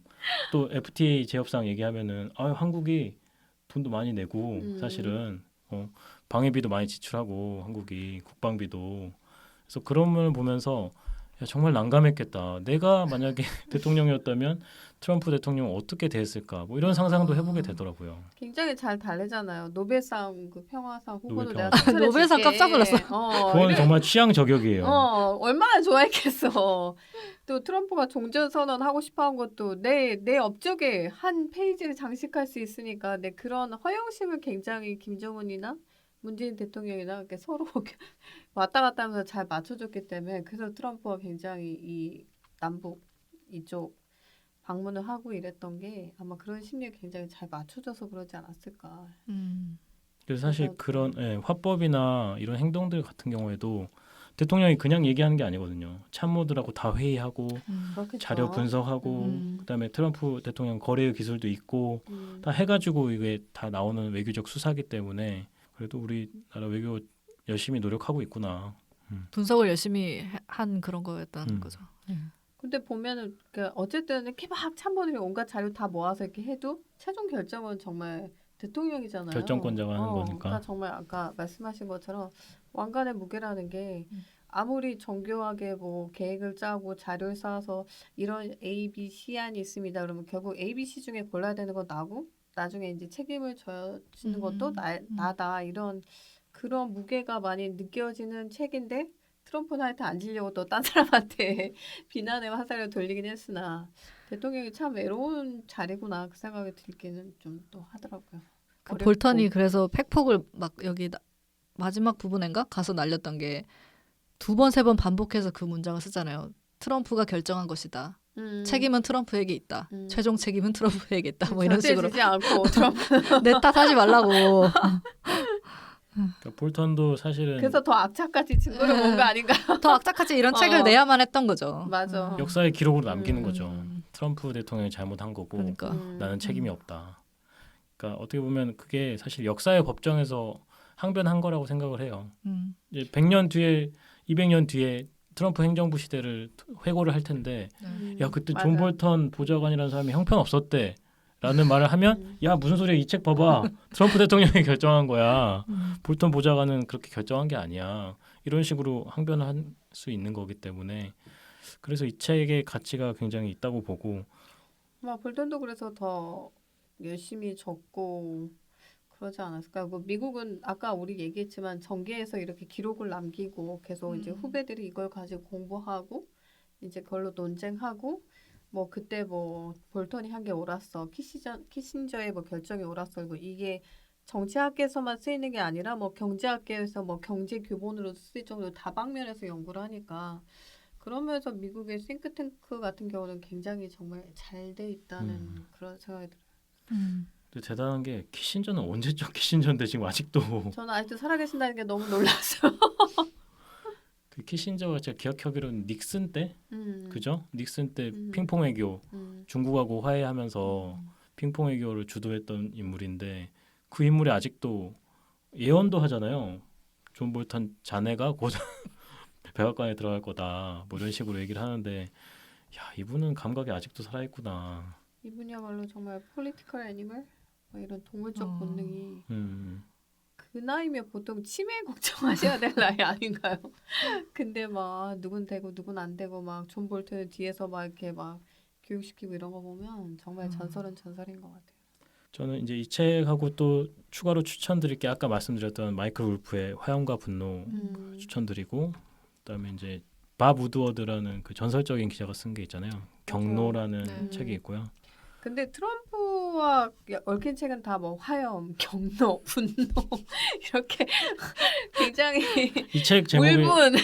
[SPEAKER 3] 또 FTA 재협상 얘기하면은 한국이 돈도 많이 내고 사실은 방위비도 많이 지출하고 한국이 국방비도 그래서 그런 걸 보면서 야, 정말 난감했겠다. 내가 만약에 대통령이었다면 트럼프 대통령 어떻게 대했을까? 뭐 이런 상상도 해보게 되더라고요.
[SPEAKER 2] 굉장히 잘 달래잖아요. 노벨상 그 평화상 후보도
[SPEAKER 3] 노벨
[SPEAKER 2] 내가
[SPEAKER 3] 평화상.
[SPEAKER 2] 추천해
[SPEAKER 1] 노벨상
[SPEAKER 2] 줄게.
[SPEAKER 1] 깜짝 놀랐어요.
[SPEAKER 3] 그건 정말 취향 저격이에요.
[SPEAKER 2] 얼마나 좋아했겠어. 또 트럼프가 종전선언 하고 싶어한 것도 내 업적에 한 페이지를 장식할 수 있으니까 내 그런 허영심을 굉장히 김정은이나 문재인 대통령이나 이렇게 서로 왔다 갔다 하면서 잘 맞춰줬기 때문에 그래서 트럼프가 굉장히 이 남북 이쪽 방문을 하고 이랬던 게 아마 그런 심리에 굉장히 잘 맞춰줘서 그러지 않았을까.
[SPEAKER 3] 그래서 사실 그런 화법이나 이런 행동들 같은 경우에도 대통령이 그냥 얘기하는 게 아니거든요. 참모들하고 다 회의하고
[SPEAKER 2] 그렇겠죠.
[SPEAKER 3] 자료 분석하고 그다음에 트럼프 대통령 거래의 기술도 있고 다 해가지고 이게 다 나오는 외교적 수사기 때문에 그래도 우리나라 외교 열심히 노력하고 있구나.
[SPEAKER 1] 분석을 열심히 한 그런 거였다는 거죠.
[SPEAKER 2] 근데 보면은 어쨌든 이렇게 막 참모들이 온갖 자료 다 모아서 이렇게 해도 최종 결정은 정말 대통령이잖아요.
[SPEAKER 3] 결정권자가 하는 거니까.
[SPEAKER 2] 그러니까 정말 아까 말씀하신 것처럼 왕관의 무게라는 게 아무리 정교하게 뭐 계획을 짜고 자료를 쌓아서 이런 A, B, C안이 있습니다. 그러면 결국 A, B, C 중에 골라야 되는 건 나고 나중에 이제 책임을 져주는 것도 나다 이런 그런 무게가 많이 느껴지는 책인데 트럼프는 하여튼 안 지려고 또 딴 사람한테 비난의 화살을 돌리긴 했으나 대통령이 참 외로운 자리구나 그 생각이 들기는 좀 또 하더라고요.
[SPEAKER 1] 그 볼턴이 그래서 팩폭을 막 여기 마지막 부분인가 가서 날렸던 게 2번, 3번 반복해서 그 문장을 쓰잖아요. 트럼프가 결정한 것이다. 책임은 트럼프에게 있다. 최종 책임은 트럼프에게 있다. 뭐 이런 식으로.
[SPEAKER 2] 지지 않고 트럼프
[SPEAKER 1] 내 탓하지 말라고.
[SPEAKER 3] 그러니까 볼턴도 사실은
[SPEAKER 2] 그래서 더 악착같이 증거를 본 거 아닌가?
[SPEAKER 1] 더 악착같이 이런 책을 내야만 했던 거죠.
[SPEAKER 2] 맞아.
[SPEAKER 3] 역사의 기록으로 남기는
[SPEAKER 2] 음.
[SPEAKER 3] 거죠. 트럼프 대통령이 잘못한 거고
[SPEAKER 1] 그러니까.
[SPEAKER 3] 나는 책임이 없다. 그러니까 어떻게 보면 그게 사실 역사의 법정에서 항변한 거라고 생각을 해요. 이제 100년 뒤에 200년 뒤에 트럼프 행정부 시대를 회고를 할 텐데 야 그때
[SPEAKER 2] 맞아.
[SPEAKER 3] 존 볼턴 보좌관이라는 사람이 형편없었대 라는 말을 하면 야 무슨 소리야 이 책 봐봐 트럼프 대통령이 결정한 거야 볼턴 보좌관은 그렇게 결정한 게 아니야 이런 식으로 항변을 할 수 있는 거기 때문에 그래서 이 책의 가치가 굉장히 있다고 보고
[SPEAKER 2] 막 볼턴도 그래서 더 열심히 적고 그러지 않았을까? 뭐 미국은 아까 우리 얘기했지만 전개해서 이렇게 기록을 남기고 계속 이제 후배들이 이걸 가지고 공부하고 이제 그걸로 논쟁하고 뭐 그때 뭐 볼턴이 한 게 옳았어. 키신저의 뭐 결정이 옳았어. 뭐 이게 정치학계에서만 쓰이는 게 아니라 뭐 경제학계에서 뭐 경제 교본으로 쓰일 정도로 다방면에서 연구를 하니까 그러면서 미국의 싱크탱크 같은 경우는 굉장히 정말 잘 돼 있다는 그런 생각이 들어요.
[SPEAKER 3] 근데 대단한 게 키신저는 언제적 키신저인데 지금 아직도
[SPEAKER 2] 저는 아직도 살아계신다는 게 너무 놀랐어요.
[SPEAKER 3] 그 키신저가 제가 기억하기로는 닉슨 때 그죠? 닉슨 때
[SPEAKER 2] 음.
[SPEAKER 3] 핑퐁 외교
[SPEAKER 2] 음.
[SPEAKER 3] 중국하고 화해하면서 핑퐁 외교를 주도했던 인물인데 그 인물이 아직도 예언도 하잖아요. 존 볼턴 자네가 곧 백악관에 들어갈 거다. 뭐 이런 식으로 얘기를 하는데 야 이분은 감각이 아직도 살아있구나.
[SPEAKER 2] 이분이야말로 정말 폴리티컬 애니멀 뭐 이런 동물적 본능이 그 나이면 보통 치매 걱정하셔야 될 나이 아닌가요? 근데 막 누군 되고 누군 안 되고 막 존 볼턴 뒤에서 막 이렇게 막 교육시키고 이런 거 보면 정말 전설은 전설인 것 같아요.
[SPEAKER 3] 저는 이제 이 책하고 또 추가로 추천드릴 게 아까 말씀드렸던 마이클 울프의 화염과 분노 추천드리고 그다음에 이제 밥 우드워드라는 그 전설적인 기자가 쓴 게 있잖아요. 경로라는
[SPEAKER 1] 네.
[SPEAKER 3] 책이 있고요.
[SPEAKER 2] 근데 트럼프와 얽힌 책은 다 뭐 화염, 경로, 분노 이렇게 굉장히
[SPEAKER 3] 이 책 제목이
[SPEAKER 2] 울분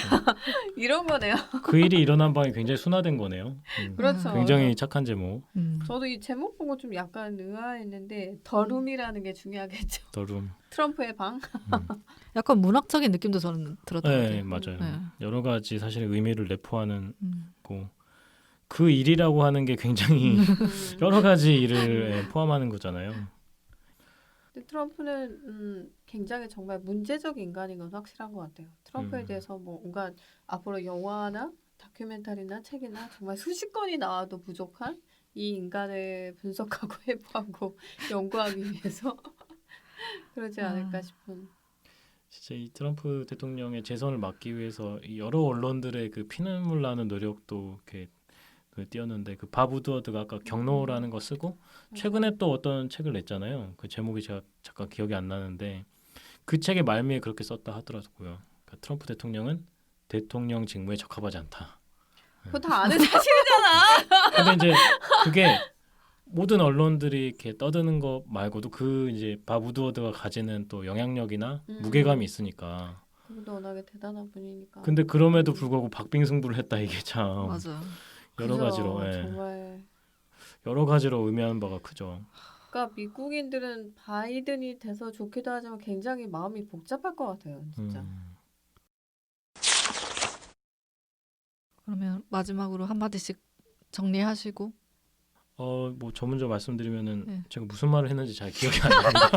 [SPEAKER 2] 이런 거네요.
[SPEAKER 3] 그 일이 일어난 방이 굉장히 순화된 거네요.
[SPEAKER 2] 그렇죠.
[SPEAKER 3] 굉장히 착한 제목.
[SPEAKER 2] 저도 이 제목 보고 좀 약간 의아했는데 더룸이라는 게 중요하겠죠.
[SPEAKER 3] 더룸.
[SPEAKER 2] 트럼프의 방.
[SPEAKER 1] 약간 문학적인 느낌도 저는 들었던 것
[SPEAKER 3] 네,
[SPEAKER 1] 같아요.
[SPEAKER 3] 맞아요.
[SPEAKER 1] 네.
[SPEAKER 3] 여러 가지 사실 의미를 내포하는 거. 그 일이라고 하는 게 굉장히 여러 가지 일을 포함하는 거잖아요.
[SPEAKER 2] 근데 트럼프는 굉장히 정말 문제적 인간인 건 확실한 것 같아요. 트럼프에 대해서 뭐 온갖 앞으로 영화나 다큐멘터리나 책이나 정말 수십 건이 나와도 부족한 이 인간을 분석하고 해부하고 연구하기 위해서 그러지 않을까 싶은.
[SPEAKER 3] 진짜 이 트럼프 대통령의 재선을 막기 위해서 이 여러 언론들의 그 피눈물 나는 노력도 이렇게 그 띄었는데 그 밥 우드워드가 아까 경로라는 거 쓰고 최근에 또 어떤 책을 냈잖아요. 그 제목이 제가 잠깐 기억이 안 나는데 그 책의 말미에 그렇게 썼다 하더라고요. 그러니까 트럼프 대통령은 대통령 직무에 적합하지 않다.
[SPEAKER 2] 그거 다 아는 사실이잖아.
[SPEAKER 3] 근데 이제 그게 모든 언론들이 이렇게 떠드는 거 말고도 그 이제 밥 우드워드가 가지는 또 영향력이나 무게감이 있으니까.
[SPEAKER 2] 그분도 워낙에 대단한 분이니까.
[SPEAKER 3] 근데 그럼에도 불구하고 박빙승부를 했다 이게 참
[SPEAKER 1] 맞아.
[SPEAKER 3] 여러
[SPEAKER 2] 그죠,
[SPEAKER 3] 가지로
[SPEAKER 2] 정말.
[SPEAKER 3] 여러 가지로 의미하는 바가 크죠.
[SPEAKER 2] 그러니까 미국인들은 바이든이 돼서 좋기도 하지만 굉장히 마음이 복잡할 것 같아요, 진짜.
[SPEAKER 1] 그러면 마지막으로 한 마디씩 정리하시고.
[SPEAKER 3] 뭐 전문적으로 말씀드리면은
[SPEAKER 1] 네.
[SPEAKER 3] 제가 무슨 말을 했는지 잘 기억이 안 납니다.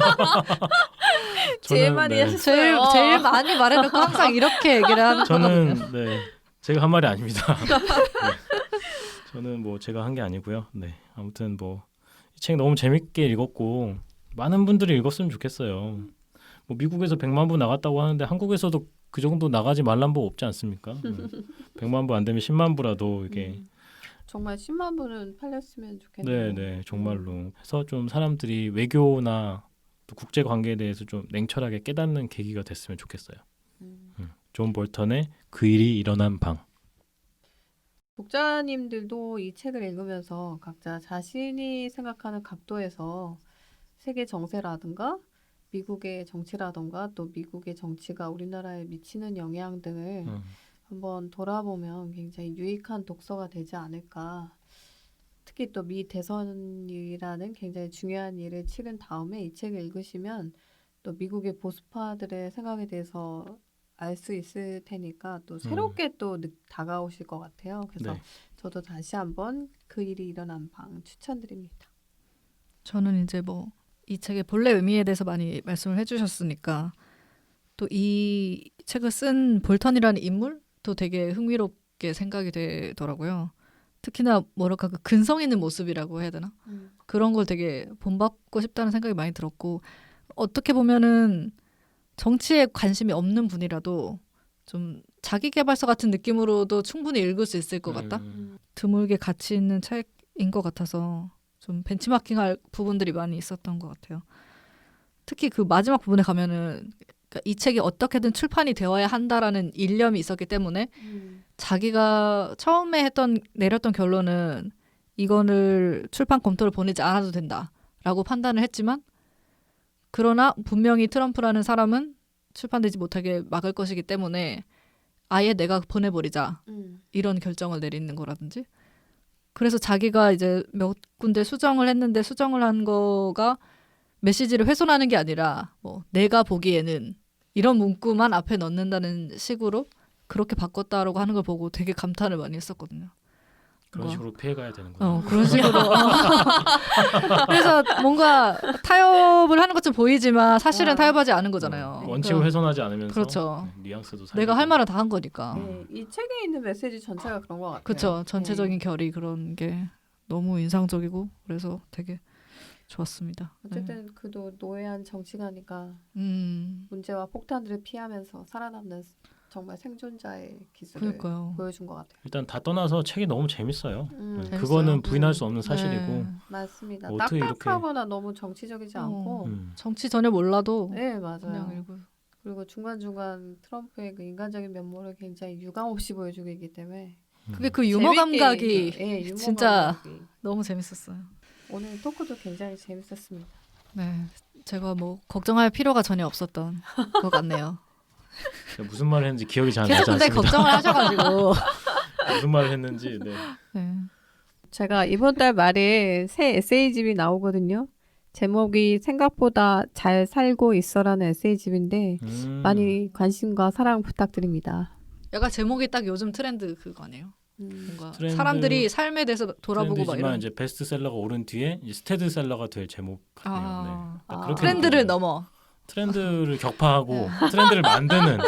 [SPEAKER 2] 제일
[SPEAKER 3] 저는,
[SPEAKER 2] 많이
[SPEAKER 3] 네,
[SPEAKER 2] 하셨어요.
[SPEAKER 1] 제일 많이 말해놓고 항상 이렇게 얘기를 하는
[SPEAKER 3] 저는 네 제가 한 말이 아닙니다. 네. 저는 뭐 제가 한 게 아니고요. 네 아무튼 뭐 이 책 너무 재밌게 읽었고 많은 분들이 읽었으면 좋겠어요. 뭐 미국에서 100만 부 나갔다고 하는데 한국에서도 그 정도 나가지 말란 법 없지 않습니까? 100만 부 안 되면 10만 부라도 이게
[SPEAKER 2] 정말 10만 부는 팔렸으면 좋겠네요.
[SPEAKER 3] 네, 정말로. 해서 좀 사람들이 외교나 또 국제 관계에 대해서 좀 냉철하게 깨닫는 계기가 됐으면 좋겠어요. 존 볼턴의 그 일이 일어난 방.
[SPEAKER 2] 독자님들도 이 책을 읽으면서 각자 자신이 생각하는 각도에서 세계 정세라든가 미국의 정치라든가 또 미국의 정치가 우리나라에 미치는 영향 등을 한번 돌아보면 굉장히 유익한 독서가 되지 않을까. 특히 또 미 대선이라는 굉장히 중요한 일을 치른 다음에 이 책을 읽으시면 또 미국의 보수파들의 생각에 대해서 알 수 있을 테니까 또 새롭게 또 다가오실 것 같아요. 그래서
[SPEAKER 3] 네.
[SPEAKER 2] 저도 다시 한번 그 일이 일어난 방 추천드립니다.
[SPEAKER 1] 저는 이제 뭐 이 책의 본래 의미에 대해서 많이 말씀을 해주셨으니까 또 이 책을 쓴 볼턴이라는 인물도 되게 흥미롭게 생각이 되더라고요. 특히나 뭐랄까 그 근성 있는 모습이라고 해야 되나? 그런 걸 되게 본받고 싶다는 생각이 많이 들었고 어떻게 보면은 정치에 관심이 없는 분이라도 좀 자기계발서 같은 느낌으로도 충분히 읽을 수 있을 것 같다? 드물게 가치 있는 책인 것 같아서 좀 벤치마킹할 부분들이 많이 있었던 것 같아요. 특히 그 마지막 부분에 가면은 그러니까 이 책이 어떻게든 출판이 되어야 한다라는 일념이 있었기 때문에 자기가 처음에 내렸던 결론은 이거를 출판 검토를 보내지 않아도 된다라고 판단을 했지만 그러나 분명히 트럼프라는 사람은 출판되지 못하게 막을 것이기 때문에 아예 내가 보내버리자 이런 결정을 내리는 거라든지 그래서 자기가 이제 몇 군데 수정을 했는데 수정을 한 거가 메시지를 훼손하는 게 아니라 뭐 내가 보기에는 이런 문구만 앞에 넣는다는 식으로 그렇게 바꿨다라고 하는 걸 보고 되게 감탄을 많이 했었거든요.
[SPEAKER 3] 그런 식으로 피해가야 되는구나.
[SPEAKER 1] 그런 식으로. 그래서 뭔가 타협을 하는 것처럼 보이지만 사실은 타협하지 않은 거잖아요.
[SPEAKER 3] 원칙을 훼손하지 않으면서
[SPEAKER 1] 그렇죠.
[SPEAKER 3] 뉘앙스도 살리고.
[SPEAKER 1] 내가 할 말은 다 한 거니까.
[SPEAKER 2] 네, 이 책에 있는 메시지 전체가 그런 것 같아요.
[SPEAKER 1] 그렇죠. 전체적인 결이 그런 게 너무 인상적이고 그래서 되게 좋았습니다.
[SPEAKER 2] 어쨌든 그도 노예한 정치가니까
[SPEAKER 1] 네.
[SPEAKER 2] 문제와 폭탄들을 피하면서 살아남는 정말 생존자의 기술을
[SPEAKER 1] 그러니까요.
[SPEAKER 2] 보여준 것 같아요.
[SPEAKER 3] 일단 다 떠나서 책이 너무 재밌어요.
[SPEAKER 1] 재밌어요.
[SPEAKER 3] 그거는 부인할 수 없는 사실이고.
[SPEAKER 1] 네.
[SPEAKER 2] 맞습니다.
[SPEAKER 3] 어떻게
[SPEAKER 2] 딱딱하거나 너무 정치적이지 않고
[SPEAKER 1] 정치 전혀 몰라도
[SPEAKER 2] 네 맞아요.
[SPEAKER 1] 그냥 읽고
[SPEAKER 2] 그리고 중간중간 트럼프의 그 인간적인 면모를 굉장히 유감없이 보여주고 있기 때문에
[SPEAKER 1] 그게 그 유머 감각이
[SPEAKER 2] 유머
[SPEAKER 1] 진짜
[SPEAKER 2] 감각이.
[SPEAKER 1] 너무 재밌었어요.
[SPEAKER 2] 오늘 토크도 굉장히 재밌었습니다.
[SPEAKER 1] 네, 제가 뭐 걱정할 필요가 전혀 없었던 것 같네요.
[SPEAKER 3] 무슨 말을 했는지 기억이 잘
[SPEAKER 1] 계속
[SPEAKER 3] 나지
[SPEAKER 1] 근데
[SPEAKER 3] 않습니다.
[SPEAKER 1] 걱정을 하셔가지고.
[SPEAKER 3] 무슨 말을 했는지. 네.
[SPEAKER 1] 네.
[SPEAKER 2] 제가 이번 달 말에 새 에세이집이 나오거든요. 제목이 생각보다 잘 살고 있어라는 에세이집인데 많이 관심과 사랑 부탁드립니다.
[SPEAKER 1] 약간 제목이 딱 요즘 트렌드 그거 아니에요? 뭔가
[SPEAKER 3] 트렌드,
[SPEAKER 1] 사람들이 삶에 대해서 돌아보고 막
[SPEAKER 3] 트렌드지만
[SPEAKER 1] 이런.
[SPEAKER 3] 이제 베스트셀러가 오른 뒤에 이제 스테드셀러가 될 제목 같네요. 네. 그렇게
[SPEAKER 1] 트렌드를
[SPEAKER 3] 느껴져요.
[SPEAKER 1] 넘어.
[SPEAKER 3] 트렌드를 격파하고 트렌드를 만드는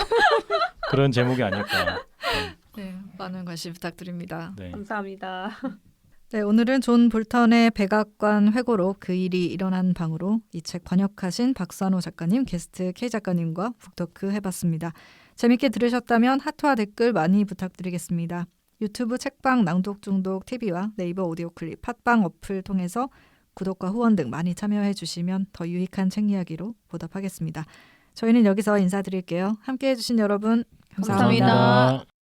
[SPEAKER 3] 그런 제목이 아닐까.
[SPEAKER 1] 네, 많은 관심 부탁드립니다.
[SPEAKER 3] 네.
[SPEAKER 2] 감사합니다.
[SPEAKER 1] 네, 오늘은 존 볼턴의 백악관 회고록 그 일이 일어난 방으로 이 책 번역하신 박선호 작가님, 게스트 K 작가님과 북토크 해봤습니다. 재밌게 들으셨다면 하트와 댓글 많이 부탁드리겠습니다. 유튜브 책방 낭독 중독 TV와 네이버 오디오 클립 팟빵 어플 통해서 구독과 후원 등 많이 참여해 주시면 더 유익한 책 이야기로 보답하겠습니다. 저희는 여기서 인사드릴게요. 함께해 주신 여러분 감사합니다.
[SPEAKER 2] 감사합니다.